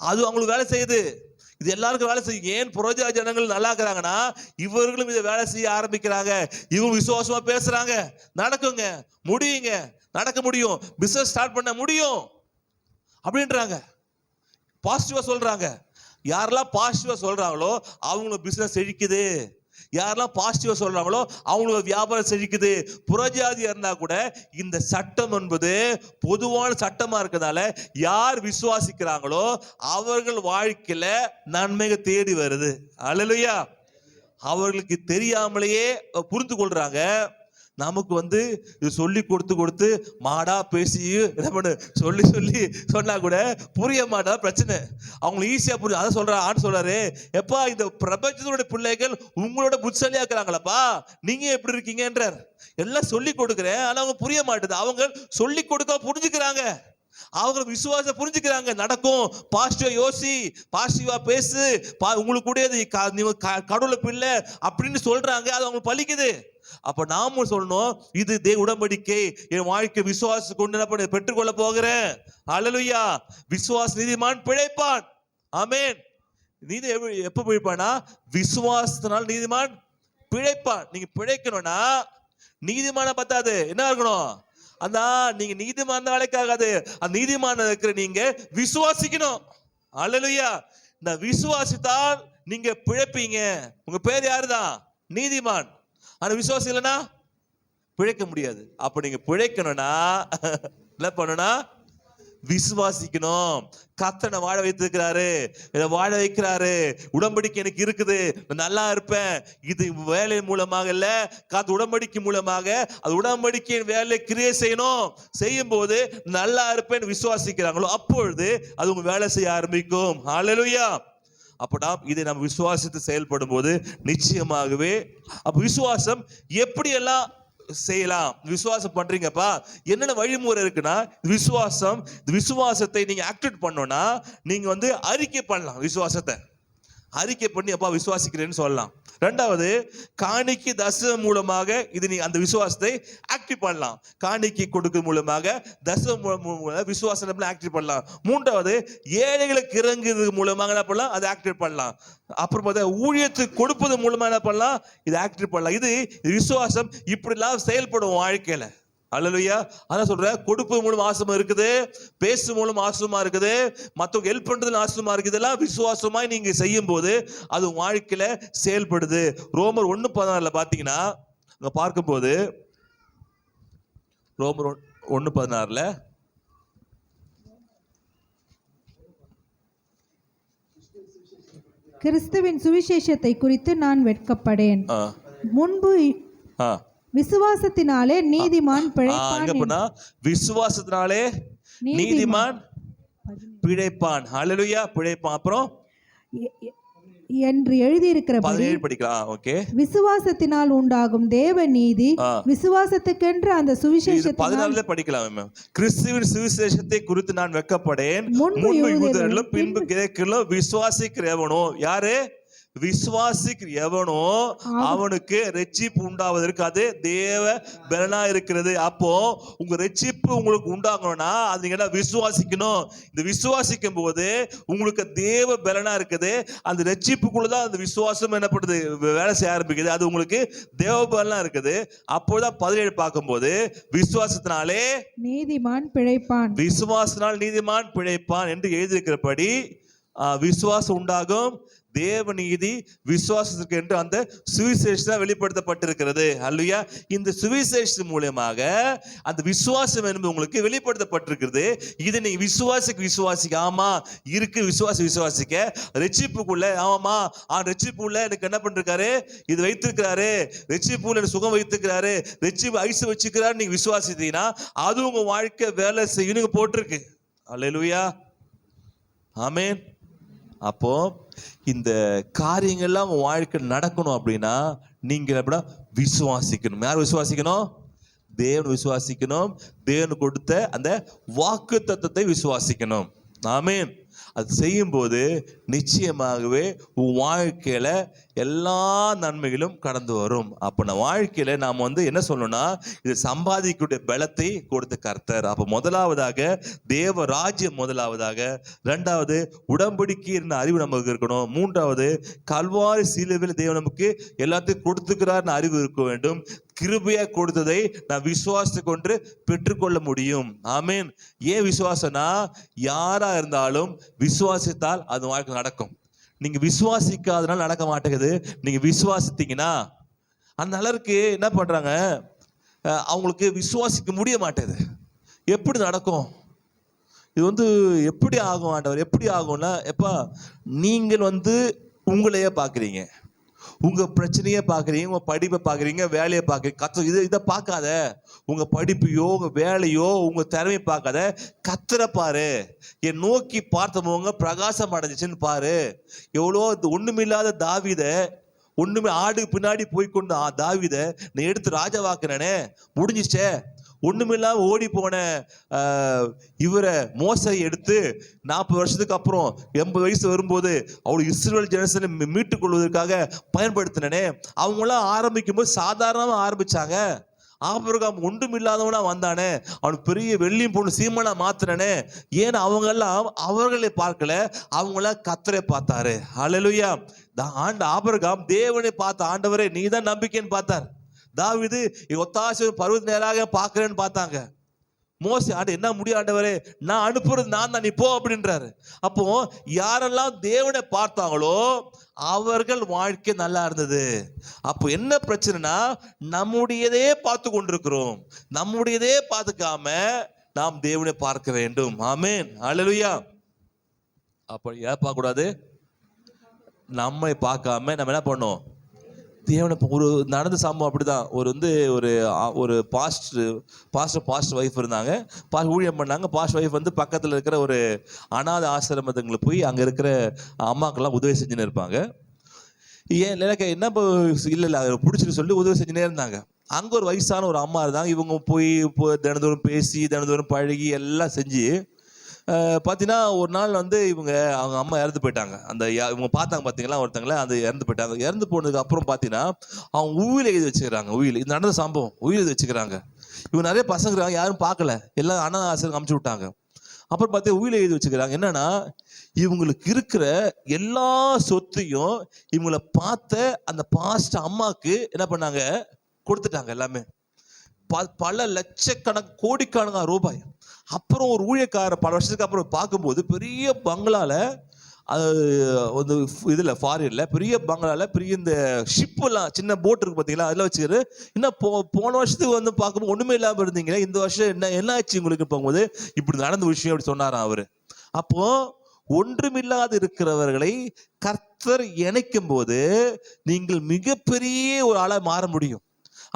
அது அவங்களுக்கு வேலை செய்யுது. இது எல்லாருக்கும் வேலை செய்யும். ஏன் புறஜாதி ஜனங்கள் நல்லா இருக்கிறாங்கன்னா இவர்களும் இதை வேலை செய்ய ஆரம்பிக்கிறாங்க. இவங்க விசுவாசமா பேசுறாங்க, நடக்குங்க, முடியுங்க, நடக்க முடியும், பிசினஸ் ஸ்டார்ட் பண்ண முடியும் அப்படின்றாங்க, பாசிட்டிவா சொல்றாங்க. யாரெல்லாம் பாசிட்டிவா சொல்றாங்களோ அவங்களுக்கு பிசினஸ் செழிக்குது. யாரெல்லாம் பாசிட்டிவா சொல்றாங்களோ அவங்களுக்கு வியாபாரம் செழிக்குது. புறஜாதியா இருந்தா கூட இந்த சட்டம் என்பது பொதுவான சட்டமா இருக்கிறதால யார் விசுவாசிக்கிறாங்களோ அவர்கள் வாழ்க்கையில நன்மைகள் தேடி வருது. அல்லேலூயா. அவர்களுக்கு தெரியாமலேயே புரிந்து கொள்றாங்க. நமக்கு வந்து இது சொல்லி கொடுத்து மாடா பேசி என்ன பண்ணு சொல்லி சொன்னா கூட புரிய மாட்டா பிரச்சனை. அவங்களுக்கு ஈஸியா புரியும். அதை சொல்றாரு, எப்பா இந்த பிரபஞ்சத்தோட பிள்ளைகள் உங்களோட புத்திசாலியா இருக்கிறாங்களப்பா, நீங்க எப்படி இருக்கீங்கன்றார். எல்லாம் சொல்லி கொடுக்குறேன், ஆனா அவங்க புரிய மாட்டேது. அவங்க சொல்லி கொடுக்க புரிஞ்சுக்கிறாங்க, அவங்க விசுவாசம் புரிஞ்சுக்கிறாங்க. நடக்கும், பாசிட்டிவா யோசி, பாசிட்டிவா பேசு, உங்களுக்கு கூட கடவுளை பிள்ளை அப்படின்னு சொல்றாங்க, அது அவங்களுக்கு பலிக்குது. அப்ப நாமும் சொல்லணும், இது உடன்படிக்கை, என் வாழ்க்கை விசுவாசம் கொண்டு என்ன பெற்றுக்கொள்ள போகிறேன். அல்லேலூயா. விசுவாச நீதிமான் பிழைப்பான். ஆமென். நீதி எப்ப பிழைப்பானா? விசுவாசத்தினால் நீதிமான் பிழைப்பான். நீங்க பிழைக்கணும்னா நீதிமான பத்தாது, என்ன இருக்கணும்? அதான் நீங்க நீதிமான வேலைக்காகாது, அந்த நீதிமான இருக்கிற நீங்க விசுவாசிக்கணும். அல்லேலூயா. இந்த விசுவாசித்தால் நீங்க பிழைப்பீங்க. உங்க பேர் யாருதான்? நீதிமான். ஆனா விசுவாசம் இல்லைன்னா பிழைக்க முடியாது. அப்ப நீங்க பிழைக்கணும்னா என்ன பண்ணணும்? விசுவாசிக்கணும். கர்த்தனை வாழ வைத்திருக்கிறாரு, இதை வாழ வைக்கிறாரு. உடன்படிக்கை எனக்கு இருக்குது, நல்லா இருப்பேன். இது வேலை மூலமாக இல்ல, காத்து உடன்படிக்கை மூலமாக. அது உடன்படிக்கையின் வேலை கிரியை செய்யணும். செய்யும் போது நல்லா இருப்பேன் விசுவாசிக்கிறாங்களோ அப்பொழுது அது உங்க வேலை செய்ய ஆரம்பிக்கும். ஹல்லேலூயா. அப்படா இதை நம்ம விசுவாசித்து செயல்படும் போது நிச்சயமாகவே அப்ப விசுவாசம் எப்படி எல்லாம் செய்யலாம். விசுவாசம் பண்றீங்கப்பா, என்னென்ன வழிமுறை இருக்குன்னா விசுவாசத்தை நீங்க ஆக்டிவேட் பண்ணோம்னா நீங்க வந்து அறிக்கை பண்ணலாம். விசுவாசத்தை அறிக்கை பண்ணி அப்பா விசுவாசிக்கிறேன்னு சொல்லலாம். ரெண்டாவது, காணிக்கை தசம மூலமாக இது நீ அந்த விசுவாசத்தை ஆக்டிவ் பண்ணலாம். காணிக்கை கொடுக்கும் மூலமாக தசம விசுவாசம் ஆக்டிவ் பண்ணலாம். மூன்றாவது, ஏழைகளுக்கு இறங்குறது மூலமாக என்ன பண்ணலாம்? அதை ஆக்டிவ் பண்ணலாம். அப்புறம் பார்த்தா ஊழியத்துக்கு கொடுப்பது மூலமா என்ன பண்ணலாம்? இதை ஆக்டிவ் பண்ணலாம். இது விசுவாசம் இப்படிலாம் செயல்படும் வாழ்க்கையில. அல்லேலூயா. அதான் சொல்றேன், கொடுப்பு மூலம் ஆசமா இருக்குது, பேசு மூலம் ஆசமா இருக்குது, மற்றவங்க ஹெல்ப் பண்றதுல ஆசமா இருக்குது. இதெல்லாம் விசுவாசமாய் நீங்க செய்யும் போது அது வாழ்க்கையில செயல்படுது. ரோமர் 1:16 பாத்தீங்கன்னா அங்க பார்க்கும்போது ரோமர் 1:16 கிறிஸ்துவின் சுவிசேஷத்தை குறித்து நான் வெட்கப்படேன். முன்பு விசுவாசத்தினாலே நீதிமான் பிழைப்பான். விசுவாசத்தினாலே நீதிமான் பிழைப்பான். ஹல்லேலூயா. பிழைப்பான். அப்புறம் என்று எழுதியிருக்கிறபடி படிக்கலாம். ஓகே. விசுவாசத்தினால் உண்டாகும் தேவ நீதி விசுவாசத்துக்கென்று அந்த சுவிசேஷத்தை 14 படிக்கலாம். கிறிஸ்துவின் சுவிசேஷத்தை குறித்து நான் வெட்கப்படேன், முன்பு யூதரிலும் பின்பு கிரேக்கரிலும் விசுவாசிக்கிறவனோ. யாரு? விசுவாசிக்கிற எவனோ அவனுக்கு ரட்சிப்பு உண்டாவதற்கு அது தேவ பலனா இருக்கிறது. அப்போ உங்க ரட்சிப்பு உங்களுக்கு உண்டாகணும்னா அது நீங்க விசுவாசிக்கணும். இந்த விசுவாசிக்கும் போது உங்களுக்கு தேவ பலனா இருக்குது. அந்த ரட்சிப்புக்குள்ளதான் அந்த விசுவாசம் என்னப்படுது, வேலை செய்ய ஆரம்பிக்குது. அது உங்களுக்கு தேவ பலனா இருக்குது. அப்போதான் 17 பார்க்கும்போது விசுவாசத்தினாலே நீதிமான் பிழைப்பான், விசுவாசத்தினால் நீதிமான் பிழைப்பான் என்று எழுதியிருக்கிறபடி விசுவாசம் உண்டாகும், தேவ நீதி விசுவாசத்திற்கு என்று அந்த சுவிசேஷம் வெளிப்படுத்தப்பட்டிருக்கிறது. அல்லேலூயா. இந்த சுவிசேஷம் மூலமாக அந்த விசுவாசம் என்பது உங்களுக்கு வெளிப்படுத்தப்பட்டிருக்கிறது. இதை நீங்க விசுவாசிக்க ஆமா இருக்கு, விசுவாசிக்க ரட்சிப்புக்குள்ள ஆமா ரட்சிப்புக்குள்ள எனக்கு என்ன பண்ணிருக்காரு, இது வைத்திருக்கிறாரு, ரட்சிப்புக்குள்ள எனக்கு சுகம் வைத்திருக்கிறாரு, ரட்சிப்பு ஐசு வச்சுக்கிறாரு, நீங்க விசுவாசித்தீங்கன்னா அது உங்க வாழ்க்கை வேலை செய்யணும் போட்டிருக்கு. அல்லேலூயா, ஆமென். அப்போ இந்த காரியங்கள்லாம் உங்க வாழ்க்கை நடக்கணும் அப்படின்னா நீங்க எப்படின்னா விசுவாசிக்கணும். யார் விசுவாசிக்கணும்? தேவன் விசுவாசிக்கணும். தேவன் கொடுத்த அந்த வாக்கு தத்தத்தை விசுவாசிக்கணும். ஆமென். அது செய்யும்போது நிச்சயமாகவே உன் வாழ்க்கையில எல்லா நன்மைகளும் கடந்து வரும். அப்ப நம்ம வாழ்க்கையில நாம என்ன சொல்லணும்னா இது சம்பாதிக்கக்கூடிய பலத்தை கொடுத்த கர்த்தர். அப்ப முதலாவதாக தேவ ராஜ்யம், முதலாவதாக இரண்டாவது உடன்படிக்கை அறிவு நமக்கு இருக்கணும், மூன்றாவது கல்வாரி சிலுவையில் தேவன் நமக்கு எல்லாத்தையும் கொடுத்துக்கிறார்னு அறிவு இருக்க வேண்டும். கிருபையா கொடுத்ததை நான் விசுவாசத்தை கொண்டு பெற்றுக்கொள்ள முடியும். ஆமீன். ஏன் விசுவாசம்னா யாரா இருந்தாலும் விசுவாசித்தால் அது வாழ்க்கை நடக்கும். நீங்க விசுவாசிக்காதனால நடக்க மாட்டேங்குது. நீங்க விசுவாசித்தீங்கன்னா அந்த அளவுக்கு என்ன பண்றாங்க, அவங்களுக்கு விசுவாசிக்க முடிய மாட்டேது. எப்படி நடக்கும் இது? எப்படி ஆகும் ஆண்டவர்? எப்படி ஆகும்னா எப்பா நீங்கள் உங்களையே பார்க்குறீங்க, உங்க பிரச்சனையை பார்க்குறீங்க, உங்க படிப்பை பார்க்குறீங்க, வேலையை பார்க்குறீங்க. கர்த்தர் இதை பார்க்காத, உங்க படிப்பையோ உங்க வேலையோ உங்க திறமையை பார்க்காத, கர்த்தரை பாரு. என் நோக்கி பார்த்தவங்க பிரகாசம் அடைஞ்சிச்சுன்னு பாரு. எவ்வளோ ஒண்ணுமில்லாத தாவீத, ஒண்ணுமே ஆடு பின்னாடி போய்கொண்டு தாவீத நான் எடுத்து ராஜாவாக்குனே, முடிஞ்சிச்சே. ஒண்ணுமில்லாம ஓடி போன இவரை மோசை எடுத்து 40 வருஷத்துக்கு அப்புறம் 80 வயசு வரும்போது அவளை இஸ்ரவேல் ஜனசனை மீட்டுக் கொள்வதற்காக பயன்படுத்தினே. அவங்களாம் ஆரம்பிக்கும் போது சாதாரணமா ஆரம்பிச்சாங்க. ஆபிரகாம் ஒன்றுமில்லாதவனா வந்தானே, அவனுக்கு பெரிய வெள்ளியும் பொண்ணு சீமனா மாத்தினே. ஏன்னா அவங்கெல்லாம் அவர்களை பார்க்கல, அவங்களாம் கர்த்தரை பார்த்தாரு. ஹல்லேலூயா. ஆபிரகாம் தேவனை பார்த்த, ஆண்டவரே நீதான் நம்பிக்கைன்னு பார்த்தார். தாவீது ஒத்தாசை பருவத்து நேராக பார்க்கிறேன்னு பார்த்தாங்க. மோசே என்ன முடியும் ஆண்டவரே, நான் அனுப்புறது நான் தான், நீ போ அப்படின்றாரு. அப்போ யாரெல்லாம் தேவனை பார்த்தாங்களோ அவர்கள் வாழ்க்கை நல்லா இருந்தது. அப்போ என்ன பிரச்சனைனா நம்முடையதே பார்த்து கொண்டிருக்கிறோம். நம்முடையதே பார்த்துக்காம நாம் தேவனை பார்க்க வேண்டும். ஆமென். அல்லேலூயா. அப்போ ஏன் பார்க்க கூடாது? நம்மை பார்க்காம நம்ம என்ன பண்ணோம், தேவனை. ஒரு நடந்த சம்பவம் அப்படிதான். ஒரு பாஸ்டர் ஒய்ஃப் இருந்தாங்க, ஊழியம் பண்ணாங்க. பாஸ்டர் ஒய்ஃப் பக்கத்தில் இருக்கிற ஒரு அனாதை ஆசிரமத்துங்களுக்கு போய் அங்கே இருக்கிற அம்மாக்கெல்லாம் உதவி செஞ்சுன்னு இருப்பாங்க. ஏன் எனக்கு என்ன இல்லை பிடிச்சிட்டு சொல்லி உதவி செஞ்சுனே இருந்தாங்க. அங்கே ஒரு வயசான ஒரு அம்மா இருந்தாங்க. இவங்க போய் தினந்தோறும் பேசி தினந்தோறும் பழகி எல்லாம் செஞ்சு பார்த்தீங்கன்னா ஒரு நாள் அவங்க அம்மா இறந்து போயிட்டாங்க. இவங்க பார்த்தாங்க பார்த்தீங்களா ஒருத்தங்கள, அது இறந்து போயிட்டாங்க. இறந்து போனதுக்கு அப்புறம் பார்த்தீங்கன்னா அவங்க உயிரை எழுதி வச்சுக்கிறாங்க. இது நடந்த சம்பவம், உயிரை எழுதி வச்சுக்கிறாங்க. இவங்க நிறைய பசங்க யாரும் பார்க்கல, எல்லாம் அனாதை ஆசிரியர் அமுச்சு விட்டாங்க. அப்புறம் பார்த்தீங்கன்னா உயிரை எழுதி வச்சுக்கிறாங்க. என்னன்னா இவங்களுக்கு இருக்கிற எல்லா சொத்தையும் இவங்களை பார்த்த அந்த பாஸ்ட் அம்மாவுக்கு என்ன பண்ணாங்க, கொடுத்துட்டாங்க. எல்லாமே பல லட்சக்கணக்கு கோடிக்கணக்கான ரூபாய். அப்புறம் ஒரு ஊழியக்காரர் பல வருஷத்துக்கு அப்புறம் பார்க்கும்போது பெரிய பங்களால, இதுல ஃபாரின்ல பெரிய பங்களால பெரிய இந்த ஷிப்லாம் சின்ன போட் இருக்கு பார்த்தீங்களா, அதெல்லாம் வச்சுக்கிட்டு இன்னும் போன வருஷத்துக்கு பார்க்கும்போது ஒண்ணுமே இல்லாமல் இருந்தீங்களே, இந்த வருஷம் என்ன ஆச்சு உங்களுக்கு போகும்போது இப்படி நடந்த விஷயம் அப்படி சொன்னாராம் அவரு. அப்போ ஒன்றுமில்லாது இருக்கிறவர்களை கர்த்தர் இணைக்கும் போது நீங்கள் மிகப்பெரிய ஒரு ஆளா மாற முடியும்.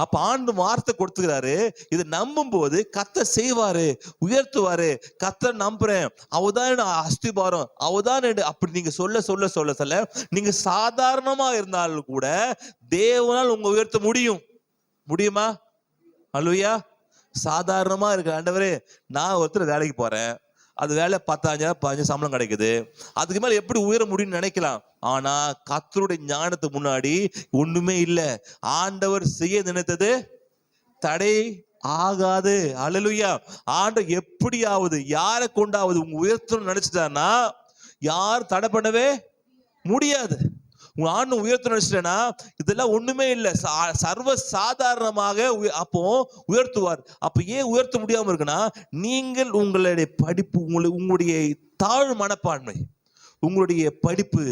அப்ப ஆண்டு வார்த்தை கொடுத்துக்கிறாரு. இதை நம்பும் போது கர்த்தர் செய்வாரு, உயர்த்துவாரு. கர்த்தர் நம்புறேன், அவதான் அஸ்திபாரம், அவதான் அப்படி நீங்க சொல்ல சொல்ல சொல்ல சொல்ல நீங்க சாதாரணமா இருந்தாலும் கூட தேவனால் உங்க உயர்த்த முடியுமா? அல்லேலூயா. சாதாரணமா இருக்கு, ஆண்டவரே நான் ஒருத்தர் வேலைக்கு போறேன், அது வேலை 10,000 15 சம்பளம் கிடைக்குது, அதுக்கு மேல எப்படி உயர முடியும்னு நினைக்கலாம். ஆனா கர்த்தருடைய ஞானத்துக்கு முன்னாடி ஒண்ணுமே இல்லை. ஆண்டவர் செய்ய நினைத்தது தடை ஆகாது. அல்லேலூயா. ஆண்டவர் எப்படியாவது யாரை கொண்டாவது உங்க உயர்த்தணும்னு நினைச்சிட்டாருன்னா யார் தடை பண்ணவே முடியாது. உங்க ஆண்டு உயர்த்த நினைச்சிட்டேன்னா இதெல்லாம் ஒண்ணுமே இல்லை, சர்வ சாதாரணமாக அப்போ உயர்த்துவார். அப்ப ஏன் உயர்த்த முடியாம இருக்குன்னா, நீங்கள் உங்களுடைய படிப்பு, உங்களுடைய தாழ் மனப்பான்மை, உங்களுடைய படிப்பு,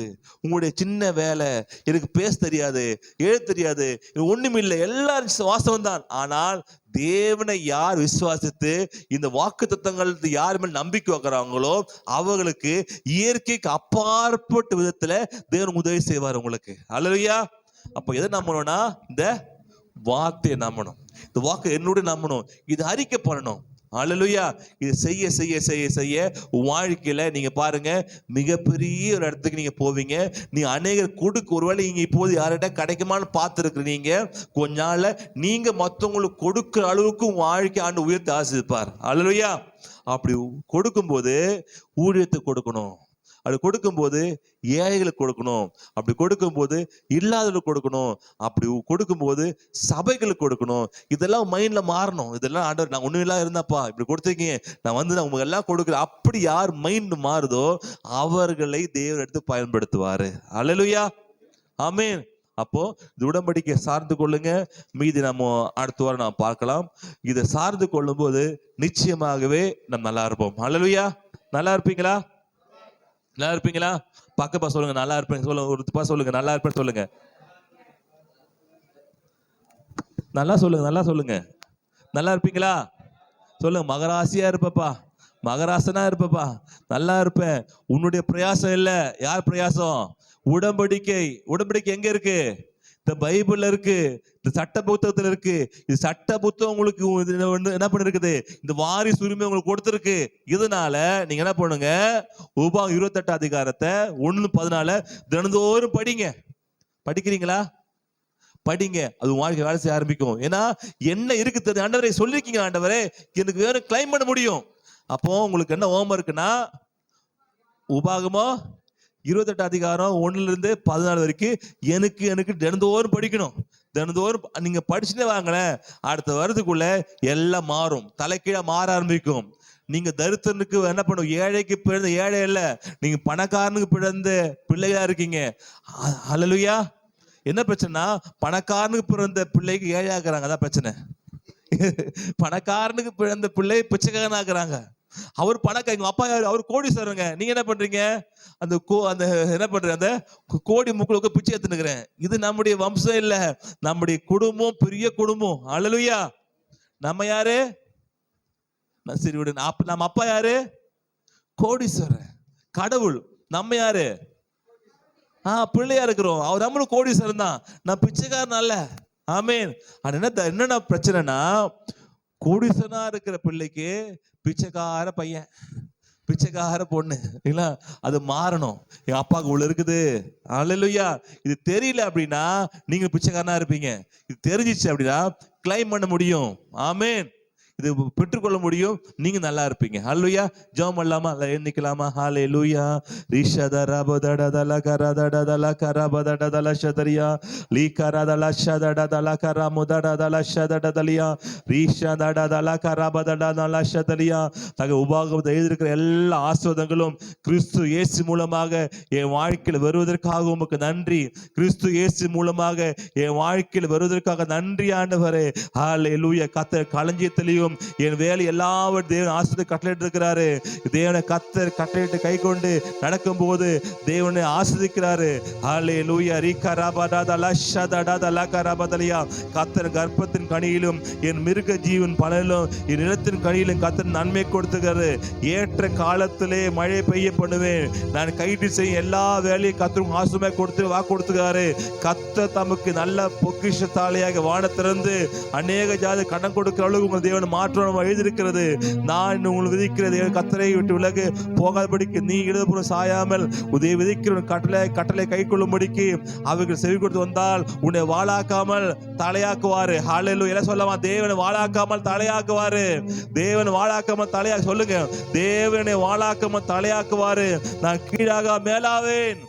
உங்களுடைய சின்ன வேலை, எனக்கு பேச தெரியாது, எழுத தெரியாது, ஒண்ணுமில்லை, எல்லாரும் வாஸ்தவம் தான். ஆனால் தேவனை யார் விசுவாசித்து இந்த வாக்கு தத்தங்கள் யார் மேல் நம்பிக்கை வைக்கிறாங்களோ அவங்களுக்கு இயற்கைக்கு அப்பாற்பட்ட விதத்துல தேவன் உதவி செய்வார் உங்களுக்கு. அல்லேலூயா. அப்ப எதை நம்பணும்னா இந்த வார்த்தையை நம்பணும், இந்த வாக்கு என்னோட நம்பணும், இது அறிக்கை பண்ணணும். அல்லேலூயா. இது செய்ய செய்ய செய்ய செய்ய வாழ்க்கையில நீங்க பாருங்க, மிகப்பெரிய ஒரு இடத்துக்கு நீங்க போவீங்க. நீங்க அநேகர் கொடுக்க, ஒருவேளை நீங்க இப்போது யார்கிட்ட கிடைக்குமான்னு பார்த்துருக்குறீங்க, கொஞ்ச நாள்ல நீங்க மற்றவங்களுக்கு கொடுக்குற அளவுக்கு வாழ்க்கை ஆண்டு உயர்த்தி ஆசிரிப்பார். அல்லேலூயா. அப்படி கொடுக்கும்போது ஊழியத்தை கொடுக்கணும், அப்படி கொடுக்கும்போது ஏழைகளுக்கு கொடுக்கணும், அப்படி கொடுக்கும்போது இல்லாதவர்களுக்கு கொடுக்கணும், அப்படி கொடுக்கும்போது சபைகளுக்கு கொடுக்கணும். இதெல்லாம் மைண்ட்ல மாறணும். இதெல்லாம் ஆண்டவர் நான் ஒண்ணும் இல்லாம இருந்தாப்பா இப்படி கொடுத்துருக்கீங்க, நான் வந்து நான் உங்களுக்கு எல்லாம் கொடுக்குறேன், அப்படி யார் மைண்ட் மாறுதோ அவர்களை தேவன் எடுத்து பயன்படுத்துவாரு. அல்லேலூயா. ஆமென். அப்போ இந்த உடன்படிக்கை சார்ந்து கொள்ளுங்க. மீதி நம்ம அடுத்த வாரம் நாம் பார்க்கலாம். இதை சார்ந்து கொள்ளும் போது நிச்சயமாகவே நம்ம நல்லா இருப்போம். அல்லேலூயா. நல்லா இருப்பீங்களா? நல்லா இருப்பீங்களா? பக்கப்பா சொல்லுங்க நல்லா இருப்பேன் சொல்லுங்க. ஒரு சொல்லுங்க நல்லா இருப்பேன் சொல்லுங்க. நல்லா சொல்லுங்க, நல்லா சொல்லுங்க. நல்லா இருப்பீங்களா? சொல்லுங்க. மகராசியா இருப்பப்பா, மகராசனா இருப்பப்பா, நல்லா இருப்பேன். உன்னுடைய பிரயாசம் இல்ல, யார் பிரயாசம்? உடன்படிக்கை. உடன்படிக்கை எங்க இருக்கு? இந்த பைபிள்ல இருக்கு, இந்த சட்ட புத்தகத்துல இருக்கு. இது சட்ட புத்தகம் உங்களுக்கு என்ன பண்ணிருக்குது, இந்த வாரிசு உரிமை உங்களுக்கு கொடுத்துருக்கு. இதனால நீங்க என்ன பண்ணுங்க, உபாகம் 28 அதிகாரத்தை 1:14 தினந்தோறும் படிங்க. படிக்கிறீங்களா? படிங்க. அது வாழ்க்கை வேலை செய்ய ஆரம்பிக்கும். ஏன்னா என்ன இருக்கு தெரியும், ஆண்டவரே சொல்லிருக்கீங்க, ஆண்டவரே எனக்கு வேற கிளைம் பண்ண முடியும். அப்போ உங்களுக்கு என்ன ஹோம் இருக்குன்னா, உபாகமோ 28 அதிகாரம் 1-14 வரைக்கும் எனக்கு தினந்தோறும் படிக்கணும். தினந்தோறும் நீங்க படிச்சுட்டே வாங்களேன், அடுத்த வருடத்துக்குள்ள எல்லாம் மாறும், தலைக்கீழ மாற ஆரம்பிக்கும். நீங்க தரித்திரனுக்கு என்ன பண்ணும், ஏழைக்கு பிறந்த ஏழை இல்ல, நீங்க பணக்காரனுக்கு பிறந்த பிள்ளையா இருக்கீங்க. அல்லேலூயா. என்ன பிரச்சனைனா, பணக்காரனுக்கு பிறந்த பிள்ளைக்கு ஏழையாக்குறாங்க, அதான் பிரச்சனை. பணக்காரனுக்கு பிறந்த பிள்ளை பிச்சைக்காரன் ஆக்குறாங்க. அவர் பணக்கார, எங்க அப்பா யாரு, அவர் கோடீஸ்வரங்க, நீங்க என்ன பண்றீங்க, அந்த என்ன பண்றீங்க, அந்த கோடி முக்களுக்கு பிச்சை எடுத்துனுக்கிறேன். இது நம்முடைய வம்சம் இல்ல, நம்முடைய குடும்பம் பெரிய குடும்பம். அல்லேலூயா. நம்ம யாரு? சரி விடு, நம்ம அப்பா யாரு? கோடீஸ்வரன், கடவுள். நம்ம யாரு? பிள்ளையா இருக்கிறோம். அவர் நம்மளும் கோடீஸ்வரன் தான், நான் பிச்சைக்காரன் அல்ல. ஆமேன். என்ன பிரச்சனைனா, கோடீஸ்வரனா இருக்கிற பிள்ளைக்கு பிச்சைக்கார பையன், பிச்சைக்கார பொண்ணு இல்லைங்களா, அது மாறணும். என் அப்பாவுக்கு உள்ள இருக்குது. அல்லேலூயா. இது தெரியல அப்படின்னா நீங்க பிச்சைக்காரனா இருப்பீங்க. இது தெரிஞ்சிச்சு அப்படின்னா கிளைம் பண்ண முடியும். ஆமேன். இது பெற்றுக்கொள்ள முடியும், நீங்க நல்லா இருப்பீங்க. ஹல்லேலூயா. ஜெபம் பண்ணலாமா? எண்ணிக்கலாமா? ஹல்லேலூயா. ரிஷதரபதடதல கரதடதல கரபதடதல ஷதரியா லீகரதல ஷதடதல கரமுதடதல ஷதடதலியா ரிஷதடதல கரபதடதல ஷதலியா. தக உபாகமத்தில் எழுதியிருக்கிற எல்லா ஆசீர்வாதங்களும் கிறிஸ்து இயேசு மூலமாக என் வாழ்க்கையில் வருவதற்காக உமக்கு நன்றி. கிறிஸ்து இயேசு மூலமாக என் வாழ்க்கையில் வருவதற்காக நன்றி ஆண்டவரே. ஹல்லேலூயா. கர்த்தர் களஞ்சியத்திலேயும் என் வேலை எல்லாவற்றையும் தேவன் ஆசீர்வாதத்தை கட்டளையிட்டு இருக்கிறாரு. தேவனை கர்த்தர் கட்டளையிட்டு கை கொண்டு நடக்கும் போது தேவனை ஆசீர்வதிக்கிறாரு. ஹல்லேலூயா. ரிகரபததல ஷதடதல கரபதலியா. கர்த்தர் கர்ப்பத்தின் கனியிலும் என் மிருக ஜீவன் பலனிலும் என் நிலத்தின் கனியிலும் கர்த்தர் நன்மை கொடுத்துக்கிறாரு. ஏற்ற காலத்திலே மழை பெய்ய பண்ணுவேன், நான் கைட்டு செய்யும் எல்லா வேலையும் கர்த்தர் ஆசுமை கொடுத்து வாக்கு கொடுத்துக்கிறாரு. கர்த்தர் தமக்கு நல்ல பொக்கிஷத்தாலையாக வான திறந்து அநேக ஜாதி கடன் கொடுக்கிற அளவுக்கு உங்கள் தேவன் மாற்றம் எழுதியிருக்கிறது. நான் உங்களுக்கு விதிக்கிறது கத்தரை விட்டு விலகு போகாதபடிக்கு நீ இடதுபுறம் சாயாமல் உதவி விதிக்கிற கட்டளை கை கொள்ளும்படிக்கு அவர்கள் செவி கொடுத்து வந்தால் உன்னை வாழாக்காமல் தலையாக்குவாரு. ஹல்லேலூயா. எல்லாம் சொல்லமா, தேவனை வாழாக்காமல் தலையாக்குவாரு. தேவன் வாழாக்காமல் தலையா சொல்லுங்க, தேவனை வாழாக்காமல் தலையாக்குவாரு. நான் கீழாக மேலாவேன்.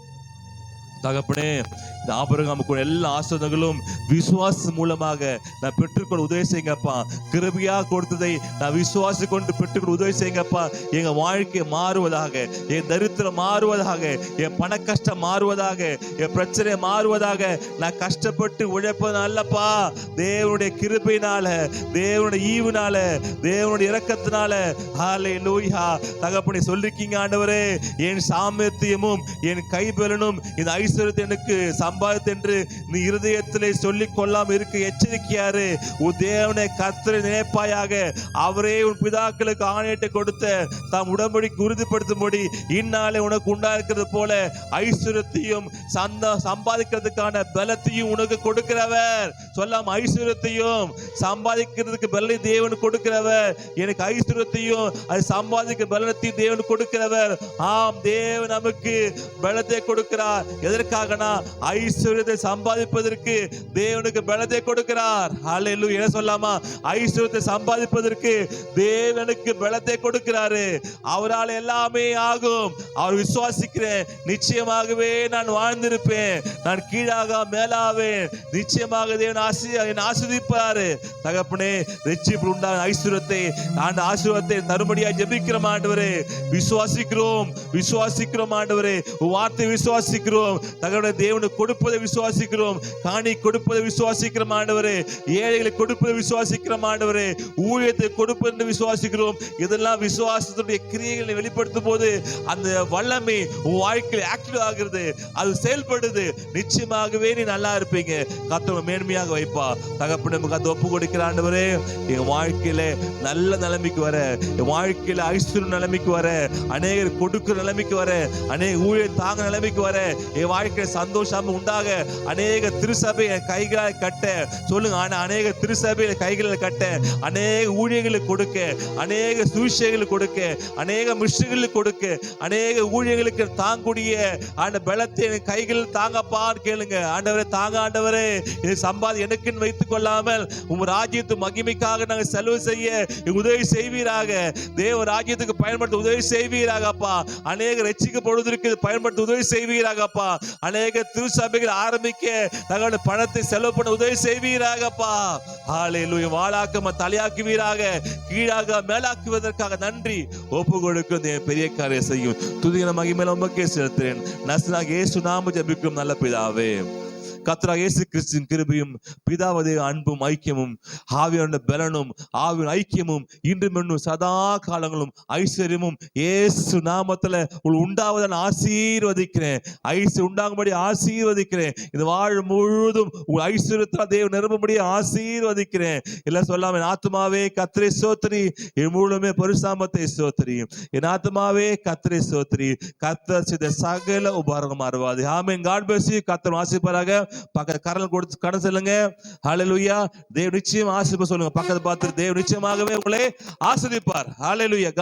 தகப்பனே, இந்த ஆபிரகாமுக்கு எல்லா ஆசீர்வாதங்களும் விசுவாசம் மூலமாக நான் பெற்றுக்கொள்ள உதவி செய்யுங்கப்பா. கிருபையா கொடுத்ததை நான் விசுவாசி கொண்டு பெற்றுக்கொள்ள உதவி செய்யுங்கப்பா. எங்க வாழ்க்கை மாறுவதாக, என் தரித்திரம் மாறுவதாக, என் பண கஷ்டம் மாறுவதாக, என் பிரச்சனை மாறுவதாக. நான் கஷ்டப்பட்டு உழைப்பது அல்லப்பா, தேவனுடைய கிருபையினால, தேவனுடைய ஈவுனால, தேவனுடைய இரக்கத்தினால. ஹல்லேலூயா. தகப்பனே சொல்லிருக்கீங்க ஆண்டவரே, என் சாமர்த்தியமும் என் கைபலனும் இந்த ஐஸ்வர்யத்தை எனக்கு சம்பாதித்து என்று நீ இருதயத்திலே சொல்லிக் கொள்ளாம இருக்க எச்சரிக்கையாரு. உன் தேவனை கர்த்தரை நினைப்பாயாக. அவரே உன் பிதாக்களுக்கு ஆணையிட்டு கொடுத்த தாம் உடன்படிக்கை உறுதிப்படுத்தும்படி இந்நாளே உனக்கு உண்டாயிருக்கிறது போல ஐஸ்வர்யத்தையும் சம்பாதிக்கிறதுக்கான பலத்தையும் உனக்கு கொடுக்கிறவர். சொல்லாம, ஐஸ்வர்யத்தையும் சம்பாதிக்கிறதுக்கு பலனை தேவன் கொடுக்கிறவர். எனக்கு ஐஸ்வர்யத்தையும் அது சம்பாதிக்க பலத்தையும் தேவன் கொடுக்கிறவர். ஆம், தேவன் நமக்கு பலத்தை கொடுக்கிறார். எதற்காகனா ஐஸ்வர்யத்தை சம்பாதிப்பதற்கு தேவனுக்கு பலத்தை கொடுக்கிறார். ஹல்லேலூயா. என்ன சொல்லாமா, ஐஸ்வர்யத்தை சம்பாதிப்பதற்கு தேவனுக்கு பலத்தை கொடுக்கிறாரு. அவரால் எல்லாமே ஆகும். அவர் விசுவாசிக்கிறேன், நிச்சயமாகவே நான் வாழ்ந்திருப்பேன், நான் கீழாக மேலாவேன். நிச்சயமாக தேவன் ஆசீர்வதிப்பாரு. தகப்பனே, ரட்சிப்பு உண்டான ஐஸ்வர்யத்தை அந்த ஆசீர்வாதத்தை தரும்படியா ஜெபிக்கிறோம் ஆண்டவரே. விசுவாசிக்கிறோம் ஆண்டவரே. வார்த்தை விசுவாசிக்கிறோம். தகவலை தேவனுக்கு கொடுப்பதை விசுவாசிக்கிறோம். காணி கொடுப்பதை விசுவாசிக்கிறோம் ஆண்டவரே. ஏழைகளுக்கு கொடுப்பதை விசுவாசிக்கிறோம் ஆண்டவரே. ஊழியத்தை கொடுப்பதை விசுவாசிக்கிறோம். இதெல்லாம் விசுவாசத்துடைய கிரியைகளை வெளிப்படுத்தும் போது அந்த வல்லமை உன் வாழ்க்கையில் ஆக்டிவ் ஆகிறது, அது செயல்படுது. நிச்சயமாகவே நீ நல்லா இருப்பீங்க. கர்த்தர் மேன்மையாக வைப்பா. தகப்பனே, நமக்கு ஒப்பு கொடுக்கிற ஆண்டவரே, என் வாழ்க்கையில நல்ல நிலைமைக்கு வர, என் வாழ்க்கையில ஐஸ்வர்ய நிலைமைக்கு வர, அநேகர் கொடுக்கிற நிலைமைக்கு வர, அநேக ஊழியர் தாங்க நிலைமைக்கு வர, என் வாழ்க்கையில சந்தோஷம் உண்டாக, அநேக திருசபை கைகளால் கட்ட சொல்லுங்க. அநேக திருசபை கைகளில் கட்ட, அநேக ஊழியர்களுக்கு கொடுக்க, அநேக சுவிசேஷங்களுக்கு கொடுக்க, அநேக மிஷன்களுக்கு கொடுக்க, அநேக ஊழியர்களுக்கு தாங்கக்கூடிய அந்த பலத்தை என் கைகளில் தாங்கப்பான்னு கேளுங்க. ஆண்டவரே, தாங்க ஆண்டவரே. இது சம்பாதி எனக்குன்னு வைத்துக் கொள்ளாமல் உங்க ராஜ்யத்து மகிமைக்காக நாங்கள் செலவு செய்ய உதவி செய்வீராக. தேவ ராஜ்யத்துக்கு பயன்படுத்த உதவி செய்வீராகப்பா. அநேக ரட்சிக்கப்படுவதற்கு பயன்படுத்த உதவி செய்வீராகப்பா. அநேக திருச்சபைகள் ஆரம்பிக்க தங்களுடைய பணத்தை செலவு பண்ண உதவி செய்வீராகப்பா. ஹல்லேலூயா. வாழாக்காம தலையாக்குவீராக, கீழாக மேலாக்குவதற்காக நன்றி. ஒப்பு கொடுக்கும் பெரிய காரியம் செய்யும் துதின மகிமையில உமக்கே செலுத்துறேன். நசராகிய இயேசு நாமத்தில் ஜெபிக்கிறோம் நல்ல பிதாவே. கர்த்தராகிய இயேசு கிறிஸ்துவின் கிருபையும் பிதாவுடைய அன்பும் ஐக்கியமும் ஆவியானவருடைய பலனும் ஆவியின் ஐக்கியமும் இன்றும் இன்னும் சதா காலங்களும் ஐஸ்வர்யமும் இயேசு நாமத்துல உண்டாவதான ஆசீர்வதிக்கிறேன். ஐஸ்வர்யம் உண்டாகும்படி ஆசீர்வதிக்கிறேன். இந்த வாழ் முழுவதும் உங்கள் ஐஸ்வர்யத்தால் தேவன் நிரம்பும்படி ஆசீர்வதிக்கிறேன். எல்லாம் சொல்லாம, என் ஆத்துமாவே கர்த்தரை ஸ்தோத்திரி, என் முழுமே பரிசுத்தத்தை ஸ்தோத்திரி. என் ஆத்துமாவே கர்த்தரை ஸ்தோத்திரி, கர்த்தர் செய்த சகல உபகாரம் மறவாது. ஆமென். God bless you. கர்த்தர் ஆசீர்வதிப்பாராக. பக்கத்துல கரல் கொடுத்து கடன் சொல்லுங்க. ஹல்லேலூயா. தேவன் நிச்சயம் ஆசீர்வதிப்பார் சொல்லுங்க. பக்கத்தை பார்த்து தேவன் நிச்சயமாகவே உங்களை ஆசீர்வதிப்பார். ஹல்லேலூயா.